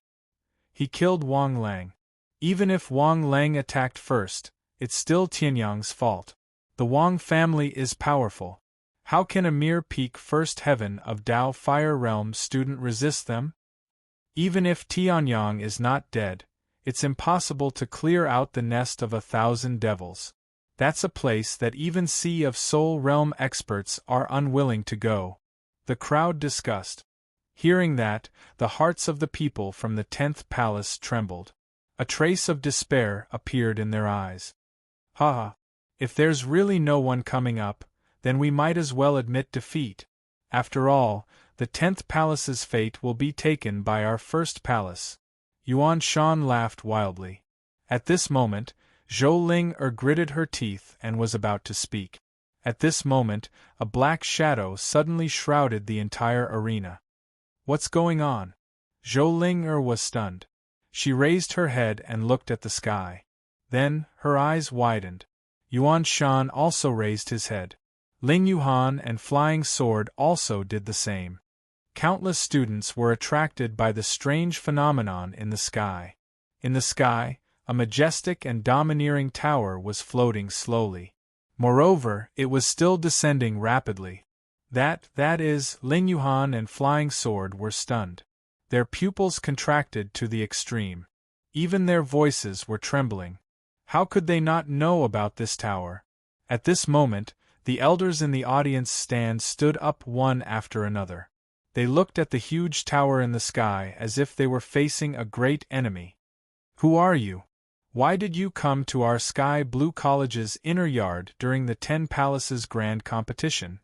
He killed Wang Lang. Even if Wang Lang attacked first, it's still Tianyang's fault. The Wang family is powerful. How can a mere peak first heaven of Dao Fire Realm student resist them? Even if Tianyang is not dead, it's impossible to clear out the nest of 1,000 devils. That's a place that even Sea of Soul Realm experts are unwilling to go. The crowd discussed. Hearing that, the hearts of the people from the 10th palace trembled. A trace of despair appeared in their eyes. Ha ha! If there's really no one coming up, then we might as well admit defeat. After all, the 10th palace's fate will be taken by our first palace. Yuan Shan laughed wildly. At this moment, Zhou Ling gritted her teeth and was about to speak. At this moment, a black shadow suddenly shrouded the entire arena. What's going on? Zhou Ling was stunned. She raised her head and looked at the sky. Then, her eyes widened. Yuan Shan also raised his head. Ling Yuhan and Flying Sword also did the same. Countless students were attracted by the strange phenomenon in the sky. In the sky, a majestic and domineering tower was floating slowly. Moreover, it was still descending rapidly. That is, Ling Yuhan and Flying Sword were stunned. Their pupils contracted to the extreme. Even their voices were trembling. How could they not know about this tower? At this moment, the elders in the audience stand stood up one after another. They looked at the huge tower in the sky as if they were facing a great enemy. Who are you? Why did you come to our Sky Blue College's inner yard during the 10 Palaces Grand Competition?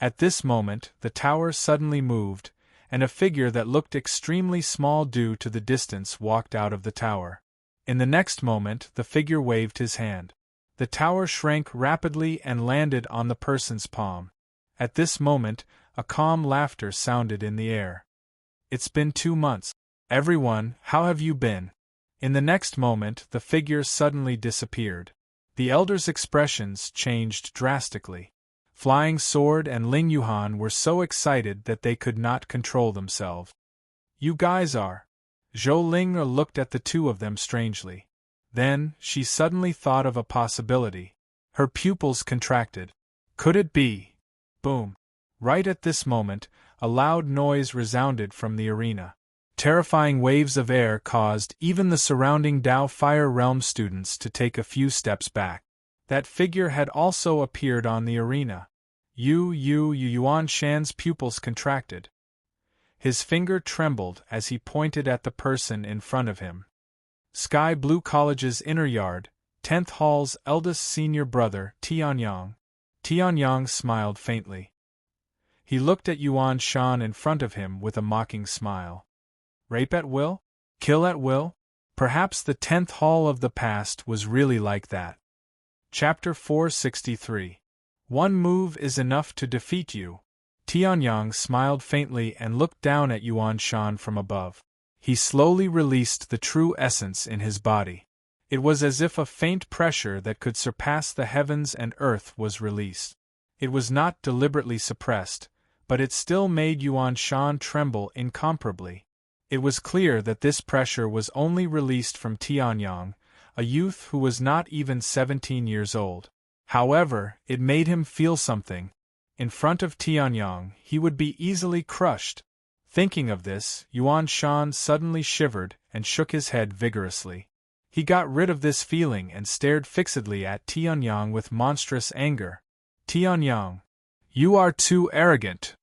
At this moment, the tower suddenly moved, and a figure that looked extremely small due to the distance walked out of the tower. In the next moment, the figure waved his hand. The tower shrank rapidly and landed on the person's palm. At this moment, a calm laughter sounded in the air. It's been 2 months. Everyone, how have you been? In the next moment, the figure suddenly disappeared. The elders' expressions changed drastically. Flying Sword and Ling Yuhan were so excited that they could not control themselves. You guys are. Zhou Ling looked at the two of them strangely. Then, she suddenly thought of a possibility. Her pupils contracted. Could it be? Boom. Right at this moment, a loud noise resounded from the arena. Terrifying waves of air caused even the surrounding Dao Fire Realm students to take a few steps back. That figure had also appeared on the arena. Yuan Shan's pupils contracted. His finger trembled as he pointed at the person in front of him. Sky Blue College's inner yard, 10th Hall's eldest senior brother, Tianyang. Tianyang smiled faintly. He looked at Yuan Shan in front of him with a mocking smile. Rape at will? Kill at will? Perhaps the 10th Hall of the past was really like that. Chapter 463. One move is enough to defeat you. Tianyang smiled faintly and looked down at Yuan Shan from above. He slowly released the true essence in his body. It was as if a faint pressure that could surpass the heavens and earth was released. It was not deliberately suppressed, but it still made Yuan Shan tremble incomparably. It was clear that this pressure was only released from Tianyang, a youth who was not even 17 years old. However, it made him feel something. In front of Tianyang, he would be easily crushed. Thinking of this, Yuan Shan suddenly shivered and shook his head vigorously. He got rid of this feeling and stared fixedly at Tianyang with monstrous anger. Tianyang, you are too arrogant.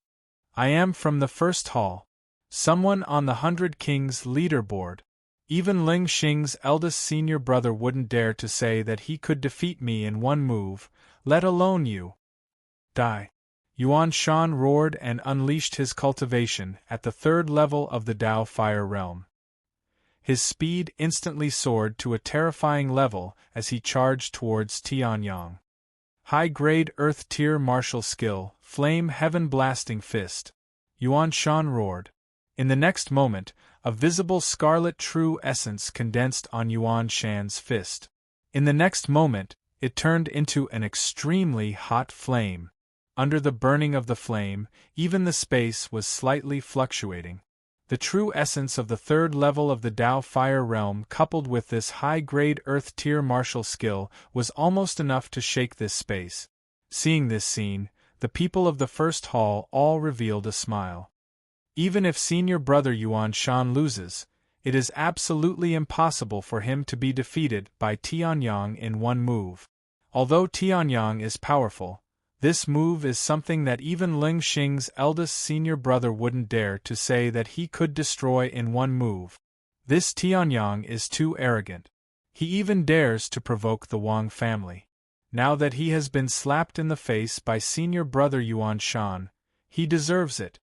I am from the first hall. Someone on the 100 Kings leaderboard. Even Ling Xing's eldest senior brother wouldn't dare to say that he could defeat me in one move, let alone you. Die. Yuan Shan roared and unleashed his cultivation at the 3rd level of the Dao Fire Realm. His speed instantly soared to a terrifying level as he charged towards Tianyang. High-grade Earth Tier Martial Skill, Flame Heaven Blasting Fist. Yuan Shan roared. In the next moment, a visible scarlet true essence condensed on Yuan Shan's fist. In the next moment, it turned into an extremely hot flame. Under the burning of the flame, even the space was slightly fluctuating. The true essence of the 3rd level of the Dao Fire Realm coupled with this high-grade Earth Tier martial skill was almost enough to shake this space. Seeing this scene, the people of the first hall all revealed a smile. Even if senior brother Yuan Shan loses, it is absolutely impossible for him to be defeated by Tianyang in one move. Although Tianyang is powerful, this move is something that even Ling Xing's eldest senior brother wouldn't dare to say that he could destroy in one move. This Tianyang is too arrogant. He even dares to provoke the Wang family. Now that he has been slapped in the face by senior brother Yuan Shan, he deserves it.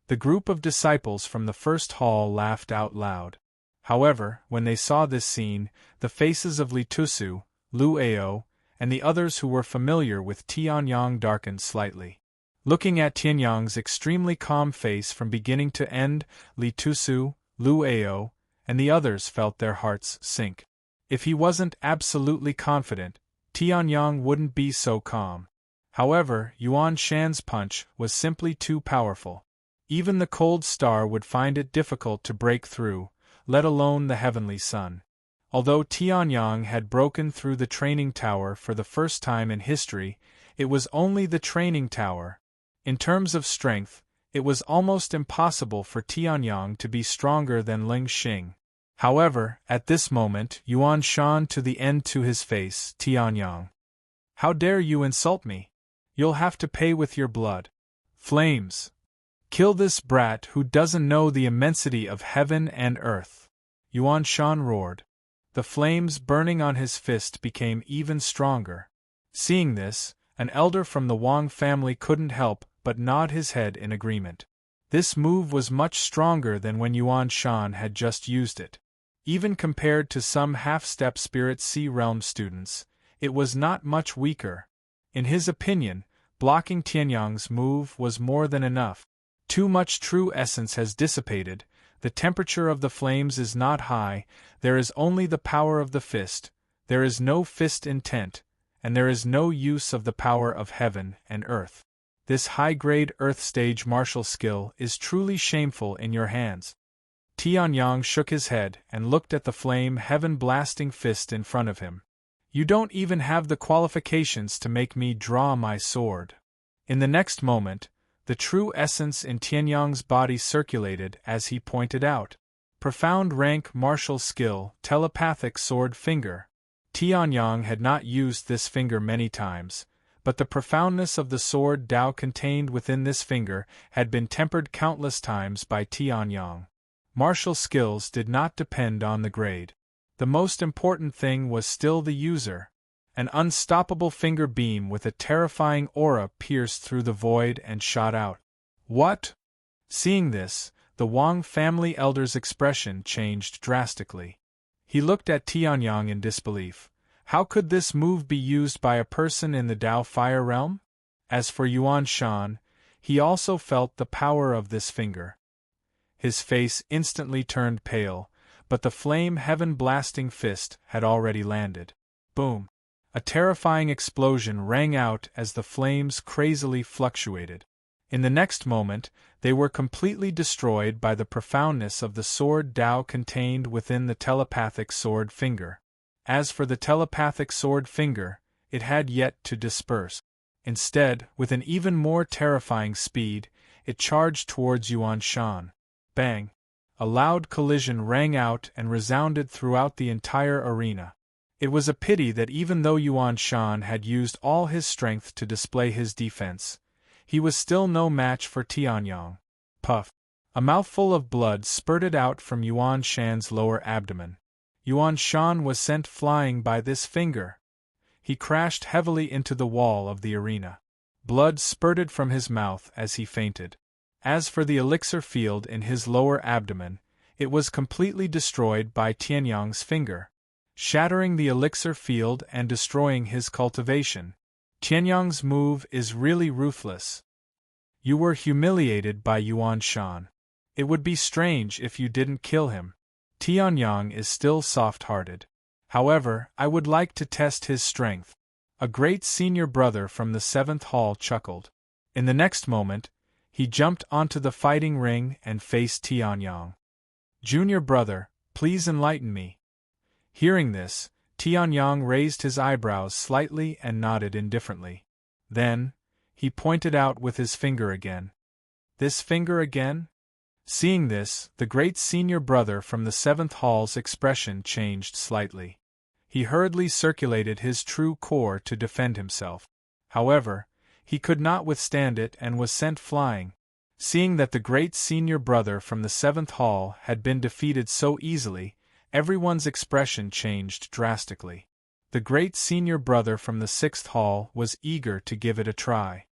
The group of disciples from the first hall laughed out loud. However, when they saw this scene, the faces of Li Tusu, Lu Ao, and the others who were familiar with Tianyang darkened slightly. Looking at Tianyang's extremely calm face from beginning to end, Li Tusu, Lu Ao, and the others felt their hearts sink. If he wasn't absolutely confident, Tianyang wouldn't be so calm. However, Yuan Shan's punch was simply too powerful. Even the cold star would find it difficult to break through, let alone the heavenly sun. Although Tianyang had broken through the training tower for the first time in history, it was only the training tower. In terms of strength, it was almost impossible for Tianyang to be stronger than Ling Xing. However, at this moment, Yuan Shan to the end to his face, Tianyang. How dare you insult me? You'll have to pay with your blood. Flames! Kill this brat who doesn't know the immensity of heaven and earth. Yuan Shan roared. The flames burning on his fist became even stronger. Seeing this, an elder from the Wang family couldn't help but nod his head in agreement. This move was much stronger than when Yuan Shan had just used it. Even compared to some half-step Spirit Sea Realm students, it was not much weaker. In his opinion, blocking Tianyang's move was more than enough. Too much true essence has dissipated, the temperature of the flames is not high, there is only the power of the fist, there is no fist intent, and there is no use of the power of heaven and earth. This high-grade earth stage martial skill is truly shameful in your hands. Tianyang shook his head and looked at the flame heaven-blasting fist in front of him. You don't even have the qualifications to make me draw my sword. In the next moment, the true essence in Tianyang's body circulated as he pointed out. Profound rank martial skill, telepathic sword finger. Tianyang had not used this finger many times, but the profoundness of the sword Dao contained within this finger had been tempered countless times by Tianyang. Martial skills did not depend on the grade. The most important thing was still the user. An unstoppable finger beam with a terrifying aura pierced through the void and shot out. What? Seeing this, the Wang family elder's expression changed drastically. He looked at Tianyang in disbelief. How could this move be used by a person in the Dao Fire Realm? As for Yuan Shan, he also felt the power of this finger. His face instantly turned pale, but the flame heaven-blasting fist had already landed. Boom! A terrifying explosion rang out as the flames crazily fluctuated. In the next moment, they were completely destroyed by the profoundness of the sword Dao contained within the telepathic sword finger. As for the telepathic sword finger, it had yet to disperse. Instead, with an even more terrifying speed, it charged towards Yuan Shan. Bang! A loud collision rang out and resounded throughout the entire arena. It was a pity that even though Yuan Shan had used all his strength to display his defense, he was still no match for Tianyang. Puff! A mouthful of blood spurted out from Yuan Shan's lower abdomen. Yuan Shan was sent flying by this finger. He crashed heavily into the wall of the arena. Blood spurted from his mouth as he fainted. As for the elixir field in his lower abdomen, it was completely destroyed by Tianyang's finger, shattering the elixir field and destroying his cultivation. Tianyang's move is really ruthless. You were humiliated by Yuan Shan. It would be strange if you didn't kill him. Tianyang is still soft-hearted. However, I would like to test his strength. A great senior brother from the 7th hall chuckled. In the next moment, he jumped onto the fighting ring and faced Tianyang. Junior brother, please enlighten me. Hearing this, Tianyang raised his eyebrows slightly and nodded indifferently. Then, he pointed out with his finger again. This finger again? Seeing this, the great senior brother from the 7th hall's expression changed slightly. He hurriedly circulated his true core to defend himself. However, he could not withstand it and was sent flying. Seeing that the great senior brother from the 7th hall had been defeated so easily, everyone's expression changed drastically. The great senior brother from the 6th hall was eager to give it a try.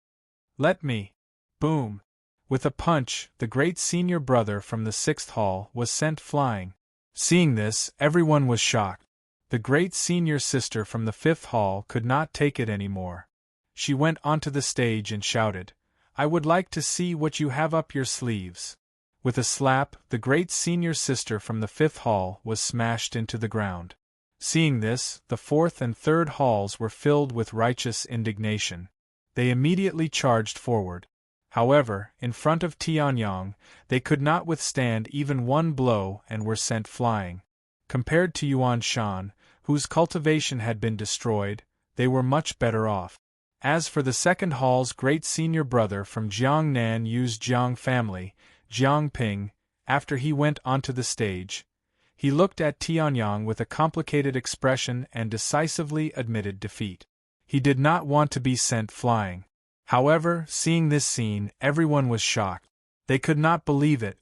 Let me. Boom! With a punch, the great senior brother from the 6th hall was sent flying. Seeing this, everyone was shocked. The great senior sister from the 5th hall could not take it anymore. She went onto the stage and shouted, "I would like to see what you have up your sleeves." With a slap, the great senior sister from the 5th hall was smashed into the ground. Seeing this, the 4th and 3rd halls were filled with righteous indignation. They immediately charged forward. However, in front of Tianyang, they could not withstand even one blow and were sent flying. Compared to Yuan Shan, whose cultivation had been destroyed, they were much better off. As for the 2nd hall's great senior brother from Jiangnan Yu's Jiang family, Jiang Ping, after he went onto the stage, he looked at Tianyang with a complicated expression and decisively admitted defeat. He did not want to be sent flying. However, seeing this scene, everyone was shocked. They could not believe it.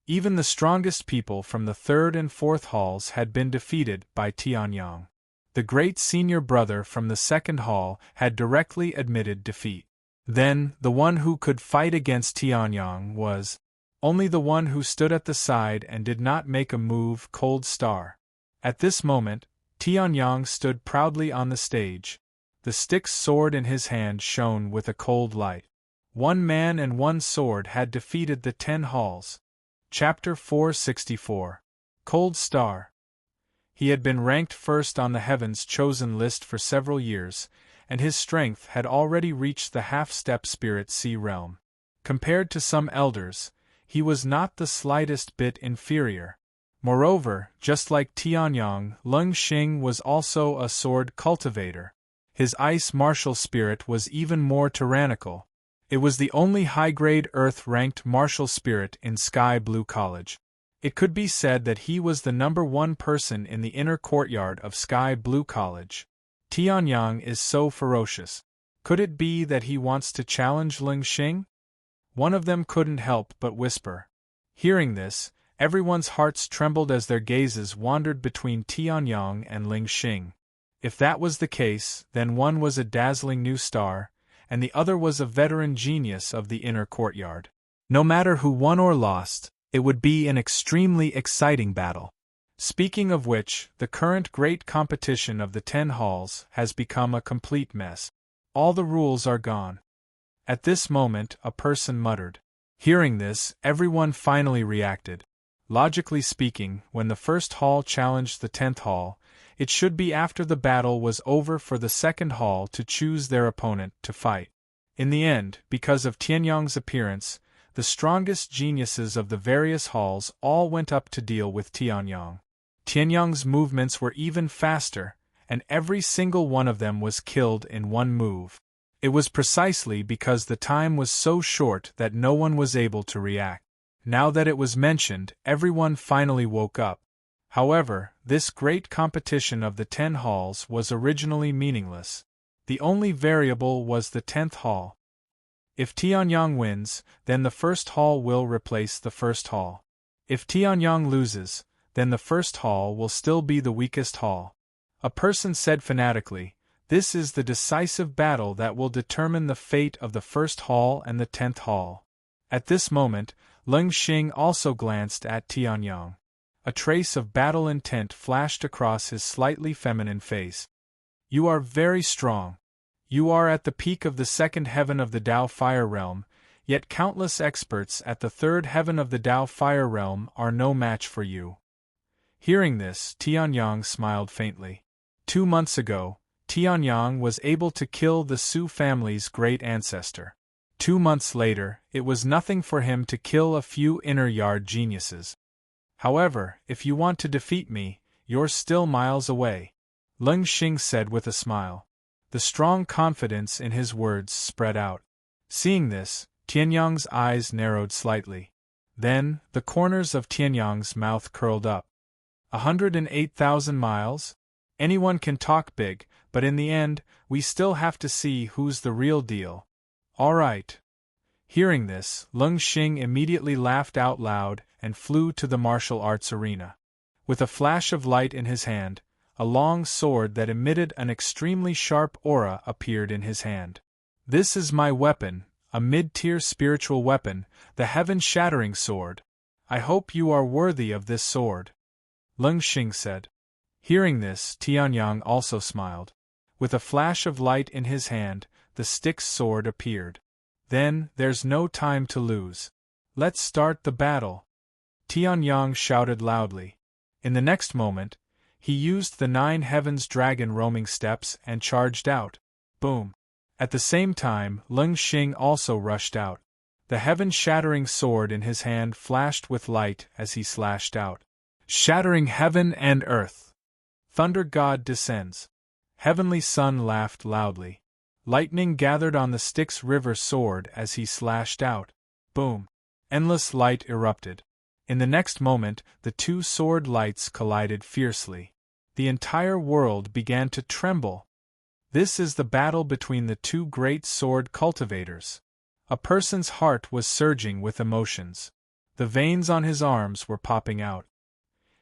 Even the strongest people from the 3rd and 4th halls had been defeated by Tianyang. The great senior brother from the 2nd hall had directly admitted defeat. Then, the one who could fight against Tianyang was only the one who stood at the side and did not make a move. Cold Star. At this moment, Tianyang stood proudly on the stage. The Styx sword in his hand shone with a cold light. One man and one sword had defeated the 10 halls. Chapter 464. Cold Star. He had been ranked first on the Heaven's Chosen list for several years, and his strength had already reached the half-step Spirit Sea realm. Compared to some elders, he was not the slightest bit inferior. Moreover, just like Tianyang, Leng Xing was also a sword cultivator. His ice martial spirit was even more tyrannical. It was the only high-grade Earth-ranked martial spirit in Sky Blue College. It could be said that he was the #1 person in the inner courtyard of Sky Blue College. Tianyang is so ferocious. Could it be that he wants to challenge Leng Xing? One of them couldn't help but whisper. Hearing this, everyone's hearts trembled as their gazes wandered between Tianyang and Leng Xing. If that was the case, then one was a dazzling new star, and the other was a veteran genius of the inner courtyard. No matter who won or lost, it would be an extremely exciting battle. Speaking of which, the current great competition of the 10 halls has become a complete mess. All the rules are gone. At this moment, a person muttered. Hearing this, everyone finally reacted. Logically speaking, when the 1st hall challenged the 10th hall, it should be after the battle was over for the 2nd hall to choose their opponent to fight. In the end, because of Tianyang's appearance, the strongest geniuses of the various halls all went up to deal with Tianyang. Tianyang's movements were even faster, and every single one of them was killed in one move. It was precisely because the time was so short that no one was able to react. Now that it was mentioned, everyone finally woke up. However, this great competition of the 10 halls was originally meaningless. The only variable was the 10th hall. If Tianyang wins, then the 1st hall will replace the 1st hall. If Tianyang loses, then the 1st hall will still be the weakest hall. A person said fanatically, "This is the decisive battle that will determine the fate of the 1st hall and the 10th hall." At this moment, Leng Xing also glanced at Tianyang. A trace of battle intent flashed across his slightly feminine face. "You are very strong. You are at the peak of the 2nd heaven of the Tao Fire Realm, yet countless experts at the 3rd heaven of the Tao Fire Realm are no match for you." Hearing this, Tianyang smiled faintly. 2 months ago, Tianyang was able to kill the Su family's great ancestor. 2 months later, it was nothing for him to kill a few inner yard geniuses. However, if you want to defeat me, you're still miles away, Leng Xing said with a smile. The strong confidence in his words spread out. Seeing this, Tianyang's eyes narrowed slightly. Then, the corners of Tianyang's mouth curled up. 108,000 miles? Anyone can talk big, but in the end, we still have to see who's the real deal. All right. Hearing this, Lung Xing immediately laughed out loud and flew to the martial arts arena. With a flash of light in his hand, a long sword that emitted an extremely sharp aura appeared in his hand. "This is my weapon, a mid-tier spiritual weapon, the heaven-shattering sword. I hope you are worthy of this sword," Lung Xing said. Hearing this, Tianyang also smiled. With a flash of light in his hand, the Styx sword appeared. "Then, there's no time to lose. Let's start the battle," Tianyang shouted loudly. In the next moment, he used the 9 heavens dragon roaming steps and charged out. Boom! At the same time, Lung Xing also rushed out. The heaven-shattering sword in his hand flashed with light as he slashed out. "Shattering heaven and earth! Thunder God descends!" Heavenly Sun laughed loudly. Lightning gathered on the Styx River sword as he slashed out. Boom! Endless light erupted. In the next moment, the 2 sword lights collided fiercely. The entire world began to tremble. This is the battle between the 2 great sword cultivators. A person's heart was surging with emotions. The veins on his arms were popping out.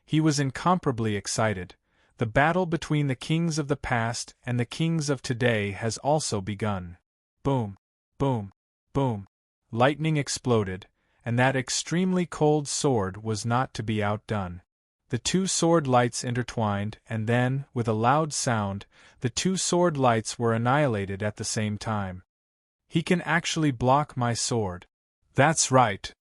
He was incomparably excited. The battle between the kings of the past and the kings of today has also begun. Boom! Boom! Boom! Lightning exploded, and that extremely cold sword was not to be outdone. The 2 sword lights intertwined, and then, with a loud sound, the 2 sword lights were annihilated at the same time. "He can actually block my sword." "That's right.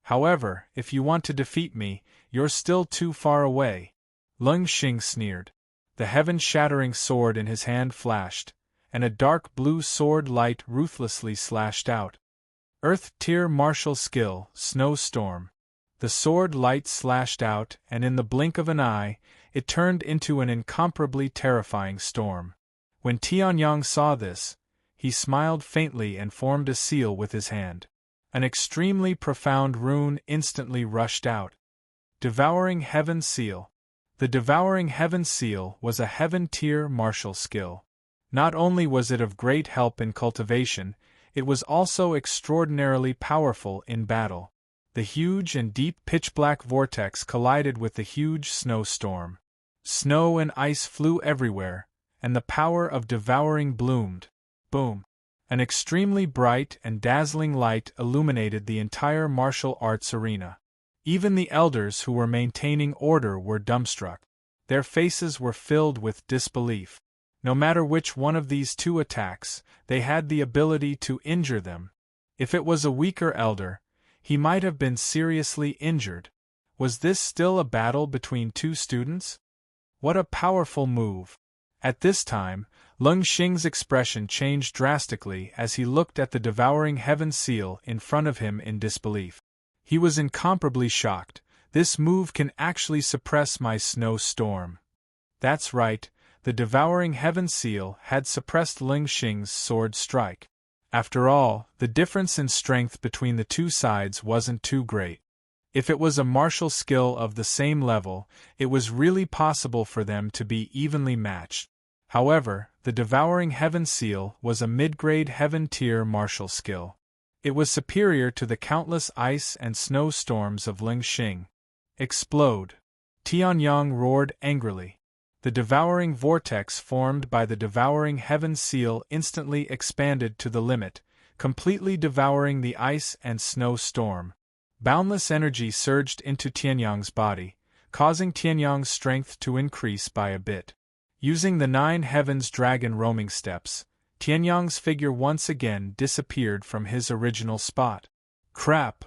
However, if you want to defeat me, you're still too far away," Lung Xing sneered. The heaven-shattering sword in his hand flashed, and a dark blue sword light ruthlessly slashed out. Earth-tier martial skill, Snowstorm. The sword light slashed out, and in the blink of an eye, it turned into an incomparably terrifying storm. When Tianyang saw this, he smiled faintly and formed a seal with his hand. An extremely profound rune instantly rushed out. Devouring Heaven Seal. The Devouring Heaven Seal was a heaven-tier martial skill. Not only was it of great help in cultivation, it was also extraordinarily powerful in battle. The huge and deep pitch-black vortex collided with the huge snowstorm. Snow and ice flew everywhere, and the power of devouring bloomed. Boom! An extremely bright and dazzling light illuminated the entire martial arts arena. Even the elders who were maintaining order were dumbstruck. Their faces were filled with disbelief. No matter which one of these 2 attacks, they had the ability to injure them. If it was a weaker elder, he might have been seriously injured. Was this still a battle between 2 students? What a powerful move! At this time, Lung Xing's expression changed drastically as he looked at the Devouring Heaven Seal in front of him in disbelief. He was incomparably shocked. This move can actually suppress my snowstorm. That's right, the Devouring Heaven Seal had suppressed Lung Xing's sword strike. After all, the difference in strength between the 2 sides wasn't too great. If it was a martial skill of the same level, it was really possible for them to be evenly matched. However, the Devouring Heaven Seal was a mid-grade heaven-tier martial skill. It was superior to the countless ice and snow storms of Lung Xing. "Explode!" Tianyang roared angrily. The devouring vortex formed by the Devouring Heaven Seal instantly expanded to the limit, completely devouring the ice and snow storm. Boundless energy surged into Tianyang's body, causing Tianyang's strength to increase by a bit. Using the 9 heavens dragon roaming steps, Tianyang's figure once again disappeared from his original spot. Crap!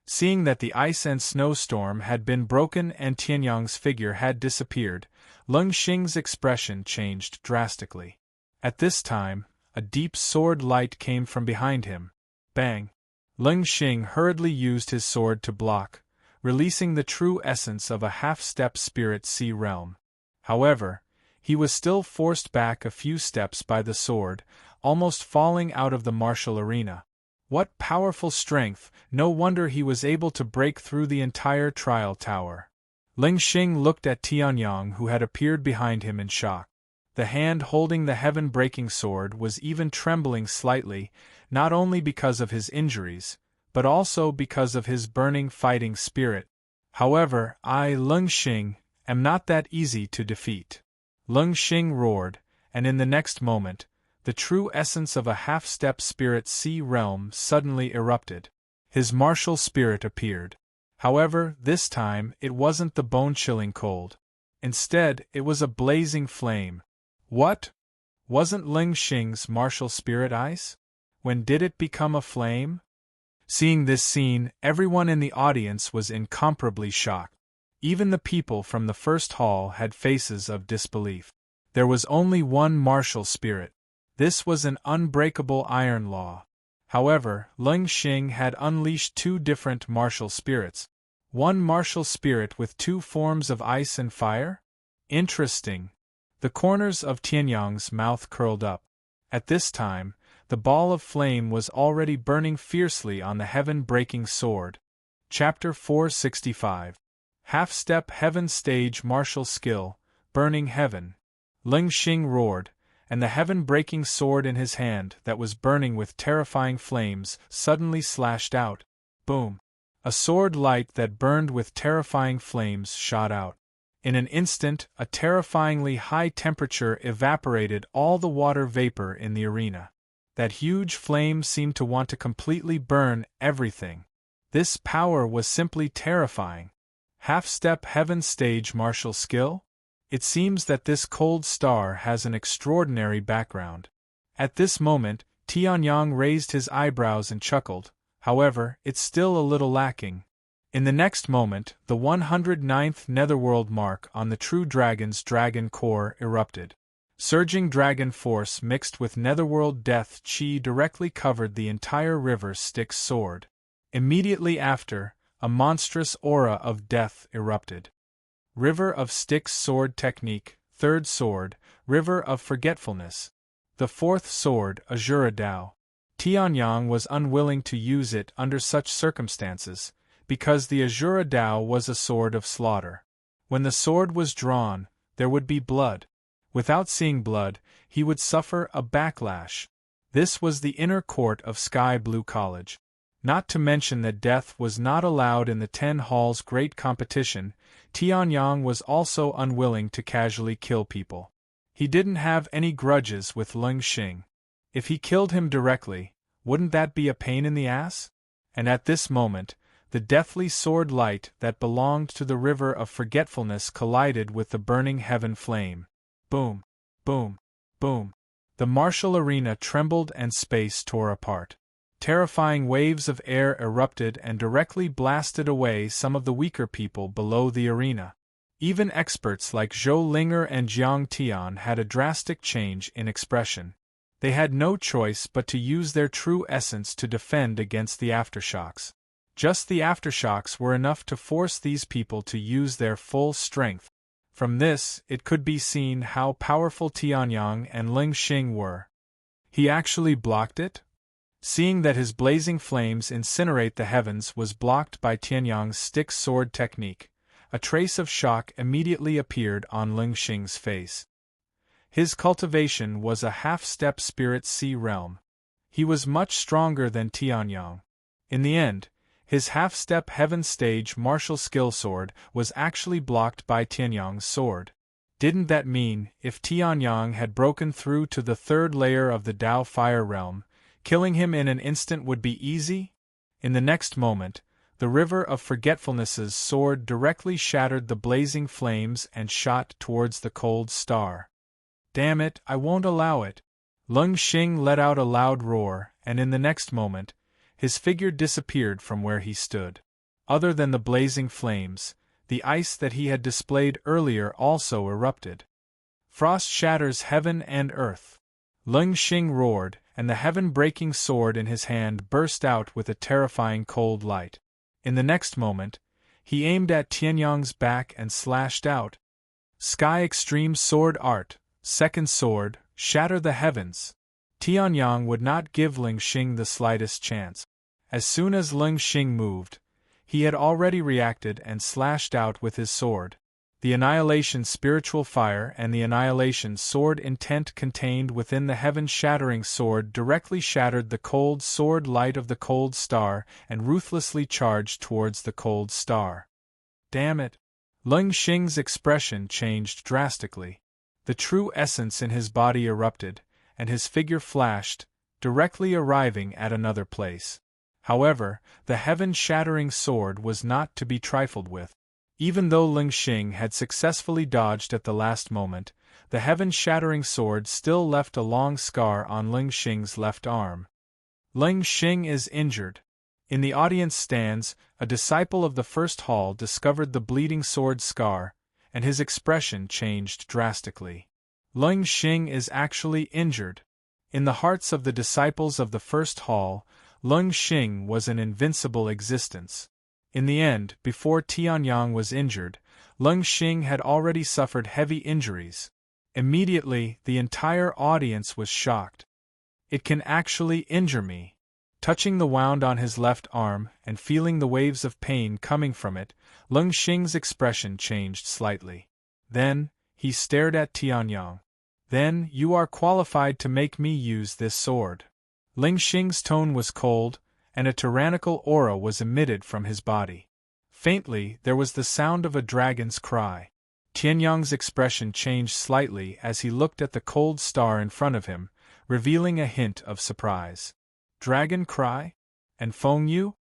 Seeing that the ice and snowstorm had been broken and Tianyang's figure had disappeared, Lung Xing's expression changed drastically. At this time, a deep sword light came from behind him. Bang! Lung Xing hurriedly used his sword to block, releasing the true essence of a half-step spirit sea realm. However, he was still forced back a few steps by the sword, almost falling out of the martial arena. What powerful strength! No wonder he was able to break through the entire trial tower. Lung Xing looked at Tianyang, who had appeared behind him in shock. The hand holding the heaven-breaking sword was even trembling slightly, not only because of his injuries, but also because of his burning fighting spirit. However, I, Lung Xing, am not that easy to defeat. Lung Xing roared, and in the next moment, the true essence of a half-step spirit sea realm suddenly erupted. His martial spirit appeared. However, this time it wasn't the bone-chilling cold. Instead, it was a blazing flame. What? Wasn't Ling Xing's martial spirit ice? When did it become a flame? Seeing this scene, everyone in the audience was incomparably shocked. Even the people from the first hall had faces of disbelief. There was only one martial spirit. This was an unbreakable iron law. However, Ling Xing had unleashed two different martial spirits. One martial spirit with two forms of ice and fire? Interesting. The corners of Tianyang's mouth curled up. At this time, the ball of flame was already burning fiercely on the heaven-breaking sword. Chapter 465. Half-Step Heaven Stage Martial Skill, Burning Heaven. Ling Xing roared, and the heaven-breaking sword in his hand that was burning with terrifying flames suddenly slashed out. Boom! A sword light that burned with terrifying flames shot out. In an instant, a terrifyingly high temperature evaporated all the water vapor in the arena. That huge flame seemed to want to completely burn everything. This power was simply terrifying. Half-step heaven stage martial skill? It seems that this cold star has an extraordinary background. At this moment, Tianyang raised his eyebrows and chuckled. However, it's still a little lacking. In the next moment, the 109th netherworld mark on the true dragon's dragon core erupted. Surging dragon force mixed with netherworld death chi directly covered the entire river Styx sword. Immediately after, a monstrous aura of death erupted. River of Styx sword technique, third sword, River of Forgetfulness. The fourth sword, Azura Dao. Tianyang was unwilling to use it under such circumstances, because the Azura Dao was a sword of slaughter. When the sword was drawn, there would be blood. Without seeing blood, he would suffer a backlash. This was the inner court of Sky Blue College. Not to mention that death was not allowed in the 10 Hall's great competition, Tianyang was also unwilling to casually kill people. He didn't have any grudges with Ling Xing. If he killed him directly, wouldn't that be a pain in the ass? And at this moment, the deathly sword light that belonged to the River of Forgetfulness collided with the burning heaven flame. Boom! Boom! Boom! The martial arena trembled and space tore apart. Terrifying waves of air erupted and directly blasted away some of the weaker people below the arena. Even experts like Zhou Linger and Jiang Tian had a drastic change in expression. They had no choice but to use their true essence to defend against the aftershocks. Just the aftershocks were enough to force these people to use their full strength. From this, it could be seen how powerful Tianyang and Ling Xing were. He actually blocked it? Seeing that his blazing flames incinerate the heavens was blocked by Tianyang's stick sword technique, a trace of shock immediately appeared on Ling Xing's face. His cultivation was a half-step spirit sea realm. He was much stronger than Tianyang. In the end, his half-step heaven stage martial skill sword was actually blocked by Tianyang's sword. Didn't that mean, if Tianyang had broken through to the third layer of the Dao fire realm, killing him in an instant would be easy? In the next moment, the River of Forgetfulness's sword directly shattered the blazing flames and shot towards the cold star. Damn it, I won't allow it! Lung Xing let out a loud roar, and in the next moment, his figure disappeared from where he stood. Other than the blazing flames, the ice that he had displayed earlier also erupted. Frost shatters heaven and earth. Lung Xing roared, and the heaven-breaking sword in his hand burst out with a terrifying cold light. In the next moment, he aimed at Tianyang's back and slashed out. Sky Extreme Sword Art, second sword, shatter the heavens. Tianyang would not give Ling Xing the slightest chance. As soon as Ling Xing moved, he had already reacted and slashed out with his sword. The annihilation spiritual fire and the annihilation sword intent contained within the heaven-shattering sword directly shattered the cold sword light of the cold star and ruthlessly charged towards the cold star. Damn it! Lung Xing's expression changed drastically. The true essence in his body erupted, and his figure flashed, directly arriving at another place. However, the heaven-shattering sword was not to be trifled with. Even though Ling Xing had successfully dodged at the last moment, the heaven-shattering sword still left a long scar on Ling Xing's left arm. Ling Xing is injured. In the audience stands, a disciple of the first hall discovered the bleeding sword scar, and his expression changed drastically. Ling Xing is actually injured. In the hearts of the disciples of the first hall, Ling Xing was an invincible existence. In the end, before Tianyang was injured, Ling Xing had already suffered heavy injuries. Immediately, the entire audience was shocked. It can actually injure me. Touching the wound on his left arm and feeling the waves of pain coming from it, Ling Xing's expression changed slightly. Then, he stared at Tianyang. Then, you are qualified to make me use this sword. Ling Xing's tone was cold, and a tyrannical aura was emitted from his body. Faintly, there was the sound of a dragon's cry. Tianyang's expression changed slightly as he looked at the cold star in front of him, revealing a hint of surprise. Dragon cry? And Feng Yu?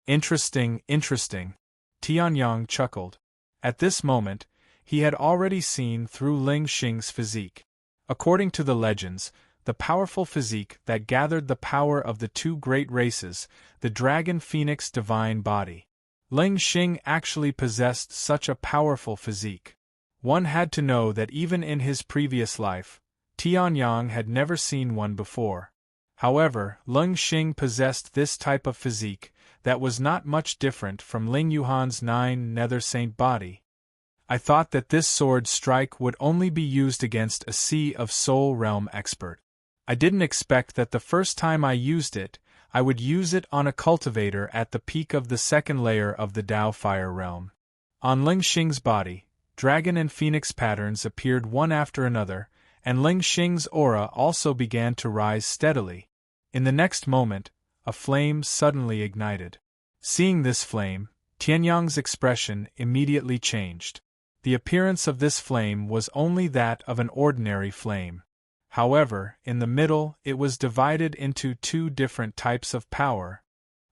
Interesting, interesting. Tianyang chuckled. At this moment, he had already seen through Ling Xing's physique. According to the legends, the powerful physique that gathered the power of the two great races, the Dragon Phoenix divine body. Ling Xing actually possessed such a powerful physique. One had to know that even in his previous life, Tianyang had never seen one before. However, Ling Xing possessed this type of physique that was not much different from Ling Yuhan's 9 Nether Saint body. I thought that this sword strike would only be used against a Sea of Soul Realm expert. I didn't expect that the first time I used it, I would use it on a cultivator at the peak of the second layer of the Dao Fire Realm. On Ling Xing's body, dragon and phoenix patterns appeared one after another, and Ling Xing's aura also began to rise steadily. In the next moment, a flame suddenly ignited. Seeing this flame, Tianyang's expression immediately changed. The appearance of this flame was only that of an ordinary flame. However, in the middle, it was divided into two different types of power.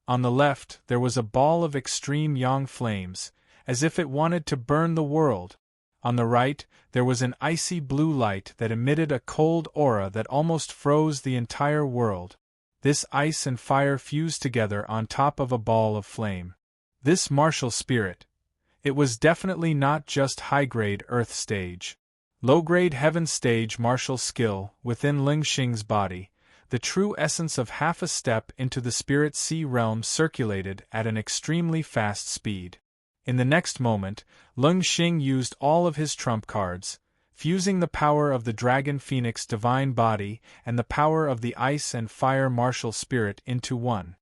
On the left, there was a ball of extreme yang flames, as if it wanted to burn the world. On the right, there was an icy blue light that emitted a cold aura that almost froze the entire world. This ice and fire fused together on top of a ball of flame. This martial spirit. It was definitely not just high-grade earth stage. Low-grade heaven stage martial skill within Ling Xing's body, the true essence of half a step into the spirit sea realm circulated at an extremely fast speed. In the next moment, Ling Xing used all of his trump cards, fusing the power of the Dragon Phoenix divine body and the power of the ice and fire martial spirit into one.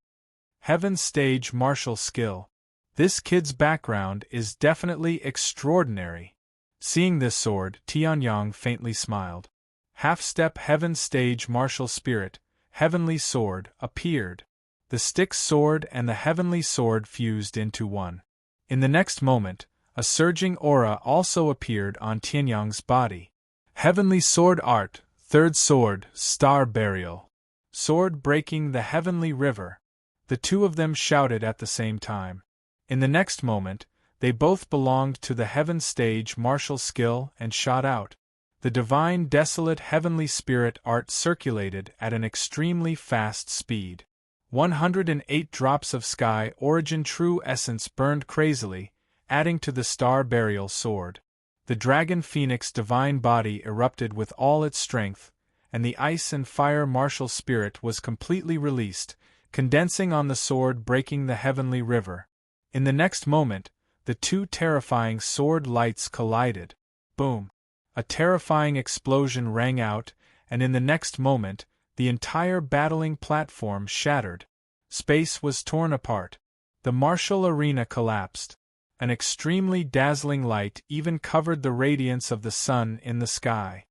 Heaven stage martial skill. This kid's background is definitely extraordinary. Seeing this sword, Tianyang faintly smiled. Half-step heaven stage martial spirit, heavenly sword, appeared. The Styx sword and the heavenly sword fused into one. In the next moment, a surging aura also appeared on Tianyang's body. Heavenly sword art, third sword, star burial. Sword breaking the heavenly river. The two of them shouted at the same time. In the next moment, they both belonged to the heaven stage martial skill and shot out. The divine desolate heavenly spirit art circulated at an extremely fast speed. 108 drops of sky origin true essence burned crazily, adding to the star burial sword. The dragon phoenix divine body erupted with all its strength, and the ice and fire martial spirit was completely released, condensing on the sword breaking the heavenly river. In the next moment, the two terrifying sword lights collided. Boom! A terrifying explosion rang out, and in the next moment, the entire battling platform shattered. Space was torn apart. The martial arena collapsed. An extremely dazzling light even covered the radiance of the sun in the sky.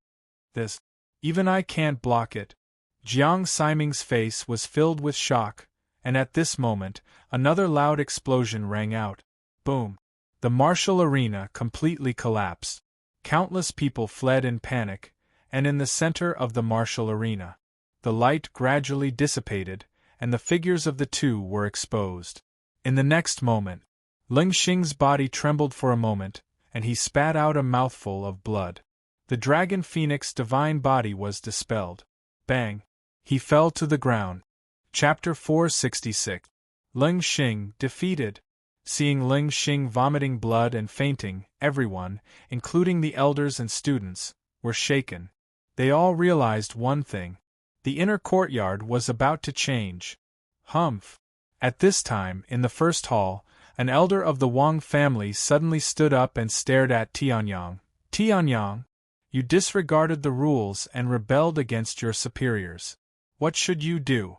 This, even I can't block it. Jiang Siming's face was filled with shock, and at this moment, another loud explosion rang out. Boom! The martial arena completely collapsed. Countless people fled in panic, and in the center of the martial arena, the light gradually dissipated, and the figures of the two were exposed. In the next moment, Ling Xing's body trembled for a moment, and he spat out a mouthful of blood. The dragon phoenix divine body was dispelled. Bang! He fell to the ground. Chapter 466. Ling Xing defeated. Seeing Ling Xing vomiting blood and fainting, everyone, including the elders and students, were shaken. They all realized one thing. The inner courtyard was about to change. Humph! At this time, in the first hall, an elder of the Wang family suddenly stood up and stared at Tianyang. Tianyang, you disregarded the rules and rebelled against your superiors. What should you do?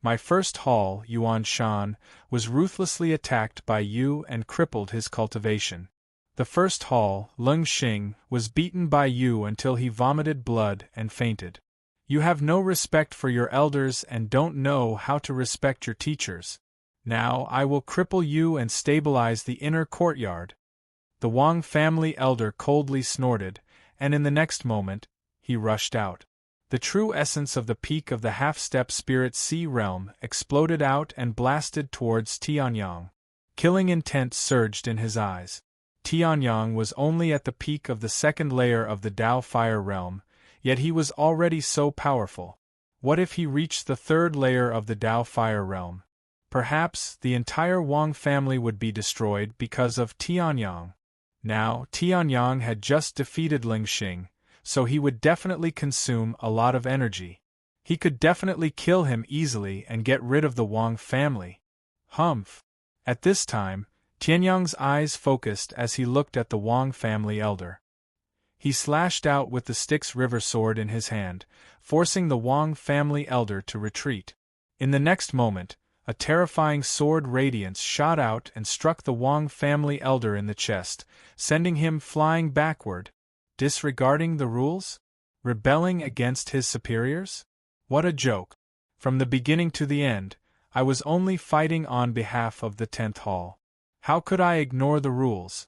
My first hall, Yuan Shan, was ruthlessly attacked by you and crippled his cultivation. The first hall, Ling Xing, was beaten by you until he vomited blood and fainted. You have no respect for your elders and don't know how to respect your teachers. Now I will cripple you and stabilize the inner courtyard. The Wang family elder coldly snorted, and in the next moment, he rushed out. The true essence of the peak of the half-step spirit sea realm exploded out and blasted towards Tianyang. Killing intent surged in his eyes. Tianyang was only at the peak of the second layer of the Tao fire realm, yet he was already so powerful. What if he reached the third layer of the Tao fire realm? Perhaps the entire Wang family would be destroyed because of Tianyang. Now, Tianyang had just defeated Ling Xing, so he would definitely consume a lot of energy. He could definitely kill him easily and get rid of the Wang family. Humph! At this time, Tianyang's eyes focused as he looked at the Wang family elder. He slashed out with the Styx river sword in his hand, forcing the Wang family elder to retreat. In the next moment, a terrifying sword radiance shot out and struck the Wang family elder in the chest, sending him flying backward. Disregarding the rules? Rebelling against his superiors? What a joke. From the beginning to the end, I was only fighting on behalf of the 10th Hall. How could I ignore the rules?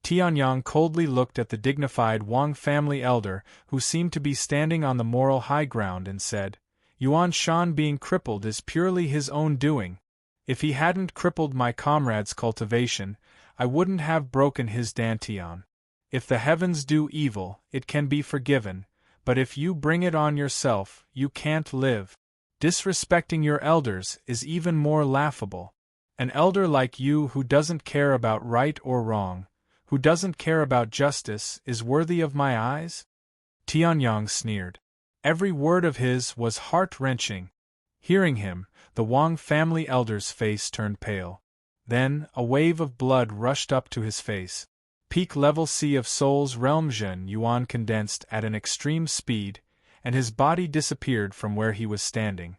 Tianyang coldly looked at the dignified Wang family elder who seemed to be standing on the moral high ground and said, Yuan Shan being crippled is purely his own doing. If he hadn't crippled my comrade's cultivation, I wouldn't have broken his dantian. If the heavens do evil, it can be forgiven, but if you bring it on yourself, you can't live. Disrespecting your elders is even more laughable. An elder like you who doesn't care about right or wrong, who doesn't care about justice, is worthy of my eyes? Tianyang sneered. Every word of his was heart-wrenching. Hearing him, the Wang family elder's face turned pale. Then, a wave of blood rushed up to his face. Peak level Sea of Soul's realm Zhen Yuan condensed at an extreme speed, and his body disappeared from where he was standing.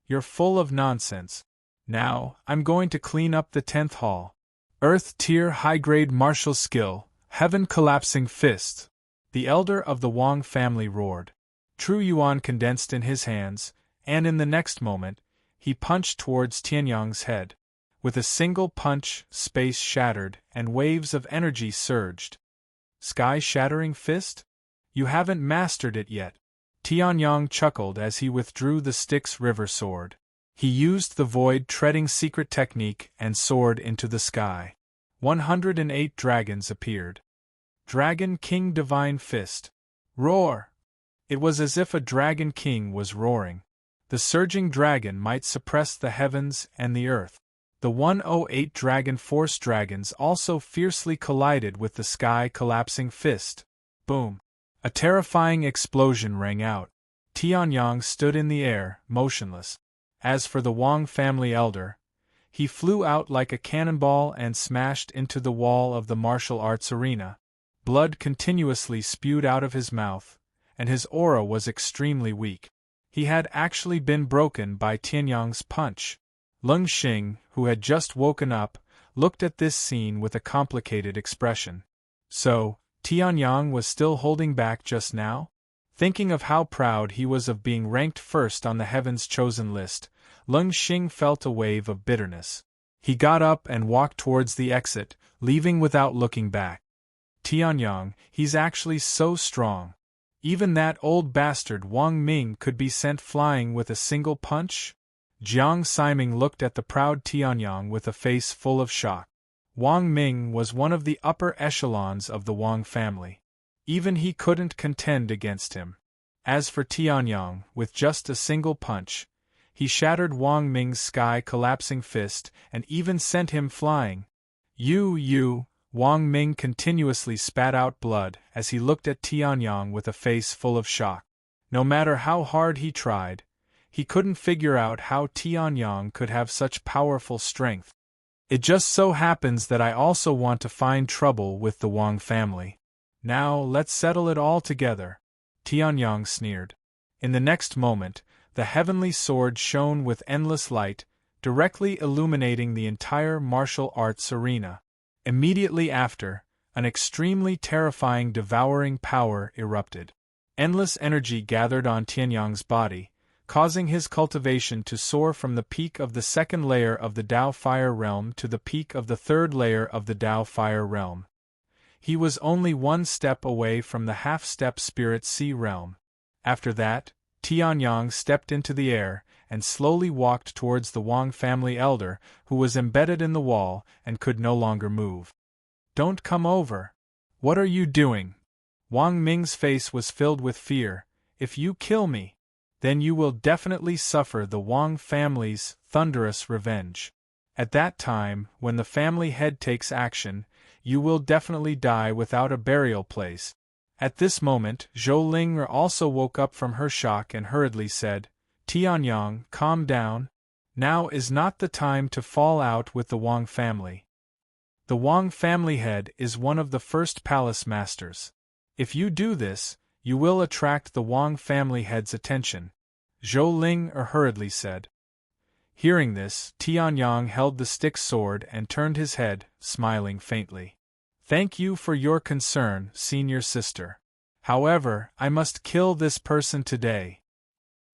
You're full of nonsense. Now, I'm going to clean up the 10th hall. Earth tier high-grade martial skill, heaven collapsing fist. The elder of the Wang family roared. True Yuan condensed in his hands, and in the next moment, he punched towards Tianyang's head. With a single punch, space shattered, and waves of energy surged. Sky-shattering fist? You haven't mastered it yet. Tianyang chuckled as he withdrew the Styx river sword. He used the void-treading secret technique and soared into the sky. 108 dragons appeared. Dragon King Divine Fist. Roar! It was as if a Dragon King was roaring. The surging dragon might suppress the heavens and the earth. The 108 Dragon Force dragons also fiercely collided with the sky-collapsing fist. Boom! A terrifying explosion rang out. Tianyang stood in the air, motionless. As for the Wang family elder, he flew out like a cannonball and smashed into the wall of the martial arts arena. Blood continuously spewed out of his mouth, and his aura was extremely weak. He had actually been broken by Tianyang's punch. Ling Xing, who had just woken up, looked at this scene with a complicated expression. So, Tianyang was still holding back just now? Thinking of how proud he was of being ranked first on the Heaven's Chosen list, Lung Xing felt a wave of bitterness. He got up and walked towards the exit, leaving without looking back. Tianyang, he's actually so strong. Even that old bastard Wang Ming could be sent flying with a single punch? Jiang Siming looked at the proud Tianyang with a face full of shock. Wang Ming was one of the upper echelons of the Wang family. Even he couldn't contend against him. As for Tianyang, with just a single punch, he shattered Wang Ming's sky-collapsing fist and even sent him flying. You, Wang Ming continuously spat out blood as he looked at Tianyang with a face full of shock. No matter how hard he tried, he couldn't figure out how Tianyang could have such powerful strength. It just so happens that I also want to find trouble with the Wang family. Now let's settle it all together, Tianyang sneered. In the next moment, the heavenly sword shone with endless light, directly illuminating the entire martial arts arena. Immediately after, an extremely terrifying devouring power erupted. Endless energy gathered on Tianyang's body, causing his cultivation to soar from the peak of the second layer of the Dao Fire Realm to the peak of the third layer of the Dao Fire Realm. He was only one step away from the half-step Spirit Sea Realm. After that, Tianyang stepped into the air and slowly walked towards the Wang family elder, who was embedded in the wall and could no longer move. Don't come over. What are you doing? Wang Ming's face was filled with fear. If you kill me, then you will definitely suffer the Wang family's thunderous revenge. At that time, when the family head takes action, you will definitely die without a burial place. At this moment, Zhou Ling also woke up from her shock and hurriedly said, Tianyang, calm down. Now is not the time to fall out with the Wang family. The Wang family head is one of the first palace masters. If you do this, you will attract the Wang family head's attention, Zhou Ling hurriedly said. Hearing this, Tianyang held the stick sword and turned his head, smiling faintly. Thank you for your concern, senior sister. However, I must kill this person today.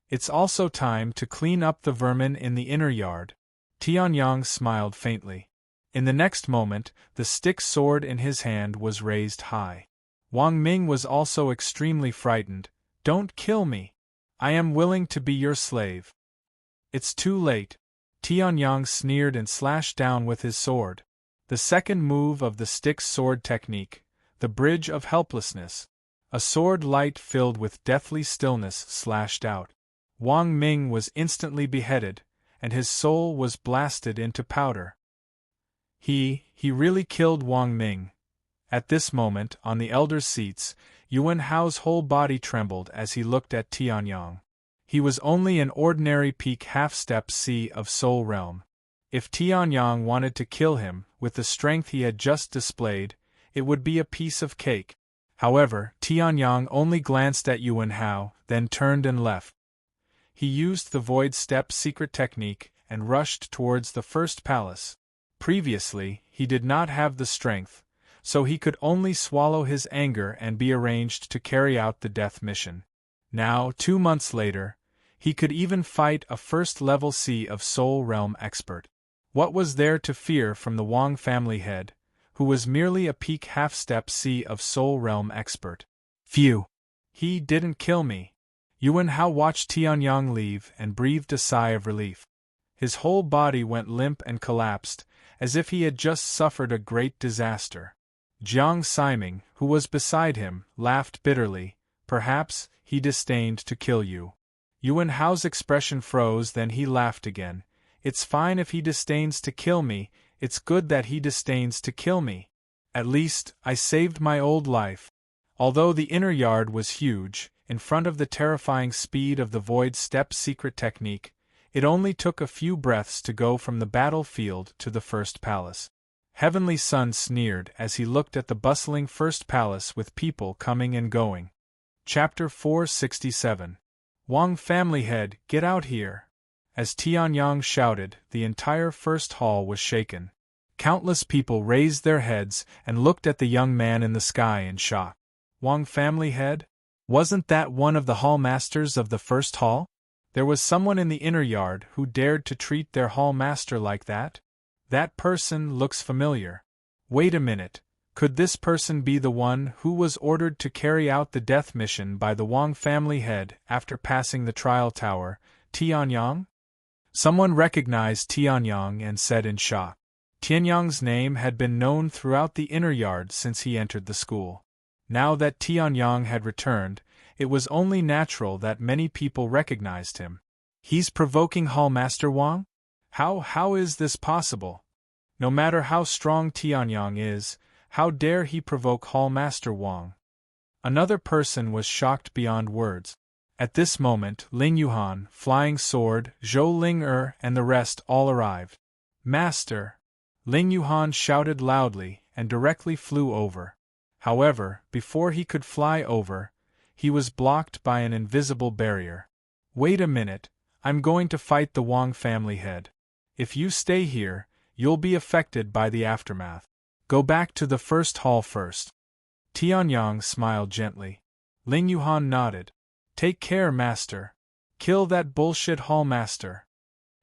It's also time to clean up the vermin in the inner yard. Tianyang smiled faintly. In the next moment, the stick sword in his hand was raised high. Wang Ming was also extremely frightened. Don't kill me. I am willing to be your slave. It's too late. Tianyang sneered and slashed down with his sword. The second move of the stick sword technique, the Bridge of Helplessness. A sword light filled with deathly stillness slashed out. Wang Ming was instantly beheaded, and his soul was blasted into powder. He really killed Wang Ming. At this moment, on the elders' seats, Yuan Hao's whole body trembled as he looked at Tianyang. He was only an ordinary peak half-step sea of Soul Realm. If Tianyang wanted to kill him, with the strength he had just displayed, it would be a piece of cake. However, Tianyang only glanced at Yuan Hao, then turned and left. He used the Void Step secret technique and rushed towards the first palace. Previously, he did not have the strength, so he could only swallow his anger and be arranged to carry out the death mission. Now, 2 months later, he could even fight a first-level Sea of Soul Realm expert. What was there to fear from the Wang family head, who was merely a peak half-step Sea of Soul Realm expert? Phew! He didn't kill me. Yuan Hao watched Tianyang leave and breathed a sigh of relief. His whole body went limp and collapsed, as if he had just suffered a great disaster. Jiang Siming, who was beside him, laughed bitterly. Perhaps he disdained to kill you. Yuan Hao's expression froze, then he laughed again. It's fine if he disdains to kill me, it's good that he disdains to kill me. At least, I saved my old life. Although the inner yard was huge, in front of the terrifying speed of the Void Step secret technique, it only took a few breaths to go from the battlefield to the first palace. Heavenly Sun sneered as he looked at the bustling first palace with people coming and going. Chapter 467. Wang family head, get out here! As Tianyang shouted, the entire first hall was shaken. Countless people raised their heads and looked at the young man in the sky in shock. Wang family head? Wasn't that one of the hall masters of the first hall? There was someone in the inner yard who dared to treat their hall master like that? That person looks familiar. Wait a minute, could this person be the one who was ordered to carry out the death mission by the Wang family head after passing the trial tower, Tianyang? Someone recognized Tianyang and said in shock. Tianyang's name had been known throughout the inner yard since he entered the school. Now that Tianyang had returned, it was only natural that many people recognized him. He's provoking Hallmaster Wang? How is this possible? No matter how strong Tianyang is, how dare he provoke Hallmaster Wang? Another person was shocked beyond words. At this moment, Ling Yuhan, Flying Sword, Zhou Ling and the rest all arrived. Master! Ling Yuhan shouted loudly and directly flew over. However, before he could fly over, he was blocked by an invisible barrier. Wait a minute, I'm going to fight the Wang family head. If you stay here, you'll be affected by the aftermath. Go back to the first hall first. Tianyang smiled gently. Ling Yuhan nodded. Take care, master. Kill that bullshit hallmaster.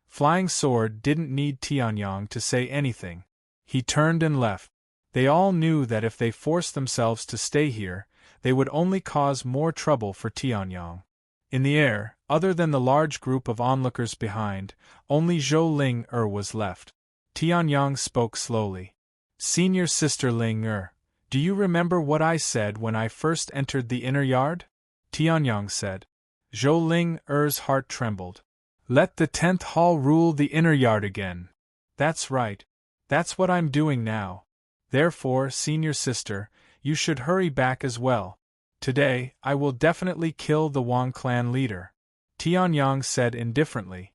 Flying Sword didn't need Tianyang to say anything. He turned and left. They all knew that if they forced themselves to stay here, they would only cause more trouble for Tianyang. In the air, other than the large group of onlookers behind, only Zhou Ling was left. Tianyang spoke slowly. Senior Sister Ling do you remember what I said when I first entered the inner yard? Tianyang said. Zhou Ling's heart trembled. Let the 10th hall rule the inner yard again. That's right. That's what I'm doing now. Therefore, Senior Sister, you should hurry back as well. Today, I will definitely kill the Wang clan leader. Tianyang said indifferently.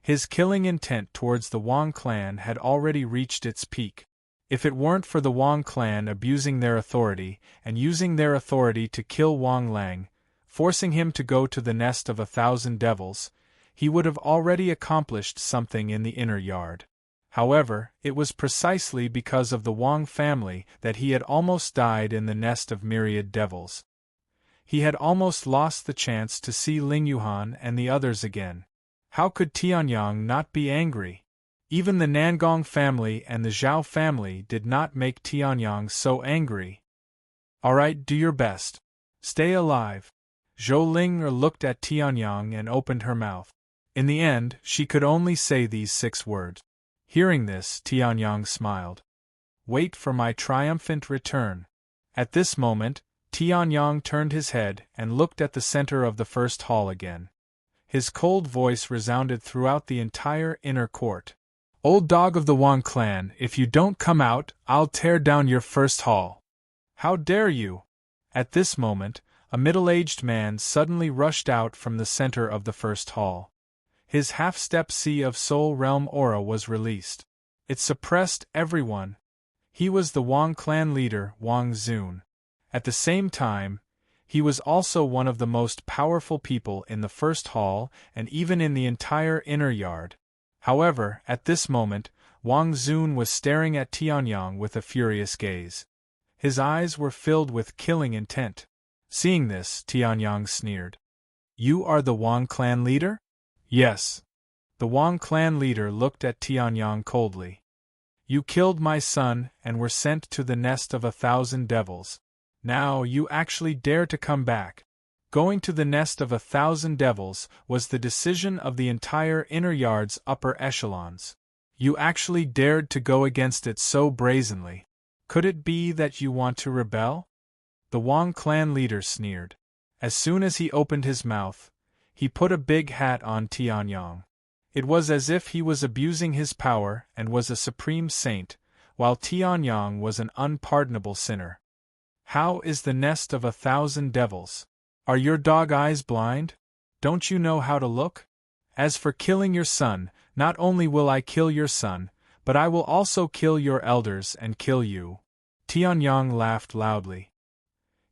His killing intent towards the Wang clan had already reached its peak. If it weren't for the Wang clan abusing their authority and using their authority to kill Wang Lang, forcing him to go to the nest of 1,000 devils, he would have already accomplished something in the inner yard. However, it was precisely because of the Wang family that he had almost died in the nest of myriad devils. He had almost lost the chance to see Ling Yuhan and the others again. How could Tianyang not be angry? Even the Nangong family and the Zhao family did not make Tianyang so angry. Alright, do your best. Stay alive. Zhou Ling looked at Tianyang and opened her mouth. In the end, she could only say these 6 words. Hearing this, Tianyang smiled. Wait for my triumphant return. At this moment, Tianyang turned his head and looked at the center of the first hall again. His cold voice resounded throughout the entire inner court. Old dog of the Wang clan, if you don't come out, I'll tear down your first hall. How dare you? At this moment, a middle-aged man suddenly rushed out from the center of the first hall. His half-step Sea of Soul Realm aura was released. It suppressed everyone. He was the Wang clan leader, Wang Zun. At the same time, he was also one of the most powerful people in the first hall and even in the entire inner yard. However, at this moment, Wang Zun was staring at Tianyang with a furious gaze. His eyes were filled with killing intent. Seeing this, Tianyang sneered. You are the Wang clan leader? Yes. The Wang clan leader looked at Tianyang coldly. You killed my son and were sent to the nest of 1,000 devils. Now you actually dare to come back. Going to the nest of 1,000 devils was the decision of the entire inner yard's upper echelons. You actually dared to go against it so brazenly. Could it be that you want to rebel? The Wang clan leader sneered. As soon as he opened his mouth, he put a big hat on Tianyang. It was as if he was abusing his power and was a supreme saint, while Tianyang was an unpardonable sinner. How is the nest of 1,000 devils? Are your dog eyes blind? Don't you know how to look? As for killing your son, not only will I kill your son, but I will also kill your elders and kill you. Tianyang laughed loudly.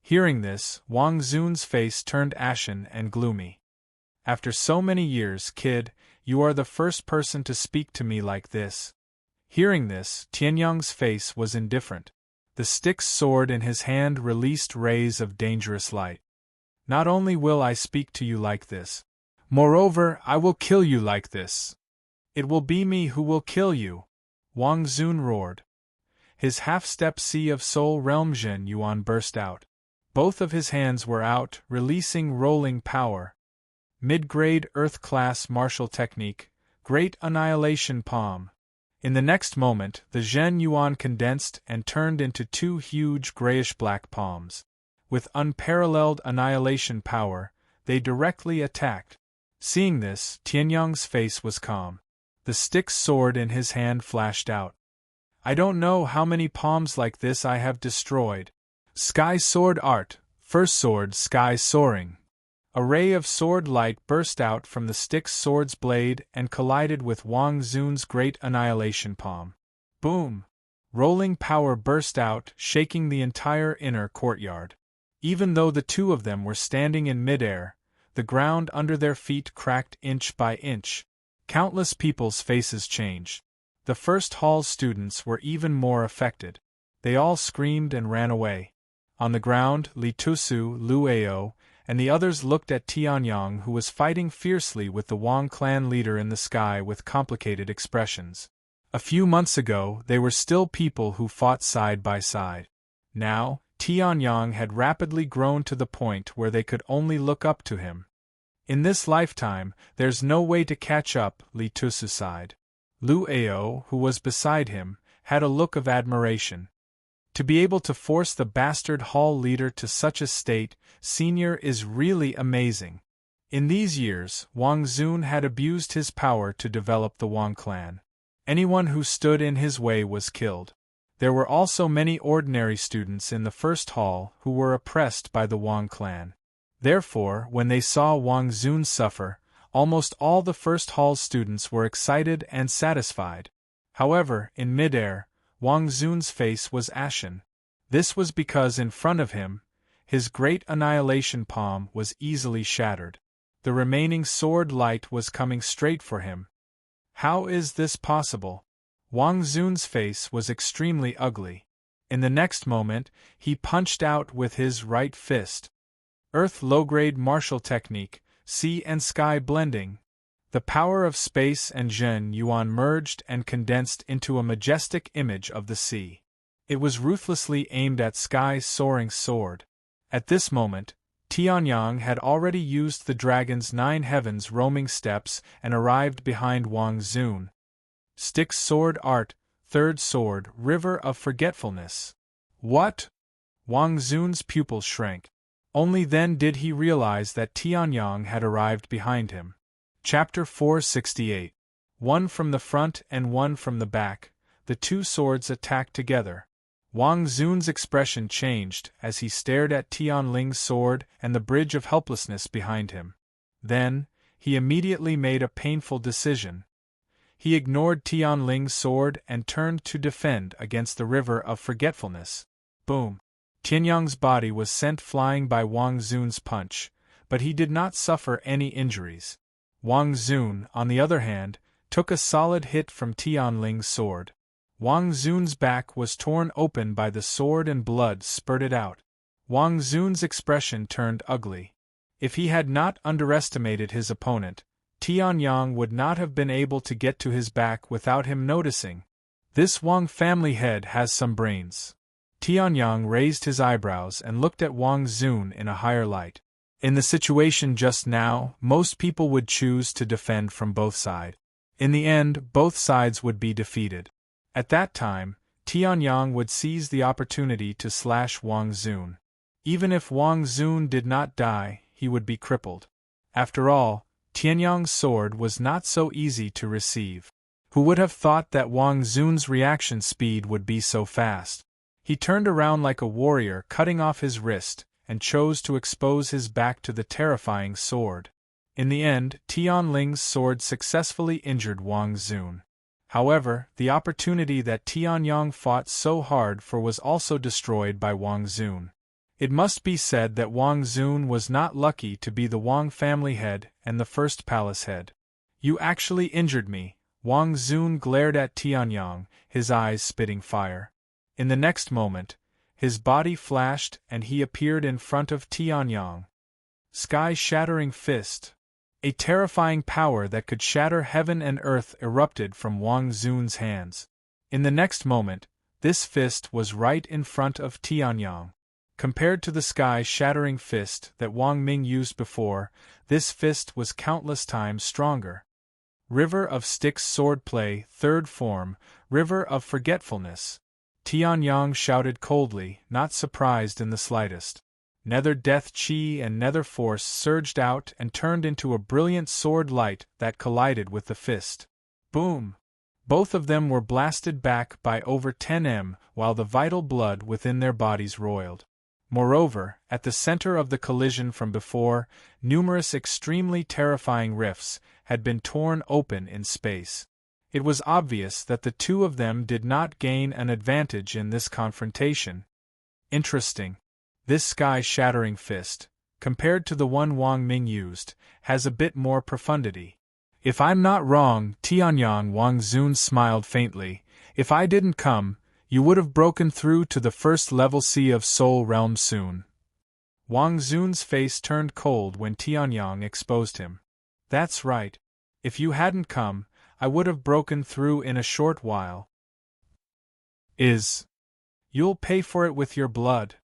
Hearing this, Wang Zun's face turned ashen and gloomy. After so many years, kid, you are the first person to speak to me like this. Hearing this, Tianyang's face was indifferent. The stick's sword in his hand released rays of dangerous light. Not only will I speak to you like this, moreover, I will kill you like this. It will be me who will kill you, Wang Xun roared. His half-step Sea of Soul Realm Zhen Yuan burst out. Both of his hands were out, releasing rolling power. Mid-grade Earth-class martial technique, Great Annihilation Palm. In the next moment, the Zhen Yuan condensed and turned into two huge grayish-black palms. With unparalleled annihilation power, they directly attacked. Seeing this, Tianyang's face was calm. The stick's sword in his hand flashed out. I don't know how many palms like this I have destroyed. Sky Sword Art, First Sword Sky Soaring. A ray of sword light burst out from the stick's sword's blade and collided with Wang Xun's Great Annihilation Palm. Boom! Rolling power burst out, shaking the entire inner courtyard. Even though the two of them were standing in midair, the ground under their feet cracked inch by inch. Countless people's faces changed. The first hall's students were even more affected. They all screamed and ran away. On the ground, Li Tusu, Lu Ao, and the others looked at Tianyang, who was fighting fiercely with the Wang clan leader in the sky with complicated expressions. A few months ago, they were still people who fought side by side. Now, Tianyang had rapidly grown to the point where they could only look up to him. In this lifetime, there's no way to catch up, Li Tusu sighed. Lu Ao, who was beside him, had a look of admiration. To be able to force the bastard hall leader to such a state, senior, is really amazing. In these years, Wang Xun had abused his power to develop the Wang clan. Anyone who stood in his way was killed. There were also many ordinary students in the first hall who were oppressed by the Wang clan. Therefore, when they saw Wang Xun suffer, almost all the first hall students were excited and satisfied. However, in midair, Wang Xun's face was ashen. This was because in front of him, his Great Annihilation Palm was easily shattered. The remaining sword light was coming straight for him. How is this possible? Wang Xun's face was extremely ugly. In the next moment, he punched out with his right fist. Earth low-grade martial technique, sea and sky blending. The power of space and Zhen Yuan merged and condensed into a majestic image of the sea. It was ruthlessly aimed at Sky's soaring sword. At this moment, Tianyang had already used the dragon's 9 heavens roaming steps and arrived behind Wang Xun. Stick's sword art, third sword, river of forgetfulness. What? Wang Xun's pupils shrank. Only then did he realize that Tianyang had arrived behind him. Chapter 468. One from the front and one from the back, the two swords attacked together. Wang Xun's expression changed as he stared at Tianling's sword and the bridge of helplessness behind him. Then, he immediately made a painful decision. He ignored Tianling's sword and turned to defend against the river of forgetfulness. Boom! Tianyang's body was sent flying by Wang Xun's punch, but he did not suffer any injuries. Wang Xun, on the other hand, took a solid hit from Tianling's sword. Wang Xun's back was torn open by the sword and blood spurted out. Wang Xun's expression turned ugly. If he had not underestimated his opponent, Tianyang would not have been able to get to his back without him noticing. This Wang family head has some brains. Tianyang raised his eyebrows and looked at Wang Xun in a higher light. In the situation just now, most people would choose to defend from both sides. In the end, both sides would be defeated. At that time, Tianyang would seize the opportunity to slash Wang Xun. Even if Wang Xun did not die, he would be crippled. After all, Tianyang's sword was not so easy to receive. Who would have thought that Wang Xun's reaction speed would be so fast? He turned around like a warrior, cutting off his wrist, and chose to expose his back to the terrifying sword. In the end, Tianling's sword successfully injured Wang Xun. However, the opportunity that Tianyang fought so hard for was also destroyed by Wang Xun. It must be said that Wang Xun was not lucky to be the Wang family head and the first palace head. You actually injured me, Wang Xun glared at Tianyang, his eyes spitting fire. In the next moment, his body flashed and he appeared in front of Tianyang. Sky-shattering fist. A terrifying power that could shatter heaven and earth erupted from Wang Xun's hands. In the next moment, this fist was right in front of Tianyang. Compared to the sky-shattering fist that Wang Ming used before, this fist was countless times stronger. River of Styx swordplay, third form, River of Forgetfulness. Tianyang shouted coldly, not surprised in the slightest. Nether death chi and nether force surged out and turned into a brilliant sword light that collided with the fist. Boom! Both of them were blasted back by over 10 while the vital blood within their bodies roiled. Moreover, at the center of the collision from before, numerous extremely terrifying rifts had been torn open in space. It was obvious that the two of them did not gain an advantage in this confrontation. Interesting. This sky-shattering fist, compared to the one Wang Ming used, has a bit more profundity. If I'm not wrong, Tianyang, Wang Xun smiled faintly, if I didn't come, you would have broken through to the first level C of Soul Realm soon. Wang Xun's face turned cold when Tianyang exposed him. That's right. If you hadn't come, I would have broken through in a short while. You'll pay for it with your blood,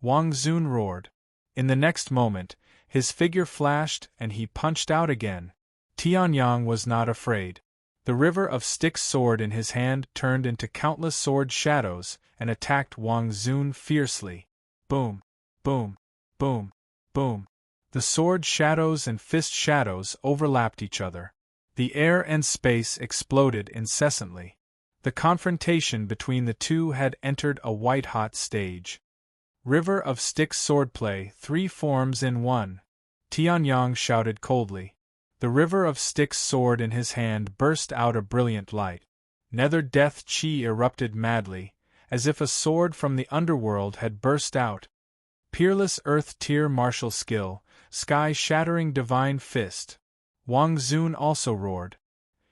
Wang Xun roared. In the next moment, his figure flashed and he punched out again. Tianyang was not afraid. The River of Styx sword in his hand turned into countless sword shadows and attacked Wang Xun fiercely. Boom, boom, boom, boom. The sword shadows and fist shadows overlapped each other. The air and space exploded incessantly. The confrontation between the two had entered a white-hot stage. River of Styx swordplay, 3 forms in 1. Tianyang shouted coldly. The River of Styx sword in his hand burst out a brilliant light. Nether death chi erupted madly, as if a sword from the underworld had burst out. Peerless earth tier martial skill, sky-shattering divine fist. Wang Xun also roared.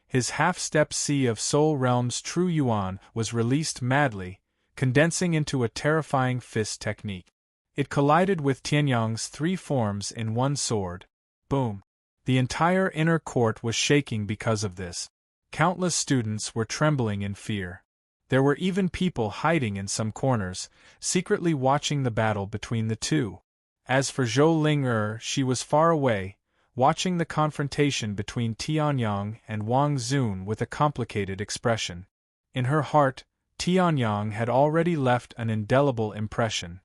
His half-step sea of Soul Realm's true yuan was released madly, condensing into a terrifying fist technique. It collided with Tianyang's 3 forms in 1 sword. Boom! The entire inner court was shaking because of this. Countless students were trembling in fear. There were even people hiding in some corners, secretly watching the battle between the two. As for Zhou Ling, she was far away, watching the confrontation between Tianyang and Wang Xun with a complicated expression. In her heart, Tianyang had already left an indelible impression.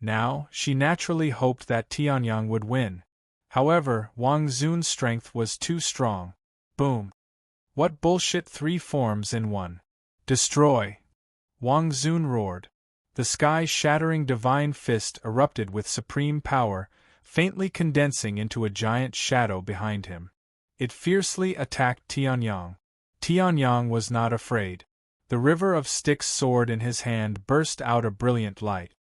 Now, she naturally hoped that Tianyang would win. However, Wang Xun's strength was too strong. Boom! What bullshit 3 forms in 1. Destroy! Wang Xun roared. The sky-shattering divine fist erupted with supreme power, faintly condensing into a giant shadow behind him. It fiercely attacked Tianyang. Tianyang was not afraid. The River of Styx sword in his hand burst out a brilliant light.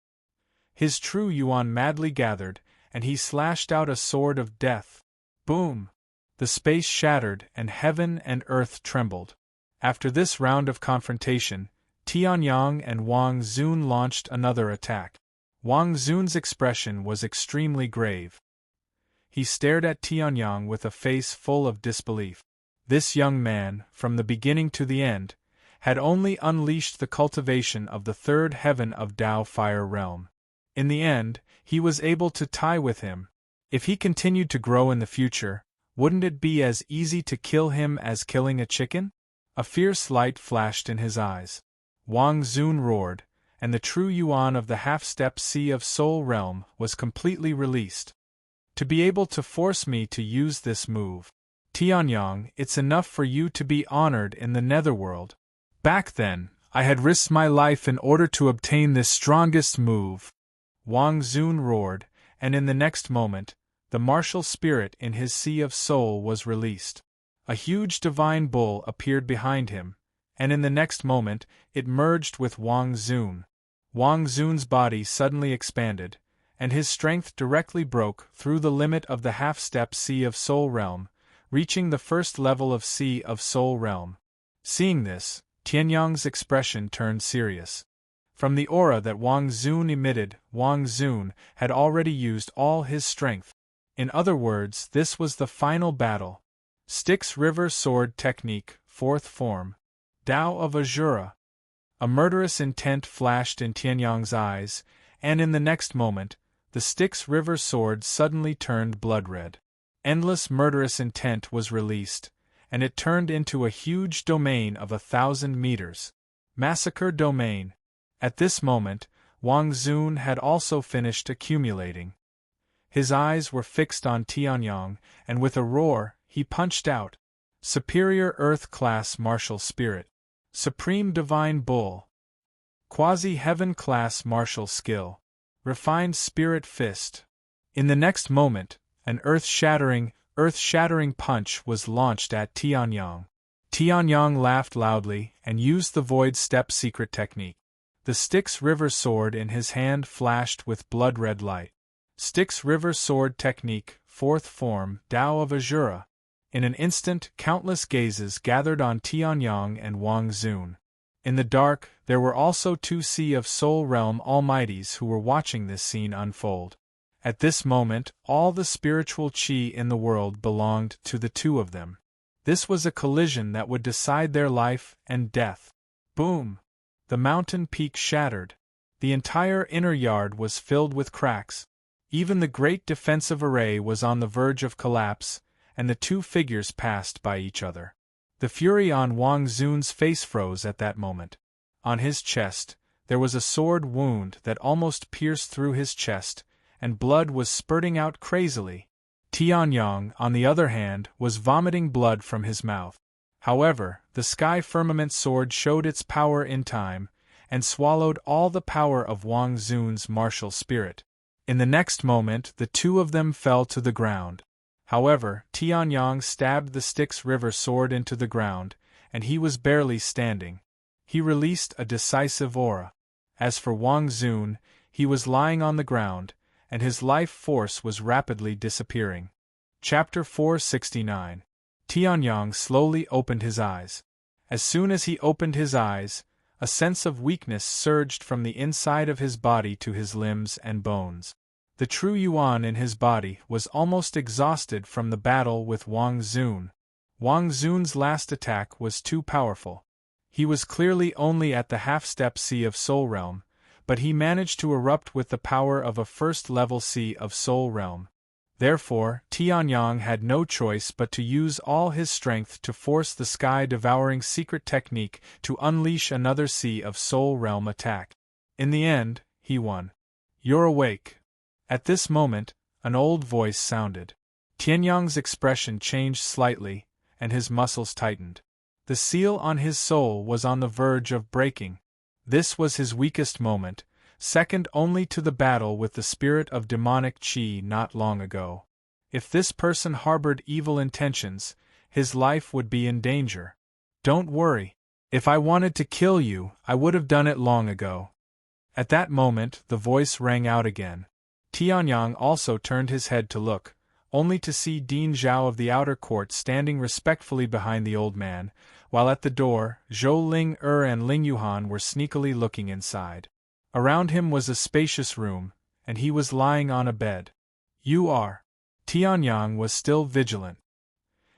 His true yuan madly gathered, and he slashed out a sword of death. Boom! The space shattered and heaven and earth trembled. After this round of confrontation, Tianyang and Wang Xun launched another attack. Wang Xun's expression was extremely grave. He stared at Tianyang with a face full of disbelief. This young man, from the beginning to the end, had only unleashed the cultivation of the 3rd heaven of Tao Fire Realm. In the end, he was able to tie with him. If he continued to grow in the future, wouldn't it be as easy to kill him as killing a chicken? A fierce light flashed in his eyes. Wang Xun roared, and the true yuan of the half-step sea of Soul Realm was completely released. To be able to force me to use this move. Tianyang, it's enough for you to be honored in the netherworld. Back then, I had risked my life in order to obtain this strongest move. Wang Xun roared, and in the next moment, the martial spirit in his sea of soul was released. A huge divine bull appeared behind him, and in the next moment, it merged with Wang Xun. Wang Xun's body suddenly expanded, and his strength directly broke through the limit of the half-step sea of Soul Realm, reaching the 1st level of sea of Soul Realm. Seeing this, Tianyang's expression turned serious. From the aura that Wang Zun emitted, Wang Zun had already used all his strength. In other words, this was the final battle. Styx River Sword Technique, 4th Form. Tao of Azura. A murderous intent flashed in Tianyang's eyes, and in the next moment, the Styx River Sword suddenly turned blood-red. Endless murderous intent was released, and it turned into a huge domain of 1,000 meters. Massacre Domain. At this moment, Wang Zun had also finished accumulating. His eyes were fixed on Tianyang, and with a roar, he punched out. Superior Earth-class Martial Spirit. Supreme Divine Bull. Quasi-Heaven-class Martial Skill. Refined Spirit Fist. In the next moment, an earth-shattering punch was launched at Tianyang. Tianyang laughed loudly and used the Void Step secret technique. The Styx River Sword in his hand flashed with blood-red light. Styx River Sword Technique, 4th Form, Tao of Azura. In an instant, countless gazes gathered on Tianyang and Wang Zun. In the dark, there were also 2 Sea of Soul Realm Almighties who were watching this scene unfold. At this moment, all the spiritual chi in the world belonged to the 2 of them. This was a collision that would decide their life and death. Boom! The mountain peak shattered. The entire inner yard was filled with cracks. Even the great defensive array was on the verge of collapse, and the 2 figures passed by each other. The fury on Wang Zun's face froze at that moment. On his chest, there was a sword wound that almost pierced through his chest, and blood was spurting out crazily. Tianyang, on the other hand, was vomiting blood from his mouth. However, the Sky Firmament Sword showed its power in time, and swallowed all the power of Wang Zun's martial spirit. In the next moment, the 2 of them fell to the ground. However, Tianyang stabbed the Styx River Sword into the ground, and he was barely standing. He released a decisive aura. As for Wang Zun, he was lying on the ground, and his life force was rapidly disappearing. Chapter 469. Tianyang slowly opened his eyes. As soon as he opened his eyes, a sense of weakness surged from the inside of his body to his limbs and bones. The true Yuan in his body was almost exhausted from the battle with Wang Zun. Wang Zun's last attack was too powerful. He was clearly only at the half-step Sea of Soul Realm, but he managed to erupt with the power of a first-level Sea of Soul Realm. Therefore, Tianyang had no choice but to use all his strength to force the sky-devouring secret technique to unleash another Sea of Soul Realm attack. In the end, he won. "You're awake." At this moment, an old voice sounded. Tianyang's expression changed slightly, and his muscles tightened. The seal on his soul was on the verge of breaking. This was his weakest moment, second only to the battle with the spirit of demonic chi not long ago. If this person harbored evil intentions, his life would be in danger. "Don't worry. If I wanted to kill you, I would have done it long ago." At that moment, the voice rang out again. Tianyang also turned his head to look, only to see Dean Zhao of the outer court standing respectfully behind the old man, while at the door, Zhou Ling and Ling Yuhan were sneakily looking inside. Around him was a spacious room, and he was lying on a bed. "You are." Tianyang was still vigilant.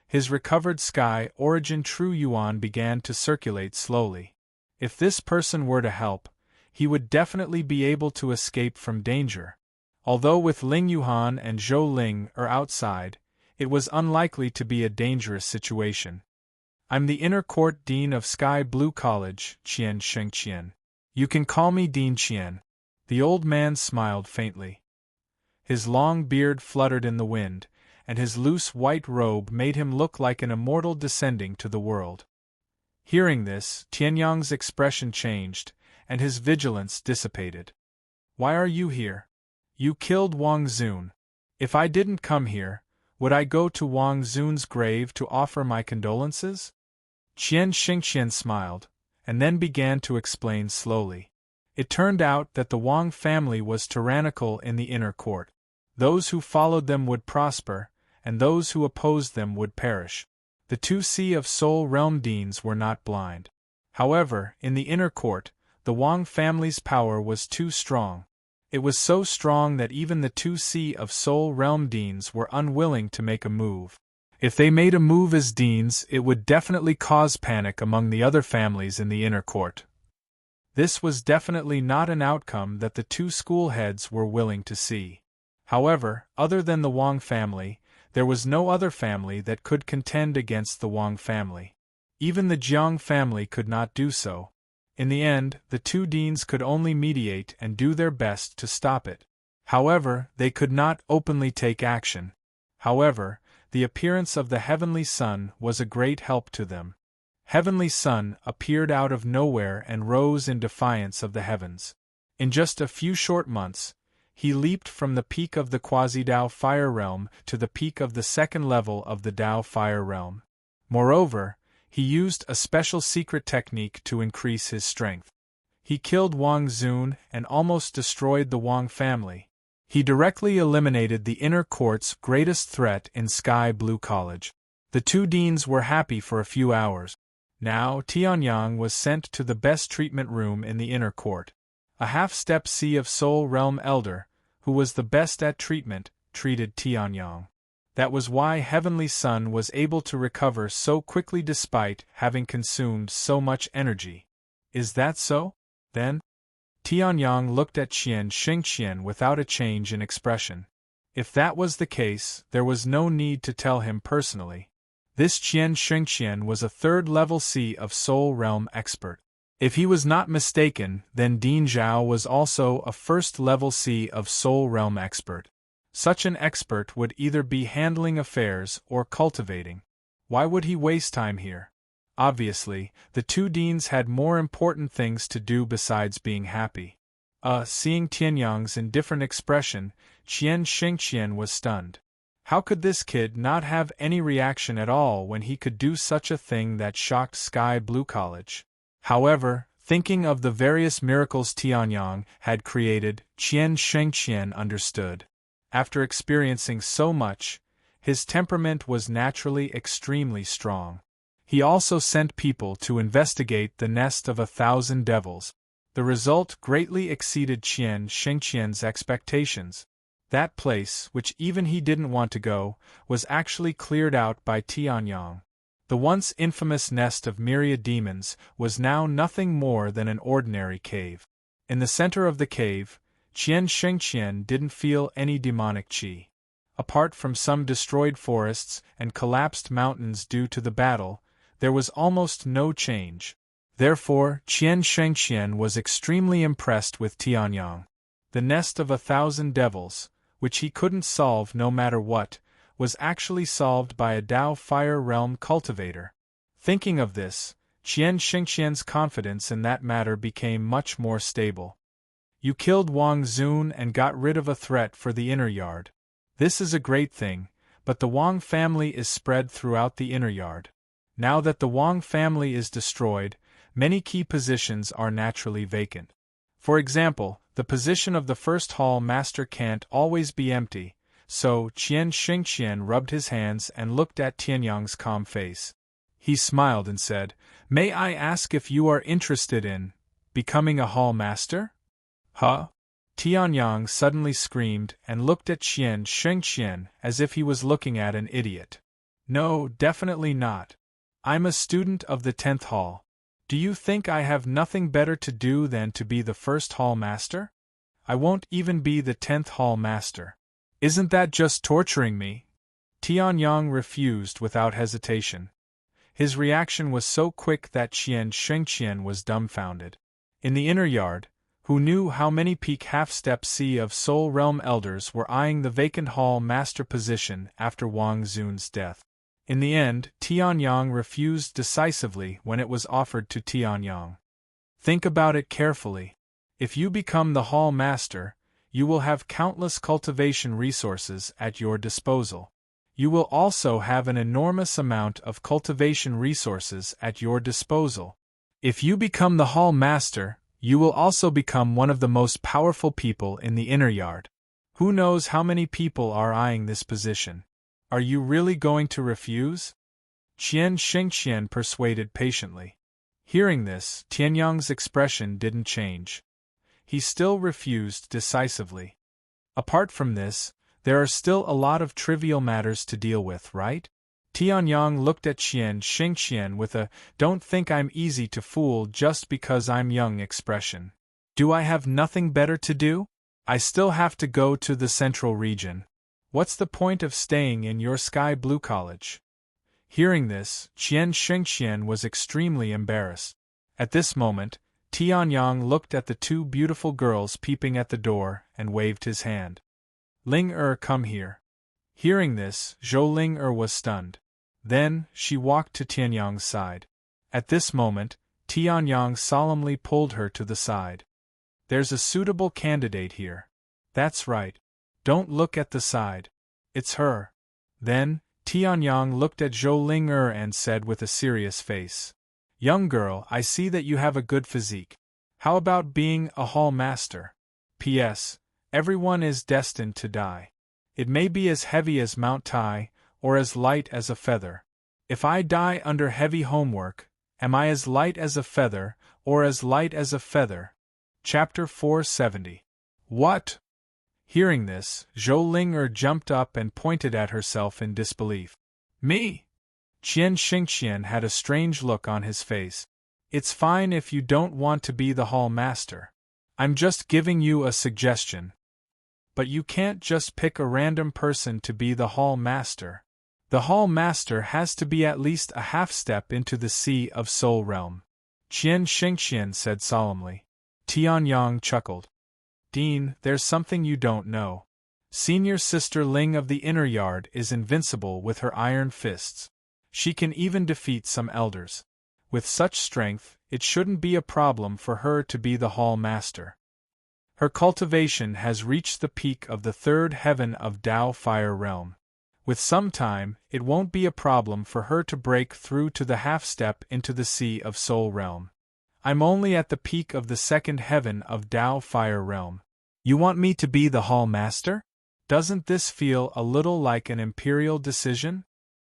His recovered sky origin true Yuan began to circulate slowly. If this person were to help, he would definitely be able to escape from danger. Although with Ling Yuhan and Zhou Ling outside, it was unlikely to be a dangerous situation. "I'm the Inner Court Dean of Sky Blue College, Qian Shengqian. You can call me Dean Qian." The old man smiled faintly. His long beard fluttered in the wind, and his loose white robe made him look like an immortal descending to the world. Hearing this, Tianyang's expression changed, and his vigilance dissipated. "Why are you here? You killed Wang Zun. If I didn't come here, would I go to Wang Zun's grave to offer my condolences?" Qian Xingqian smiled, and then began to explain slowly. It turned out that the Wang family was tyrannical in the inner court. Those who followed them would prosper, and those who opposed them would perish. The two Sea of Soul Realm Deans were not blind. However, in the inner court, the Wang family's power was too strong. It was so strong that even the two Sea of Soul Realm Deans were unwilling to make a move. If they made a move as deans, it would definitely cause panic among the other families in the inner court. This was definitely not an outcome that the two school heads were willing to see. However, other than the Wang family, there was no other family that could contend against the Wang family. Even the Jiang family could not do so. In the end, the two deans could only mediate and do their best to stop it. However, they could not openly take action. However, the appearance of the Heavenly Sun was a great help to them. Heavenly Sun appeared out of nowhere and rose in defiance of the heavens. In just a few short months, he leaped from the peak of the Quasi-Dao Fire Realm to the peak of the second level of the Dao Fire Realm. Moreover, he used a special secret technique to increase his strength. He killed Wang Xun and almost destroyed the Wang family. He directly eliminated the inner court's greatest threat in Sky Blue College. The two deans were happy for a few hours. Now Tianyang was sent to the best treatment room in the inner court. A half-step Sea of Soul Realm Elder, who was the best at treatment, treated Tianyang. That was why Heavenly Sun was able to recover so quickly despite having consumed so much energy. Is that so, then? Tianyang looked at Qian Xingqian without a change in expression. If that was the case, there was no need to tell him personally. This Qian Xingqian was a third-level Sea of Soul Realm expert. If he was not mistaken, then Dean Zhao was also a first-level Sea of Soul Realm expert. Such an expert would either be handling affairs or cultivating. Why would he waste time here? Obviously, the two deans had more important things to do besides being happy. Seeing Tianyang's indifferent expression, Qian Xingqian was stunned. How could this kid not have any reaction at all when he could do such a thing that shocked Sky Blue College? However, thinking of the various miracles Tianyang had created, Qian Xingqian understood. After experiencing so much, his temperament was naturally extremely strong. He also sent people to investigate the nest of 1,000 devils. The result greatly exceeded Qian Xingqian's expectations. That place, which even he didn't want to go, was actually cleared out by Tianyang. The once infamous nest of myriad demons was now nothing more than an ordinary cave. In the center of the cave, Qian Xingqian didn't feel any demonic qi. Apart from some destroyed forests and collapsed mountains due to the battle, there was almost no change. Therefore, Qian Xingqian was extremely impressed with Tianyang. The nest of 1,000 devils, which he couldn't solve no matter what, was actually solved by a Dao Fire Realm cultivator. Thinking of this, Qian Xingqian's confidence in that matter became much more stable. You killed Wang Xun and got rid of a threat for the inner yard. This is a great thing, but the Wang family is spread throughout the inner yard. Now that the Wang family is destroyed, many key positions are naturally vacant. For example, the position of the first hall master can't always be empty, so Qian Xingqian rubbed his hands and looked at Tianyang's calm face. He smiled and said, "May I ask if you are interested in becoming a hall master?" Huh? Tianyang suddenly screamed and looked at Qian Xingqian as if he was looking at an idiot. "No, definitely not. I'm a student of the 10th hall. Do you think I have nothing better to do than to be the first hall master? I won't even be the 10th hall master. Isn't that just torturing me?" Tianyang refused without hesitation. His reaction was so quick that Qian Xingqian was dumbfounded. In the inner yard, who knew how many peak half-step Sea of Soul Realm elders were eyeing the vacant hall master position after Wang Xun's death? In the end, Tianyang refused decisively when it was offered to Tianyang. Think about it carefully. If you become the hall master, you will have countless cultivation resources at your disposal. You will also have an enormous amount of cultivation resources at your disposal. If you become the hall master, you will also become one of the most powerful people in the inner yard. Who knows how many people are eyeing this position? Are you really going to refuse? Qian Xingqian persuaded patiently. Hearing this, Tianyang's expression didn't change. He still refused decisively. Apart from this, there are still a lot of trivial matters to deal with, right? Tianyang looked at Qian Xingqian with a "don't think I'm easy to fool just because I'm young" expression. Do I have nothing better to do? I still have to go to the central region. What's the point of staying in your sky blue college? Hearing this, Qian Xingqian was extremely embarrassed. At this moment, Tianyang looked at the two beautiful girls peeping at the door and waved his hand. Ling come here. Hearing this, Zhou Ling was stunned. Then, she walked to Tianyang's side. At this moment, Tianyang solemnly pulled her to the side. There's a suitable candidate here. That's right. Don't look at the side. It's her. Then, Tianyang looked at Zhou Ling and said with a serious face. Young girl, I see that you have a good physique. How about being a hall master? P.S. Everyone is destined to die. It may be as heavy as Mount Tai, or as light as a feather. If I die under heavy homework, am I as light as a feather, or as light as a feather? Chapter 470. What? Hearing this, Zhou Ling jumped up and pointed at herself in disbelief. Me? Qian Xingqian had a strange look on his face. It's fine if you don't want to be the hall master. I'm just giving you a suggestion. But you can't just pick a random person to be the hall master. The hall master has to be at least a half step into the Sea of Soul realm. Qian Xingqian said solemnly. Tianyang chuckled. Dean, there's something you don't know. Senior Sister Ling of the Inner Yard is invincible with her iron fists. She can even defeat some elders. With such strength, it shouldn't be a problem for her to be the hall master. Her cultivation has reached the peak of the third heaven of Tao Fire realm. With some time, it won't be a problem for her to break through to the half-step into the Sea of Soul realm. I'm only at the peak of the second heaven of Tao Fire realm. You want me to be the hall master? Doesn't this feel a little like an imperial decision?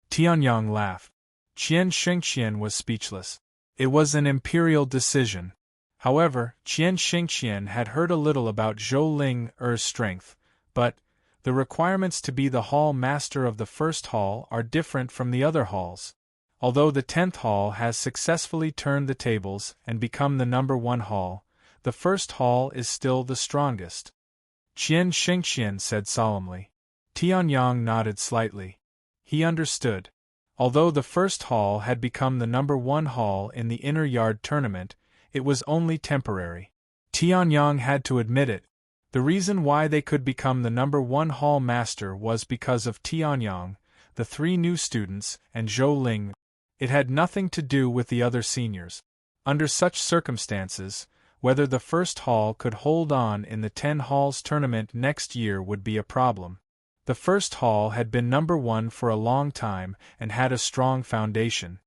Tianyang laughed. Qian Xingqian was speechless. It was an imperial decision. However, Qian Xingqian had heard a little about Zhou Ling's strength, but the requirements to be the hall master of the first hall are different from the other halls. Although the 10th hall has successfully turned the tables and become the number 1 hall, the first hall is still the strongest. Qian Xingqian said solemnly. Tianyang nodded slightly. He understood. Although the first hall had become the number 1 hall in the Inner Yard tournament, it was only temporary. Tianyang had to admit it. The reason why they could become the number 1 hall master was because of Tianyang, the 3 new students, and Zhou Ling. It had nothing to do with the other seniors. Under such circumstances, whether the first hall could hold on in the 10 halls tournament next year would be a problem. The first hall had been number 1 for a long time and had a strong foundation.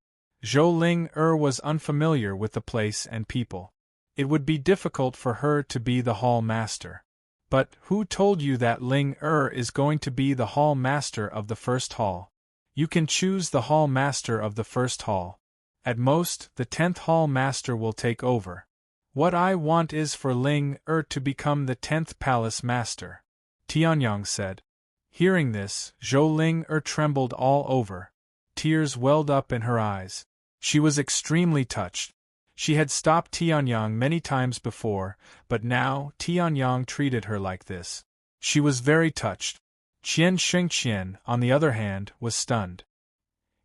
Zhou Ling was unfamiliar with the place and people. It would be difficult for her to be the hall master. But who told you that Ling is going to be the hall master of the first hall? You can choose the hall master of the first hall. At most, the 10th hall master will take over. What I want is for Ling to become the 10th palace master, Tianyang said. Hearing this, Zhou Ling trembled all over. Tears welled up in her eyes. She was extremely touched. She had stopped Tianyang many times before, but now Tianyang treated her like this. She was very touched. Qian Xingqian, on the other hand, was stunned.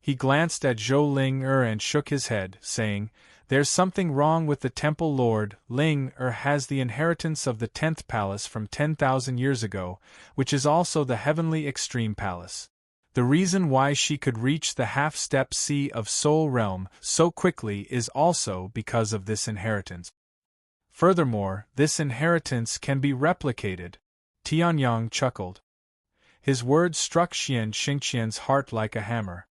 He glanced at Zhou Ling and shook his head, saying, There's something wrong with the temple lord. Ling has the inheritance of the 10th palace from 10,000 years ago, which is also the heavenly extreme palace. The reason why she could reach the half-step Sea of Soul realm so quickly is also because of this inheritance. Furthermore, this inheritance can be replicated. Tianyang chuckled. His words struck Qian Xingqian's heart like a hammer.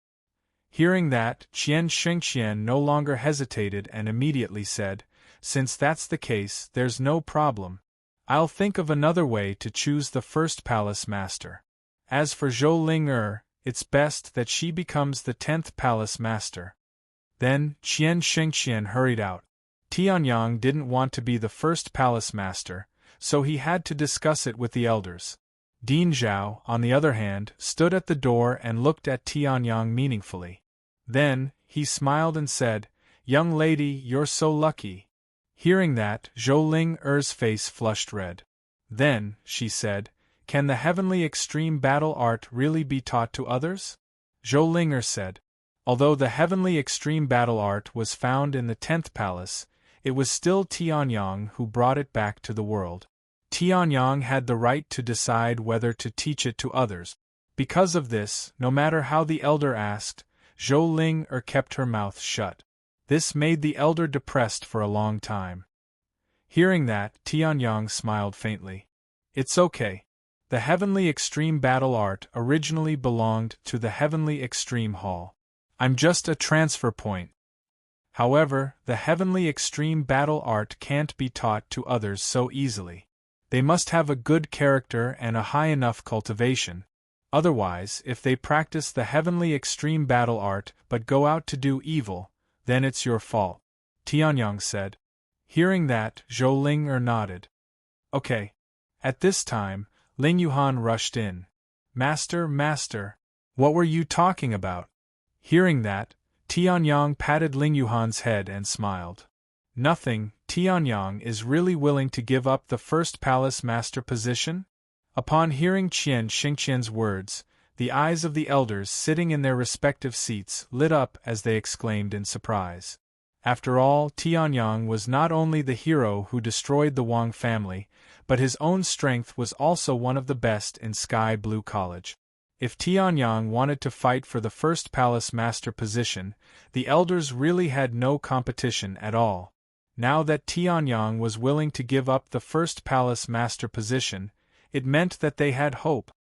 Hearing that, Qian Xingqian no longer hesitated and immediately said, Since that's the case, there's no problem. I'll think of another way to choose the first palace master. As for Zhou Ling It's best that she becomes the 10th palace master. Then, Qian Shengqian hurried out. Tianyang didn't want to be the first palace master, so he had to discuss it with the elders. Ding Zhao, on the other hand, stood at the door and looked at Tianyang meaningfully. Then, he smiled and said, "Young lady, you're so lucky." Hearing that, Zhou Ling Er's face flushed red. Then, she said, "Can the heavenly extreme battle art really be taught to others?" Zhou Ling Er said, "Although the heavenly extreme battle art was found in the 10th palace, it was still Tianyang who brought it back to the world. Tianyang had the right to decide whether to teach it to others. Because of this, no matter how the elder asked, Zhou Ling Er kept her mouth shut. This made the elder depressed for a long time." Hearing that, Tianyang smiled faintly. "It's okay. The heavenly extreme battle art originally belonged to the heavenly extreme hall. I'm just a transfer point. However, the heavenly extreme battle art can't be taught to others so easily. They must have a good character and a high enough cultivation. Otherwise, if they practice the heavenly extreme battle art but go out to do evil, then it's your fault," Tianyang said. Hearing that, Zhou Ling Er nodded. "Okay." At this time, Ling Yuhan rushed in. "Master, master, what were you talking about?" Hearing that, Tianyang patted Ling Yuhan's head and smiled. "Nothing. Tianyang is really willing to give up the first palace master position?" Upon hearing Qian Xingqian's words, the eyes of the elders sitting in their respective seats lit up as they exclaimed in surprise. After all, Tianyang was not only the hero who destroyed the Wang family, but his own strength was also one of the best in Sky Blue College. If Tianyang wanted to fight for the first palace master position, the elders really had no competition at all. Now that Tianyang was willing to give up the first palace master position, it meant that they had hope.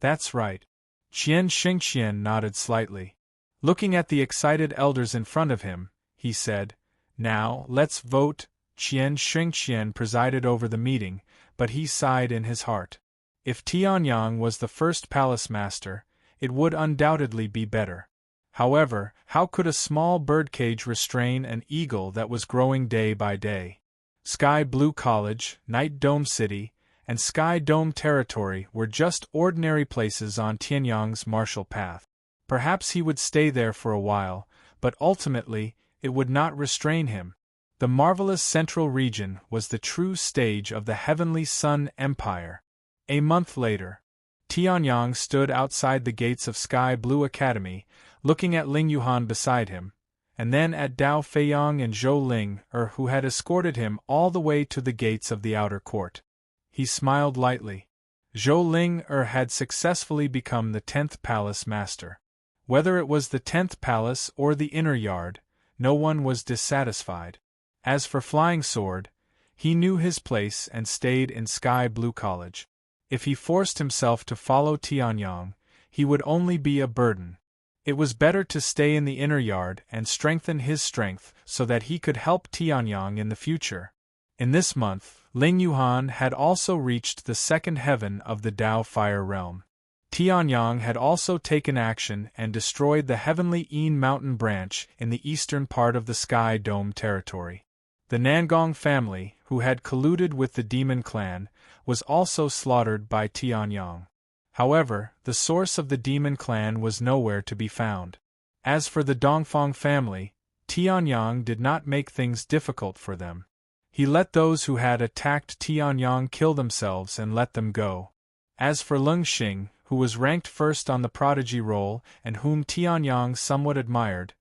"That's right." Qian Xingqian nodded slightly. Looking at the excited elders in front of him, he said, "Now, let's vote." Qian Xingqian presided over the meeting, but he sighed in his heart. If Tianyang was the first palace master, it would undoubtedly be better. However, how could a small birdcage restrain an eagle that was growing day by day? Sky Blue College, Night Dome City, and Sky Dome Territory were just ordinary places on Tianyang's martial path. Perhaps he would stay there for a while, but ultimately, it would not restrain him. The marvelous central region was the true stage of the Heavenly Sun Empire. A month later, Tianyang stood outside the gates of Sky Blue Academy, looking at Ling Yuhan beside him, and then at Dao Feiyang and Zhou Ling Er, who had escorted him all the way to the gates of the outer court. He smiled lightly. Zhou Ling Er had successfully become the 10th palace master. Whether it was the 10th palace or the inner yard, no one was dissatisfied. As for Flying Sword, he knew his place and stayed in Sky Blue College. If he forced himself to follow Tianyang, he would only be a burden. It was better to stay in the inner yard and strengthen his strength so that he could help Tianyang in the future. In this month, Ling Yuhan had also reached the second heaven of the Dao Fire Realm. Tianyang had also taken action and destroyed the heavenly Yin Mountain branch in the eastern part of the Sky Dome territory. The Nangong family, who had colluded with the Demon Clan, was also slaughtered by Tianyang. However, the source of the Demon Clan was nowhere to be found. As for the Dongfang family, Tianyang did not make things difficult for them. He let those who had attacked Tianyang kill themselves and let them go. As for Leng Xing, who was ranked first on the prodigy roll and whom Tianyang somewhat admired,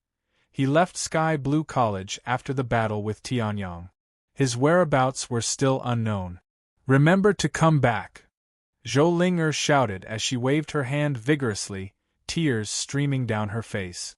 he left Sky Blue College after the battle with Tianyang. His whereabouts were still unknown. "Remember to come back," Zhou Ling Er shouted as she waved her hand vigorously, tears streaming down her face.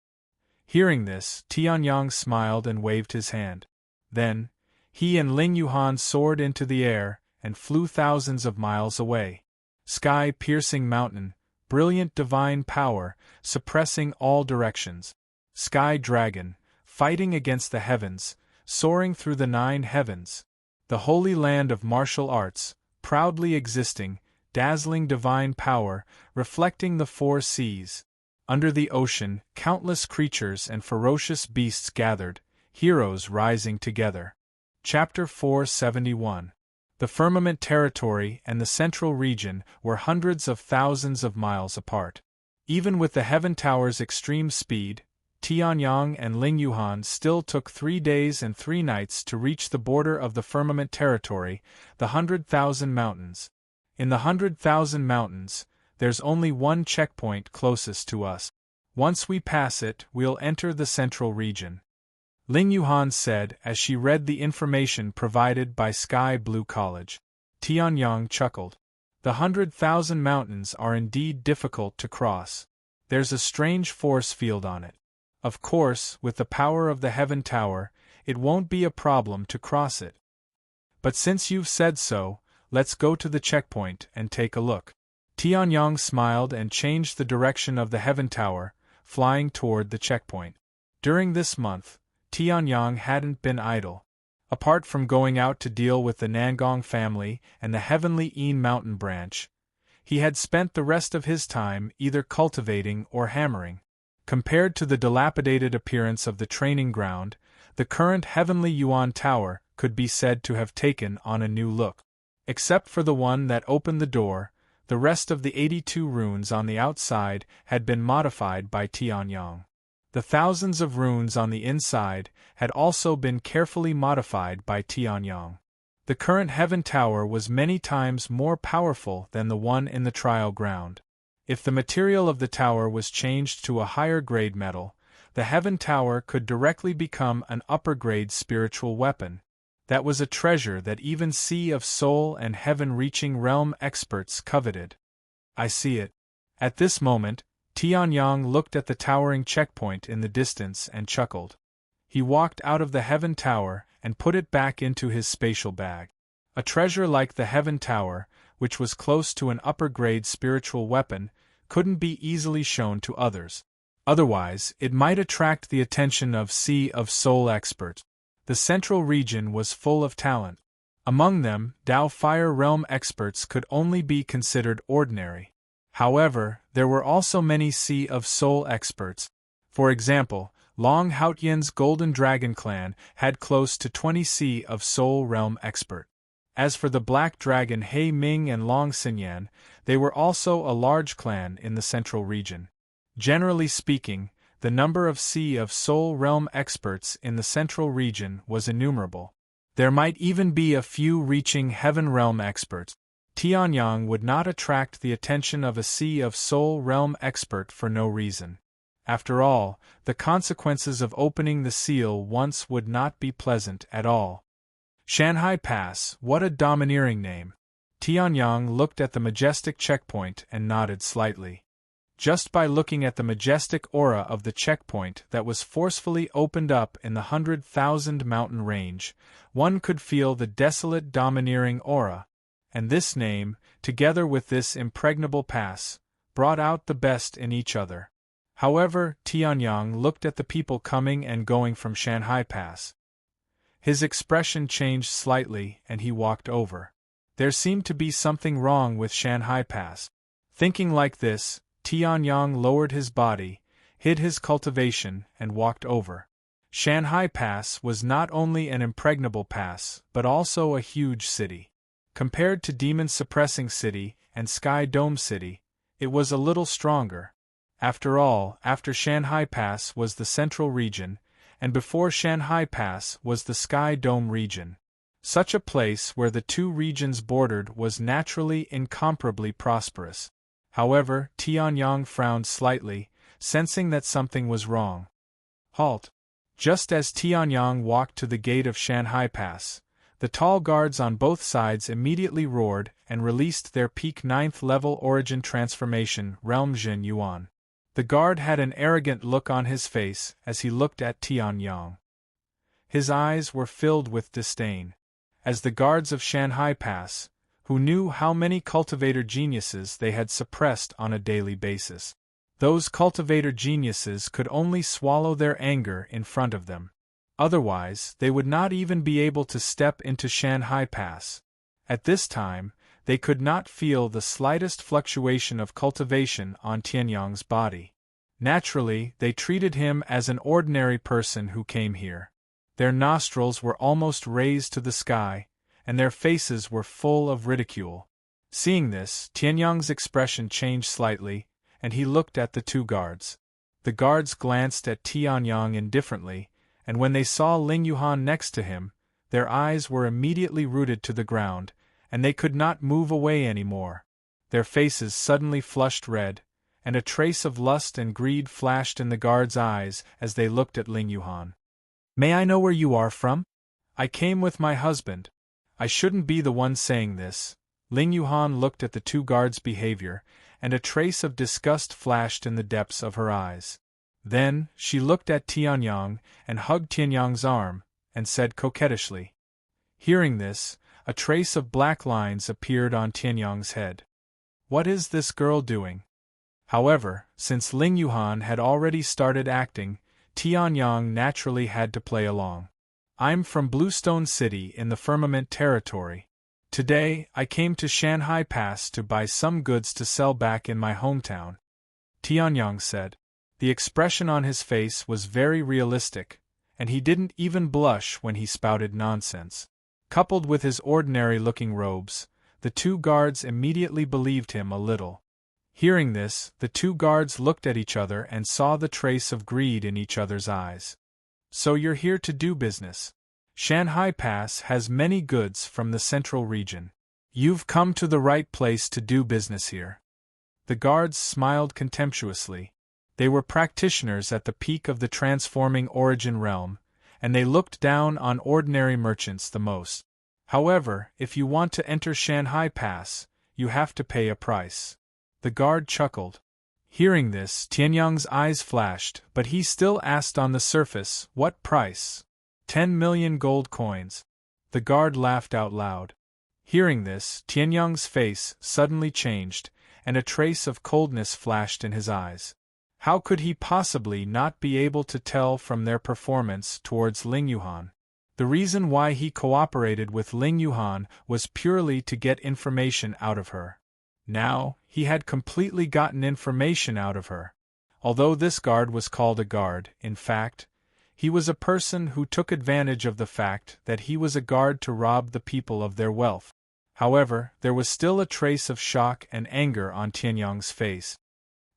Hearing this, Tianyang smiled and waved his hand. Then, he and Ling Yuhan soared into the air and flew thousands of miles away. Sky-piercing mountain, brilliant divine power, suppressing all directions. Sky dragon, fighting against the heavens, soaring through the 9 heavens. The holy land of martial arts, proudly existing, dazzling divine power, reflecting the 4 seas. Under the ocean, countless creatures and ferocious beasts gathered, heroes rising together. Chapter 471. The firmament territory and the central region were hundreds of thousands of miles apart. Even with the Heaven Tower's extreme speed, Tianyang and Lingyuan still took 3 days and 3 nights to reach the border of the firmament territory, the 100,000 mountains. In the 100,000 mountains, there's only one checkpoint closest to us. Once we pass it, we'll enter the central region. Lingyuan said as she read the information provided by Sky Blue College. Tianyang chuckled. The 100,000 mountains are indeed difficult to cross. There's a strange force field on it. Of course, with the power of the Heaven Tower, it won't be a problem to cross it. But since you've said so, let's go to the checkpoint and take a look. Tianyang smiled and changed the direction of the Heaven Tower, flying toward the checkpoint. During this month, Tianyang hadn't been idle. Apart from going out to deal with the Nangong family and the Heavenly Een mountain branch, he had spent the rest of his time either cultivating or hammering. Compared to the dilapidated appearance of the training ground, the current Heavenly Yuan Tower could be said to have taken on a new look. Except for the one that opened the door, the rest of the 82 runes on the outside had been modified by Tianyang. The thousands of runes on the inside had also been carefully modified by Tianyang. The current Heaven Tower was many times more powerful than the one in the trial ground. If the material of the tower was changed to a higher-grade metal, the Heaven Tower could directly become an upper-grade spiritual weapon. That was a treasure that even Sea of Soul and Heaven-reaching realm experts coveted. I see it. At this moment, Tianyang looked at the towering checkpoint in the distance and chuckled. He walked out of the Heaven Tower and put it back into his spatial bag. A treasure like the Heaven Tower, which was close to an upper-grade spiritual weapon, couldn't be easily shown to others. Otherwise, it might attract the attention of Sea of Soul experts. The central region was full of talent. Among them, Dao Fire Realm experts could only be considered ordinary. However, there were also many Sea of Soul experts. For example, Long Haotian's Golden Dragon clan had close to 20 Sea of Soul Realm expert. As for the Black Dragon Hei Ming and Long Xinyan, they were also a large clan in the central region. Generally speaking, the number of Sea of Soul Realm experts in the central region was innumerable. There might even be a few reaching Heaven Realm experts. Tianyang would not attract the attention of a Sea of Soul Realm expert for no reason. After all, the consequences of opening the seal once would not be pleasant at all. Shanghai Pass, what a domineering name. Tianyang looked at the majestic checkpoint and nodded slightly. Just by looking at the majestic aura of the checkpoint that was forcefully opened up in the 100,000 mountain range, one could feel the desolate domineering aura, and this name, together with this impregnable pass, brought out the best in each other. However, Tianyang looked at the people coming and going from Shanghai Pass. His expression changed slightly and he walked over. There seemed to be something wrong with Shanghai Pass. Thinking like this, Tianyang lowered his body, hid his cultivation, and walked over. Shanghai Pass was not only an impregnable pass, but also a huge city. Compared to Demon Suppressing City and Sky Dome City, it was a little stronger. After all, after Shanghai Pass was the central region, and before Shanghai Pass was the Sky Dome region. Such a place where the two regions bordered was naturally incomparably prosperous. However, Tianyang frowned slightly, sensing that something was wrong. Halt! Just as Tianyang walked to the gate of Shanghai Pass, the tall guards on both sides immediately roared and released their peak 9th level origin transformation Realm Jin Yuan. The guard had an arrogant look on his face as he looked at Tianyang. His eyes were filled with disdain. As the guards of Shanghai Pass, who knew how many cultivator geniuses they had suppressed on a daily basis. Those cultivator geniuses could only swallow their anger in front of them. Otherwise, they would not even be able to step into Shanghai Pass. At this time, they could not feel the slightest fluctuation of cultivation on Tianyang's body. Naturally, they treated him as an ordinary person who came here. Their nostrils were almost raised to the sky, and their faces were full of ridicule. Seeing this, Tianyang's expression changed slightly, and he looked at the two guards. The guards glanced at Tianyang indifferently, and when they saw Ling Yuhan next to him, their eyes were immediately rooted to the ground, and they could not move away any more. Their faces suddenly flushed red, and a trace of lust and greed flashed in the guards' eyes as they looked at Ling Yuhan. "May I know where you are from?" "I came with my husband." "I shouldn't be the one saying this." Ling Yuhan looked at the two guards' behavior, and a trace of disgust flashed in the depths of her eyes. Then, she looked at Tianyang and hugged Tianyang's arm, and said coquettishly. Hearing this, a trace of black lines appeared on Tianyang's head. What is this girl doing? However, since Ling Yuhan had already started acting, Tianyang naturally had to play along. "I'm from Bluestone City in the Firmament Territory. Today, I came to Shanghai Pass to buy some goods to sell back in my hometown," Tianyang said. The expression on his face was very realistic, and he didn't even blush when he spouted nonsense. Coupled with his ordinary-looking robes, the two guards immediately believed him a little. Hearing this, the two guards looked at each other and saw the trace of greed in each other's eyes. "So you're here to do business. Shanghai Pass has many goods from the central region. You've come to the right place to do business here." The guards smiled contemptuously. They were practitioners at the peak of the transforming origin realm, and they looked down on ordinary merchants the most. "However, if you want to enter Shanghai Pass, you have to pay a price." The guard chuckled. Hearing this, Tianyang's eyes flashed, but he still asked on the surface, "What price?" 10 million gold coins. The guard laughed out loud. Hearing this, Tianyang's face suddenly changed, and a trace of coldness flashed in his eyes. How could he possibly not be able to tell from their performance towards Ling Yuhan? The reason why he cooperated with Ling Yuhan was purely to get information out of her. Now, he had completely gotten information out of her. Although this guard was called a guard, in fact, he was a person who took advantage of the fact that he was a guard to rob the people of their wealth. However, there was still a trace of shock and anger on Tianyang's face.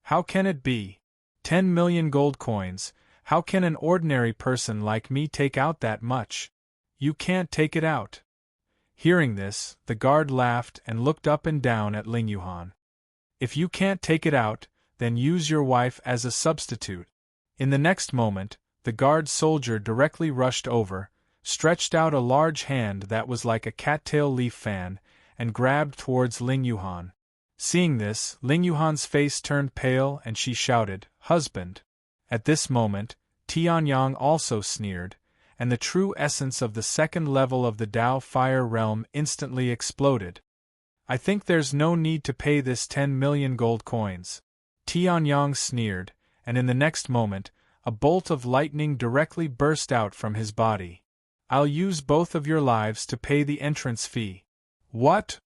"How can it be? 10 million gold coins, how can an ordinary person like me take out that much? You can't take it out." Hearing this, the guard laughed and looked up and down at Ling Yuhan. "If you can't take it out, then use your wife as a substitute." In the next moment, the guard soldier directly rushed over, stretched out a large hand that was like a cattail leaf fan, and grabbed towards Ling Yuhan. Seeing this, Ling Yuhan's face turned pale and she shouted, "Husband!" At this moment, Tianyang also sneered, and the true essence of the second level of the Tao Fire Realm instantly exploded. "I think there's no need to pay this 10 million gold coins." Tianyang sneered, and in the next moment, a bolt of lightning directly burst out from his body. "I'll use both of your lives to pay the entrance fee." "What?"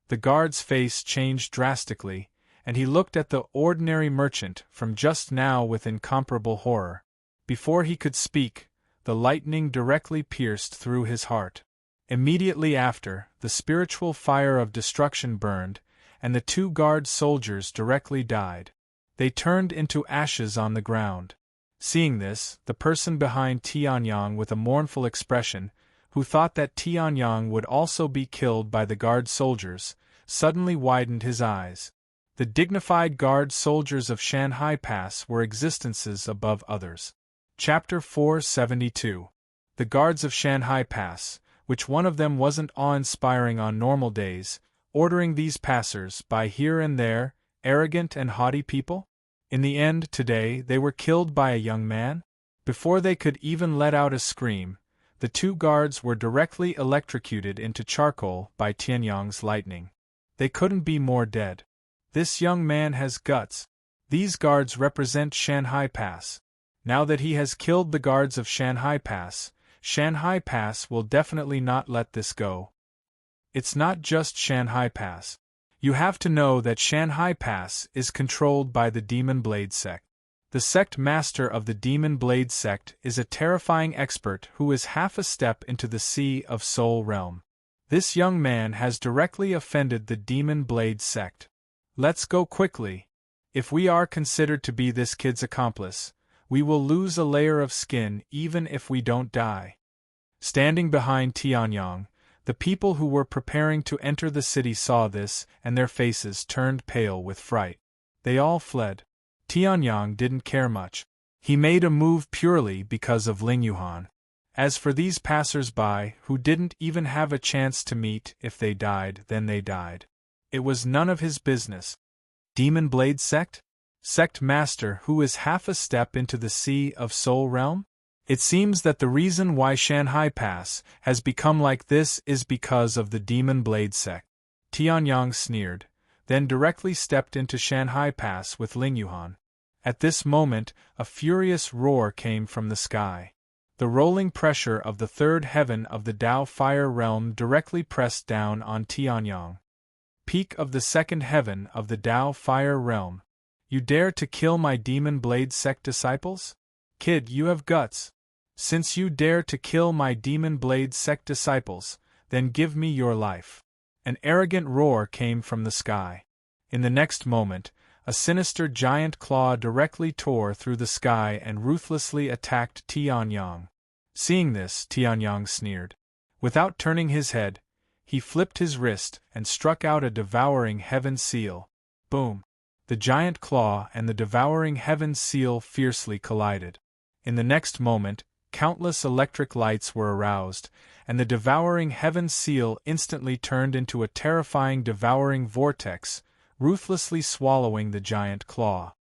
The guard's face changed drastically, and he looked at the ordinary merchant from just now with incomparable horror. Before he could speak, the lightning directly pierced through his heart. Immediately after, the spiritual fire of destruction burned, and the two guard soldiers directly died. They turned into ashes on the ground. Seeing this, the person behind Tianyang with a mournful expression, who thought that Tianyang would also be killed by the guard soldiers, suddenly widened his eyes. The dignified guard soldiers of Shanghai Pass were existences above others. Chapter 472. The guards of Shanghai Pass, which one of them wasn't awe-inspiring on normal days, ordering these passers-by here and there, arrogant and haughty people? In the end, today, they were killed by a young man? Before they could even let out a scream, the two guards were directly electrocuted into charcoal by Tianyang's lightning. They couldn't be more dead. This young man has guts. These guards represent Shanghai Pass. Now that he has killed the guards of Shanghai Pass will definitely not let this go. It's not just Shanghai Pass. You have to know that Shanghai Pass is controlled by the Demon Blade sect. The sect master of the Demon Blade sect is a terrifying expert who is half a step into the sea of soul realm. This young man has directly offended the Demon Blade sect. Let's go quickly. If we are considered to be this kid's accomplice, we will lose a layer of skin even if we don't die. Standing behind Tianyang, the people who were preparing to enter the city saw this, and their faces turned pale with fright. They all fled. Tianyang didn't care much. He made a move purely because of Ling Yuhan. As for these passers-by who didn't even have a chance to meet, if they died, then they died. It was none of his business. Demon Blade sect? Sect master who is half a step into the sea of soul realm? It seems that the reason why Shanghai Pass has become like this is because of the Demon Blade sect. Tianyang sneered, then directly stepped into Shanghai Pass with Ling Yuhan. At this moment, a furious roar came from the sky. The rolling pressure of the third heaven of the Dao Fire realm directly pressed down on Tianyang. Peak of the second heaven of the Dao Fire realm. You dare to kill my Demon Blade sect disciples? Kid, you have guts. Since you dare to kill my Demon Blade sect disciples, then give me your life. An arrogant roar came from the sky. In the next moment, a sinister giant claw directly tore through the sky and ruthlessly attacked Tianyang. Seeing this, Tianyang sneered. Without turning his head, he flipped his wrist and struck out a devouring heaven seal. Boom! The giant claw and the devouring heaven seal fiercely collided. In the next moment, countless electric lights were aroused, and the devouring heaven seal instantly turned into a terrifying devouring vortex, ruthlessly swallowing the giant claw.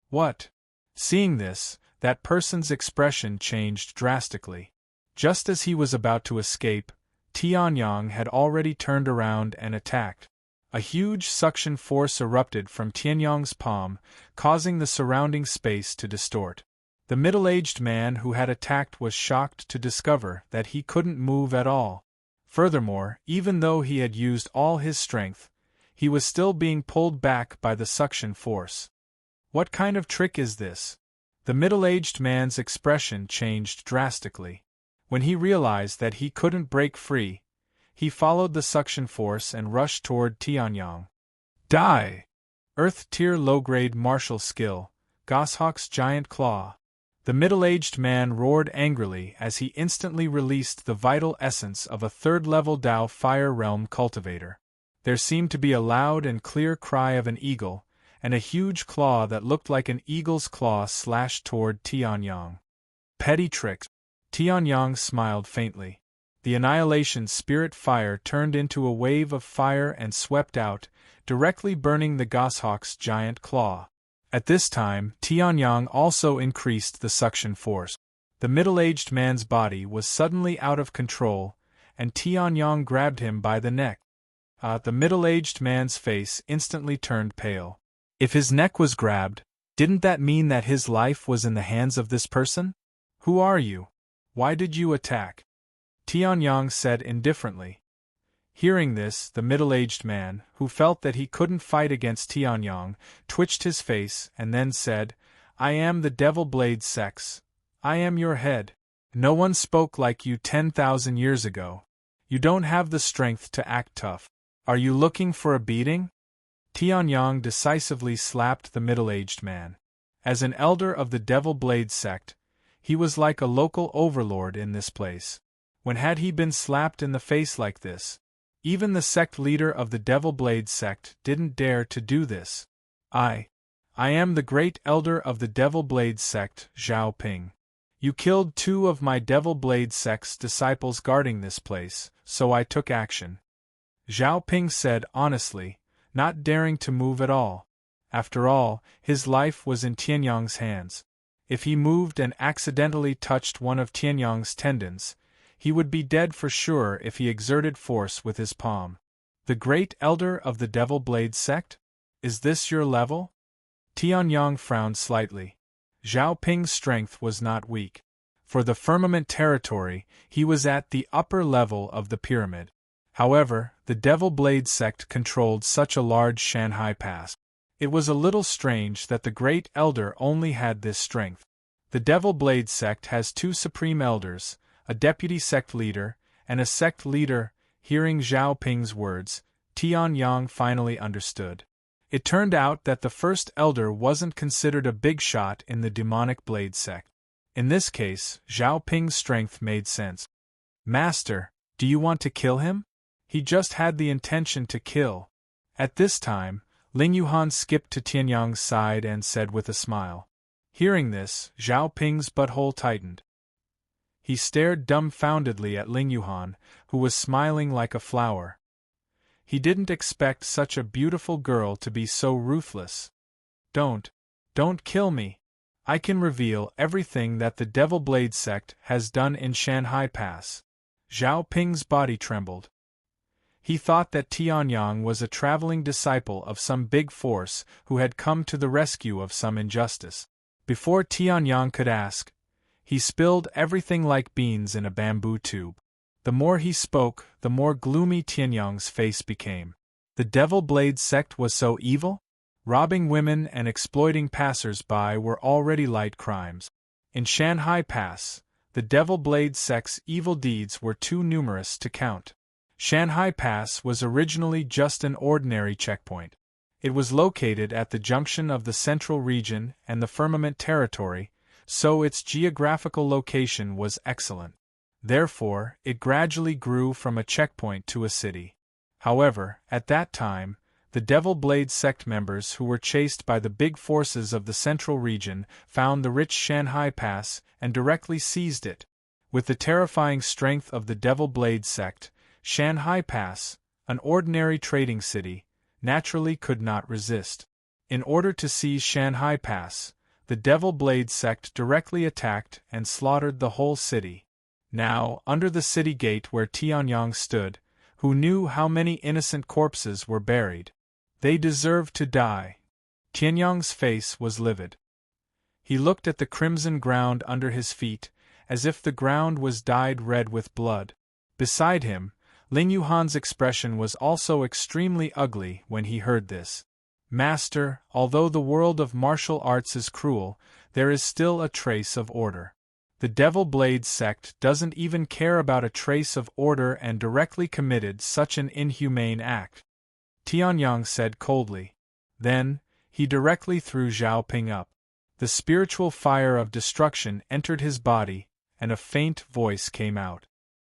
What? Seeing this, that person's expression changed drastically. Just as he was about to escape, Tianyang had already turned around and attacked. A huge suction force erupted from Tianyang's palm, causing the surrounding space to distort. The middle-aged man who had attacked was shocked to discover that he couldn't move at all. Furthermore, even though he had used all his strength, he was still being pulled back by the suction force. What kind of trick is this? The middle-aged man's expression changed drastically. When he realized that he couldn't break free, he followed the suction force and rushed toward Tianyang. Die! Earth Tier Low-Grade Martial Skill, Goshawk's Giant Claw. The middle-aged man roared angrily as he instantly released the vital essence of a third-level Dao Fire Realm cultivator. There seemed to be a loud and clear cry of an eagle, and a huge claw that looked like an eagle's claw slashed toward Tianyang. Petty tricks. Tianyang smiled faintly. The Annihilation Spirit Fire turned into a wave of fire and swept out, directly burning the goshawk's giant claw. At this time, Tianyang also increased the suction force. The middle-aged man's body was suddenly out of control, and Tianyang grabbed him by the neck. The middle-aged man's face instantly turned pale. If his neck was grabbed, didn't that mean that his life was in the hands of this person? Who are you? Why did you attack? Tianyang said indifferently. Hearing this, the middle-aged man, who felt that he couldn't fight against Tianyang, twitched his face and then said, I am the Devil Blade Sex. I am your head. No one spoke like you 10,000 years ago. You don't have the strength to act tough. Are you looking for a beating? Tianyang decisively slapped the middle-aged man. As an elder of the Devil Blade sect, he was like a local overlord in this place. When had he been slapped in the face like this? Even the sect leader of the Devil Blade sect didn't dare to do this. I am the great elder of the Devil Blade sect, Zhao Ping. You killed 2 of my Devil Blade sect's disciples guarding this place, so I took action. Zhao Ping said honestly, not daring to move at all. After all, his life was in Tianyang's hands. If he moved and accidentally touched one of Tianyang's tendons, he would be dead for sure if he exerted force with his palm. The great elder of the Devil Blade sect? Is this your level? Tianyang frowned slightly. Zhao Ping's strength was not weak. For the firmament territory, he was at the upper level of the pyramid. However, the Devil Blade sect controlled such a large Shanghai Pass. It was a little strange that the Great Elder only had this strength. The Devil Blade sect has two supreme elders, a deputy sect leader, and a sect leader. Hearing Zhao Ping's words, Tianyang finally understood. It turned out that the first elder wasn't considered a big shot in the demonic blade sect. In this case, Zhao Ping's strength made sense. Master, do you want to kill him? He just had the intention to kill. At this time, Ling Yuhan skipped to Tianyang's side and said with a smile. Hearing this, Zhao Ping's butthole tightened. He stared dumbfoundedly at Ling Yuhan, who was smiling like a flower. He didn't expect such a beautiful girl to be so ruthless. Don't kill me. I can reveal everything that the Devil Blade sect has done in Shanhai Pass. Zhao Ping's body trembled. He thought that Tianyang was a traveling disciple of some big force who had come to the rescue of some injustice. Before Tianyang could ask, he spilled everything like beans in a bamboo tube. The more he spoke, the more gloomy Tianyang's face became. The Devil Blade sect was so evil? Robbing women and exploiting passers-by were already light crimes. In Shanhai Pass, the Devil Blade sect's evil deeds were too numerous to count. Shanhai Pass was originally just an ordinary checkpoint. It was located at the junction of the Central Region and the Firmament Territory, so its geographical location was excellent. Therefore, it gradually grew from a checkpoint to a city. However, at that time, the Devil Blade sect members who were chased by the big forces of the Central Region found the rich Shanhai Pass and directly seized it. With the terrifying strength of the Devil Blade sect, Shanhai Pass, an ordinary trading city, naturally could not resist. In order to seize Shanhai Pass, the Devil Blade sect directly attacked and slaughtered the whole city. Now, under the city gate where Tianyang stood, who knew how many innocent corpses were buried? They deserved to die. Tianyang's face was livid. He looked at the crimson ground under his feet, as if the ground was dyed red with blood. Beside him, Ling Yuhan's expression was also extremely ugly when he heard this. Master, although the world of martial arts is cruel, there is still a trace of order. The Devil Blade sect doesn't even care about a trace of order and directly committed such an inhumane act. Tianyang said coldly. Then, he directly threw Zhao Ping up. The spiritual fire of destruction entered his body, and a faint voice came out.